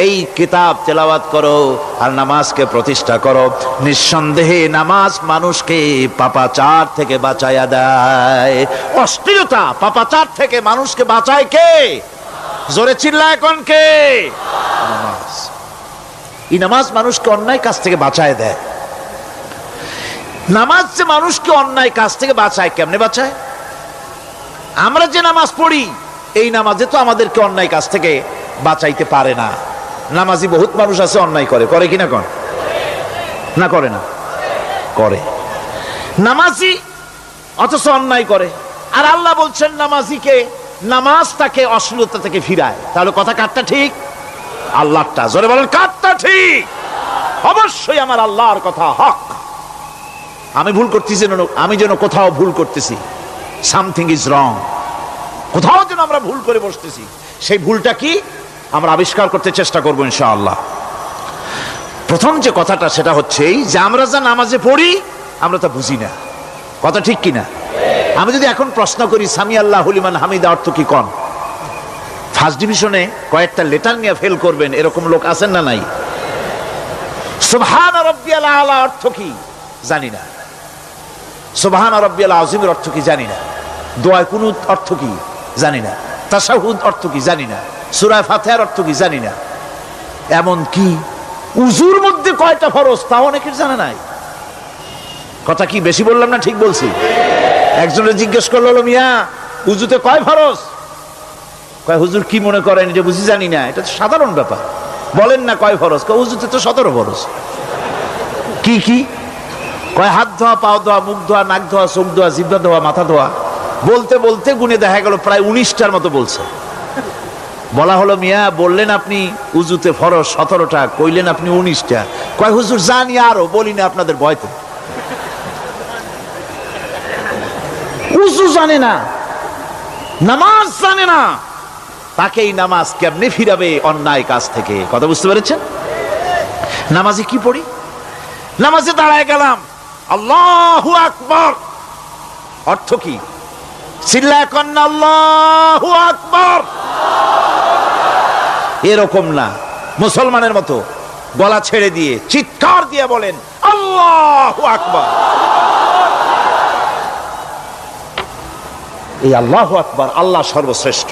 এই কিতাব তেলাওয়াত করো আর নামাজকে প্রতিষ্ঠা করো। নিঃসন্দেহে নামাজ মানুষকে পাপাচার থেকে বাঁচায়া দেয়। অশ্লীলতা, পাপাচার থেকে মানুষকে বাঁচায় কে? জোরে চিল্লায় কোন কে? নামাজ। এই নামাজ মানুষকে অন্যায় কাজ থেকে বাঁচায় দেয়। নামাজ যে মানুষকে অন্যায় কাজ থেকে বাঁচায়, কেমনে বাঁচায়? আমরা যে নামাজ পড়ি, এই নামাজে তো আমাদেরকে অন্যায় কাজ থেকে বাঁচাইতে পারে না। নামাজি বহুত মানুষ আছে অন্যায় করে, করে কিনা কোন? না করে না? করে। নামাজি অথচ অন্যায় করে। আর আল্লাহ বলছেন নামাজিকে, নামাজ তাকে অশ্লীলতা থেকে ফিরায়। তাহলে কথা কারটা ঠিক? আল্লাহরটা। জোরে বলেন, কারটা ঠিক? অবশ্যই আমার আল্লাহর কথা হক। আমি ভুল করতেছি, আমি যেন কোথাও ভুল করতেছি, সামথিং ইজ রং, কোথাও যেন আমরা ভুল করে বসতেছি, সেই ভুলটা কি আমরা আবিষ্কার করতে চেষ্টা করবো ইনশাআল্লাহ। প্রথম যে কথাটা সেটা হচ্ছে এই যে আমরা যা নামাজে পড়ি আমরা তা বুঝি না। কথা ঠিক কিনা? আমি যদি এখন প্রশ্ন করি সামি আল্লাহু লিমান হামিদা অর্থ কি কোন? ফার্স্ট ডিভিশনে কয়েকটা লেটার নিয়ে ফেল করবেন এরকম লোক আছেন না নাই? সুবহান রাব্বিয়াল আলা অর্থ কি জানি না। সুবহান রাব্বিয়াল আযীমের অর্থ কি জানি না। দোয়া কুনুত অর্থ কি জানি না। তাশাহুদ অর্থ কি জানি না। সূরা ফাতিহার অর্থ কি জানি না। এমন কি উযুর মধ্যে কয়টা ফরজ তা অনেকের জানা নাই। কথা কি বেশি বললাম না ঠিক বলছি? একজনের জিজ্ঞেস করলো, মিয়া উযুতে কয় ফরজ? কয় হুজুর কি মনে করেন যে বুঝি জানি না? এটা তো সাধারণ ব্যাপার, বলেন না কয় ফরজ? কয় উযুতে তো 17 ফরজ। কি কি? কয় হাত ধোয়া, পাও ধোয়া, মুখ ধোয়া, নাক ধোয়া, চোখ ধোয়া, জিহ্বা ধোয়া, মাথা ধোয়া। বলতে বলতে গুনে দেখা গেল প্রায় 19টার মতো বলছে। বলা হলো, মিয়া বললেন আপনি উযুতে ফরজ 17টা, কইলেন আপনি 19টা। কয় হুজুর জানি আরো, বলি না আপনাদের ভয়তে। উযু জানে না, নামাজ জানে না, তাকে এই নামাজ কেমনে ফিরাবে অন্যায় কাজ থেকে? কথা বুঝতে পেরেছেন? নামাজে কি পড়ি? নামাজে দাঁড়ায় গেলাম, আল্লাহু আকবার অর্থ কি? চিল্লায় কন্না আল্লাহু আকবার। এরকম না, মুসলমানের মতো গলা ছেড়ে দিয়ে চিৎকার দিয়ে বলেন আল্লাহু আকবার। এই আল্লাহু আকবার, আল্লাহ সর্বশ্রেষ্ঠ,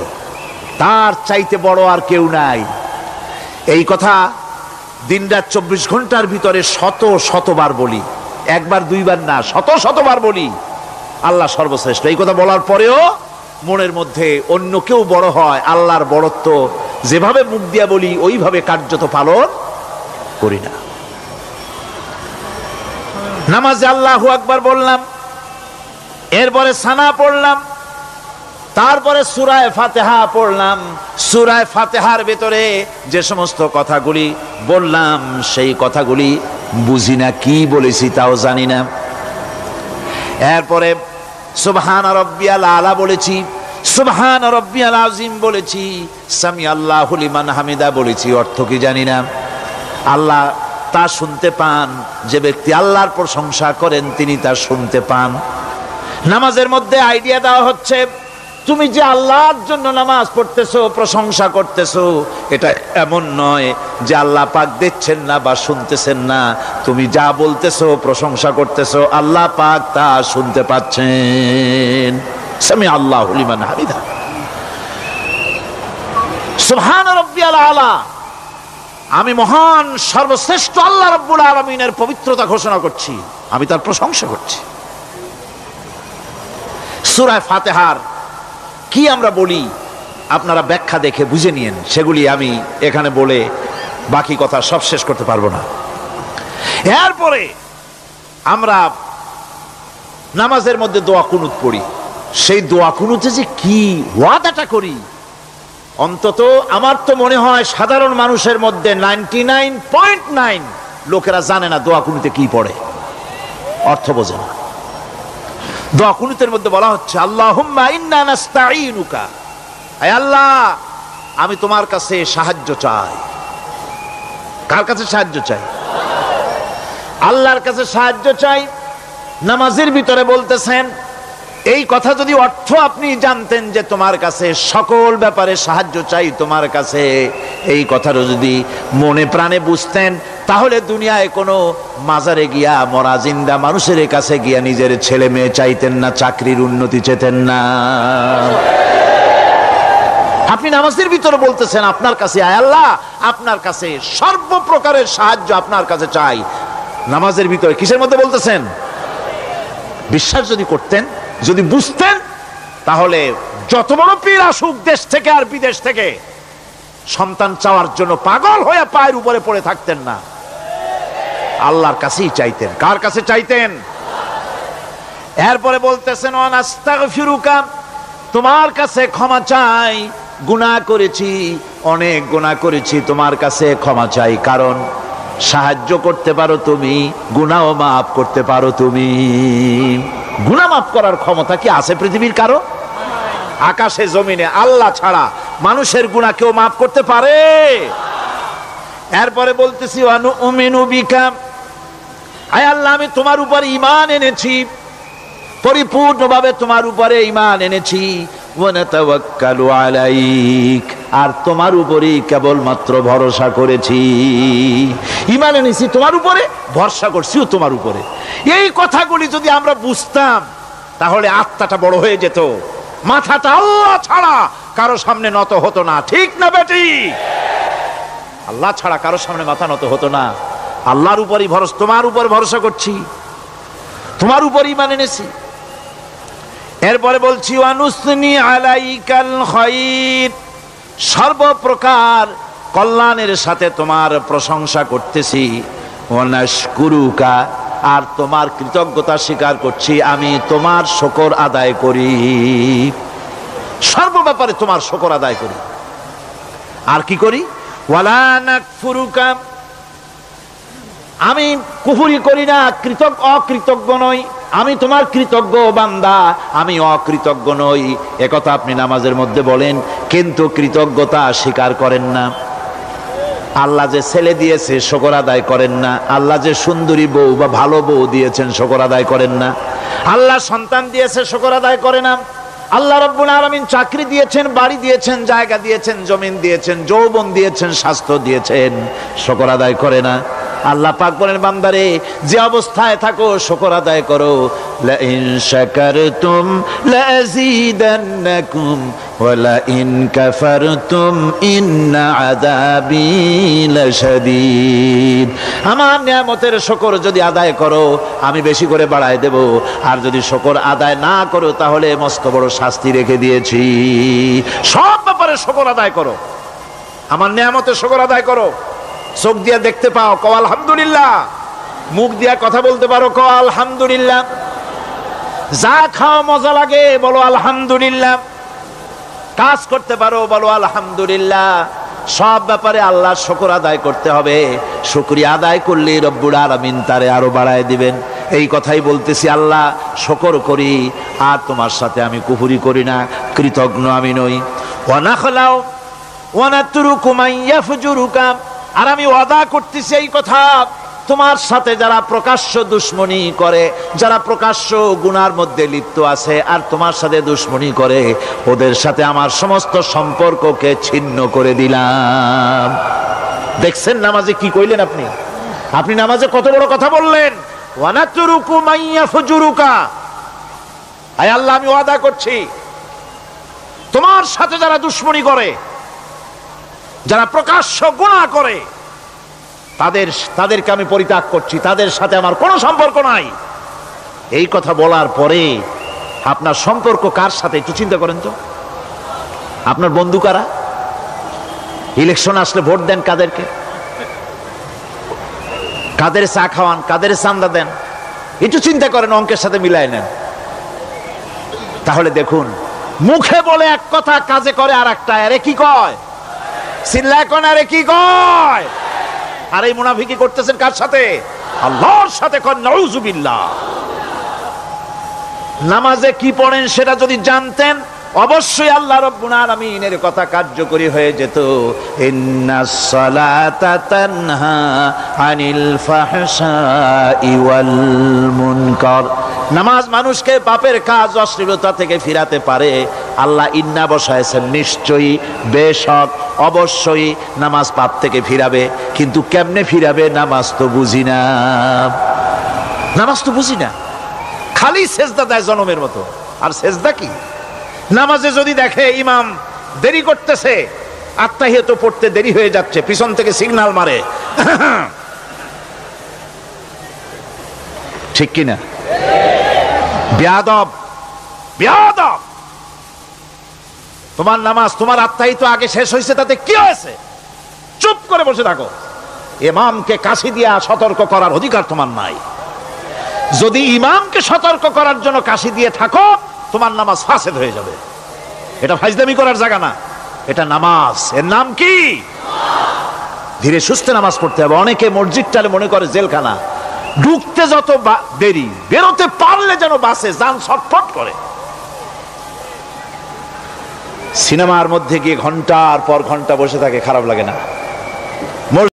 তার চাইতে বড় আর কেউ নাই। এই কথা দিনরাত 24 ঘন্টার ভিতরে শত শতবার বলি, একবার দুইবার না, শত শতবার বলি আল্লাহ সর্বশ্রেষ্ঠ। এই কথা বলার পরেও মনের মধ্যে অন্য কেউ বড় হয়, আল্লাহর বড়ত্ব যেভাবে মুখ দিয়া বলি ওইভাবে কার্যত পালন করি না। নামাজে আল্লাহু আকবার বললাম, এরপরে সানা পড়লাম, তারপরে সূরা ফাতিহা পড়লাম। সূরা ফাতিহার ভিতরে যে সমস্ত কথাগুলি বললাম সেই কথাগুলি বুঝি না, কি বলেছি তাও জানি না। এরপরে সুবহান রাব্বিয়াল আলা বলেছি, সুবহান রাব্বিয়াল আযীম বলেছি, সামি আল্লাহু লিমান হামিদা বলেছি, অর্থ কি জানি না। আল্লাহ তা শুনতে পান, যে ব্যক্তি আল্লাহর প্রশংসা করেন তিনি তা শুনতে পান। নামাজের মধ্যে আইডিয়া দেওয়া হচ্ছে, তুমি যে আল্লাহর জন্য নামাজ পড়তেছো, প্রশংসা করতেছো, এটা এমন নয় যে আল্লাহ পাক দেখছেন না বা শুনতেছেন না। তুমি যা বলতেছো, প্রশংসা করতেছো, আল্লাহ পাক তা শুনতে পাচ্ছেন। সামি আল্লাহু লিমান হামিদা। সুবহান রাব্বিয়াল আলা। আমি মহান সর্বশ্রেষ্ঠ আল্লাহ রাব্বুল আলামিনের পবিত্রতা ঘোষণা করছি, আমি তার প্রশংসা করছি। সূরা ফাতিহার কি আমরা বলি আপনারা ব্যাখ্যা দেখে বুঝে নিয়েন, সেগুলি আমি এখানে বলে বাকি কথা সব শেষ করতে পারবো না। এরপরে আমরা নামাজের মধ্যে দোয়া কুনুত পড়ি। সেই দোয়া কুনুতে যে কি ওয়াদাটা করি, অন্তত আমার তো মনে হয় সাধারণ মানুষের মধ্যে 99.9 লোকেরা জানে না দোয়া কুনুতে কি পড়ে, অর্থ বোঝে না। দোয়া কুনুতের মধ্যে বলা হচ্ছে, আল্লাহুম্মা ইন্না নাস্তাঈনুকা, আয় আল্লাহ আমি তোমার কাছে সাহায্য চাই। কার কাছে সাহায্য চাই? আল্লাহর কাছে সাহায্য চাই। নামাজের ভিতরে বলতেছেন, এই কথা যদি অর্থ আপনি জানতেন যে তোমার কাছে সকল ব্যাপারে সাহায্য চাই তোমার কাছে, এই কথাটা যদি মনে প্রাণে বুঝতেন, তাহলে দুনিয়ায় কোনো মাজারে গিয়া মরা জিন্দা মানুষের কাছে গিয়া নিজের ছেলে মেয়ে চাইতেন না, চাকরির উন্নতি চেতেন না। আপনি নামাজের ভিতরে বলতেছেন আপনার কাছে, আয় আল্লাহ আপনার কাছে সর্বপ্রকারের সাহায্য আপনার কাছে চাই। নামাজের ভিতরে কিসের মধ্যে বলতেছেন? বিশ্বাস যদি করতেন, যদি বুঝতেন, তাহলে যত বড় পীর আসুক দেশ থেকে আর বিদেশ থেকে, সন্তান চাওয়ার জন্য পাগল হয়ে পায়ের উপরে পড়ে থাকতেন না, আল্লাহর কাছেই চাইতেন। কার কাছে চাইতেন? এরপরে বলতেছেন, আস্তাগফিরুকা, তোমার কাছে ক্ষমা চাই, গুনাহ করেছি, অনেক গুনাহ করেছি, তোমার কাছে ক্ষমা চাই, কারণ সাহায্য করতে পারো তুমি, গুনাহ মাফ করতে পারো তুমি। গুনাহ মাফ করার ক্ষমতা কি আছে পৃথিবীর কারো? আকাশে জমিনে আল্লাহ ছাড়া মানুষের গুনাহ কেউ মাফ করতে পারে? এরপরে বলতেছি, অনুমিনু বিকা, আয় আল্লাহ আমি তোমার উপর ঈমান এনেছি, পরিপূর্ণভাবে তোমার উপরে ঈমান এনেছি। ওয়া নাতাওয়াক্কালু আলাইক, আর তোমার উপরেই কেবলমাত্র ভরসা করেছি। ঈমান এনেছি তোমার উপরে, ভরসা করছিও তোমার উপরে। এই কথাগুলি যদি আমরা বুঝতাম, তাহলে আত্মাটা বড় হয়ে যেত, মাথাটা আল্লাহ ছাড়া কারো সামনে নত হতো না। ঠিক না বেটি? আল্লাহ ছাড়া কারো সামনে মাথা নত হতো না। আল্লাহর উপরই ভরসা, তোমার উপর ভরসা করছি, তোমার উপর ঈমান এনেছি। এরপরে বলছি, ওয়ানুসনি আলাইকাল খায়র, সর্বপ্রকার কল্যাণের সাথে তোমার প্রশংসা করতেছি। ওয়ানাশকুরুকা, আর তোমার কৃতজ্ঞতা স্বীকার করছি, আমি তোমার শুকর আদায় করি, সর্ব ব্যাপারে তোমার শুকর আদায় করি। আর কি করি? ওয়ালা নাকফুরুকা, আমি কুফরি করি না, অকৃতজ্ঞ নই, আমি তোমার কৃতজ্ঞ বান্দা, আমি অকৃতজ্ঞ নই। একথা আপনি নামাজের মধ্যে বলেন, কিন্তু কৃতজ্ঞতা স্বীকার করেন না। আল্লাহ যে ছেলে দিয়েছে শুকর আদায় করেন না, আল্লাহ যে সুন্দরী বউ বা ভালো বউ দিয়েছেন শুকর আদায় করেন না, আল্লাহ সন্তান দিয়েছে শুকর আদায় করে না, আল্লাহ রাব্বুল আলামিন চাকরি দিয়েছেন, বাড়ি দিয়েছেন, জায়গা দিয়েছেন, জমিন দিয়েছেন, যৌবন দিয়েছেন, স্বাস্থ্য দিয়েছেন, শুকর আদায় করে না। আল্লাহ পাক বলেন, বান্দারে যে অবস্থায় থাকো শুকর আদায় করো। লা ইন শাকারতুম লাযীদান্নাকুম ওয়া লা ইন কাফারতুম ইন্না আযাবী লাশাদীদ। আমার নিয়ামতের শুকর যদি আদায় করো আমি বেশি করে বাড়ায় দেব, আর যদি শুকর আদায় না করো তাহলে মস্ত বড় শাস্তি রেখে দিয়েছি। সব ব্যাপারে শুকর আদায় করো, আমার নিয়ামতের শুকর আদায় করো। চোখ দিয়া দেখতে পাও, কও আলহামদুলিল্লাহ। মুখ দিয়া কথা বলতে পারো, কও আলহামদুলিল্লাহ। যা খাও মজা লাগে, বলো আলহামদুলিল্লাহ। কাজ করতে পারো, বলো আলহামদুলিল্লাহ। সব ব্যাপারে আল্লাহর শুকর আদায় করতে হবে। শুকরিয়া আদায় করলে রব্বুল আলামিন তারে আরো বাড়ায় দিবেন। এই কথাই বলতেছি, আল্লাহ শুকর করি আর তোমার সাথে আমি কুফরি করি না, কৃতজ্ঞ আমি নই। ওয়া নাখলাউ ওয়া নাতরুকু মান ইয়াফজুরুকা, আর আমি ওয়াদা করতেছি এই কথা, তোমার সাথে যারা প্রকাশ্য দুশ্মনী করে, যারা প্রকাশ্য গুনার মধ্যে লিপ্ত আছে আর তোমার সাথে দুশ্মনী করে, ওদের সাথে আমার সমস্ত সম্পর্ককে ছিন্ন করে দিলাম। দেখছেন নামাজে কি কইলেন আপনি? আপনি নামাজে কত বড় কথা বললেন, ওয়ানাতুরুকু মাইয়া ফুজুরুকা। আয় আল্লাহ, আমি ওয়াদা করছি তোমার সাথে যারা দুশ্মনী করে, যারা প্রকাশ্য গুনাহ করে, তাদেরকে আমি পরিত্যাগ করছি, তাদের সাথে আমার কোনো সম্পর্ক নাই। এই কথা বলার পরে আপনার সম্পর্ক কার সাথে একটু চিন্তা করেন তো। আপনার বন্ধু কারা? ইলেকশন আসলে ভোট দেন কাদেরকে? কাদের চা খাওয়ান, কাদের চান্দা দেন? একটু চিন্তা করেন, অঙ্কের সাথে মিলাই নেন। তাহলে দেখুন, মুখে বলে এক কথা, কাজে করে আর একটা। আরে কি কয়? চিল্লায় কোন? আরে কি কয়? আর এই মুনাফিকি করতেছেন কার সাথে? আল্লাহর সাথে। কোন নাউজুবিল্লাহ। নামাজে কি পড়েন সেটা যদি জানতেন, অবশ্যই আল্লাহ রাব্বুল আলামিনের কথা কার্যকরী হয়ে যেত। ইন্নাস সালাতা তানহা আনিল ফাহশাই ওয়াল মুনকার। নামাজ মানুষকে পাপের কাজ, অশ্লীলতা থেকে ফিরাতে পারে। আল্লাহ ইন্না বসায়ছেন, নিশ্চয়ই, বেশক, অবশ্যই নামাজ পাপ থেকে ফিরাবে। কিন্তু কেমনে ফিরাবে নামাজ তো বুঝি না। নামাজ তো বুঝি না, খালি সেজদা দেয় জনমের মতো। আর সেজদা কি? নামাজে যদি দেখে ইমাম দেরি করতেছে, আত্তাহিয়াত পড়তে দেরি হয়ে যাচ্ছে, পিছন থেকে সিগন্যাল মারে, ঠিক কিনা? বেয়াদব, বেয়াদব। তোমার নামাজ, তোমার আত্তাহিয়াত আগে শেষ হয়েছে, তাতে কি হয়েছে? চুপ করে বসে থাকো। ইমামকে কাশি দিয়া সতর্ক করার অধিকার তোমার নাই। যদি ইমামকে সতর্ক করার জন্য কাশি দিয়ে থাকো, তোমার নামাজ ফাসেদ হয়ে যাবে। এটা ফাজলামি করার জায়গা না, এটা নামাজ। এর নাম কি? ধীরে সুস্থে নামাজ পড়তে হবে। অনেকে মসজিদটালে মনে করে জেলখানা, ঢুকতে যত দেরি, বেরোতে পারলে যেন বাসে যান ছটফট করে। সিনেমার মধ্যে গিয়ে ঘন্টার পর ঘন্টা বসে থাকে, খারাপ লাগে না?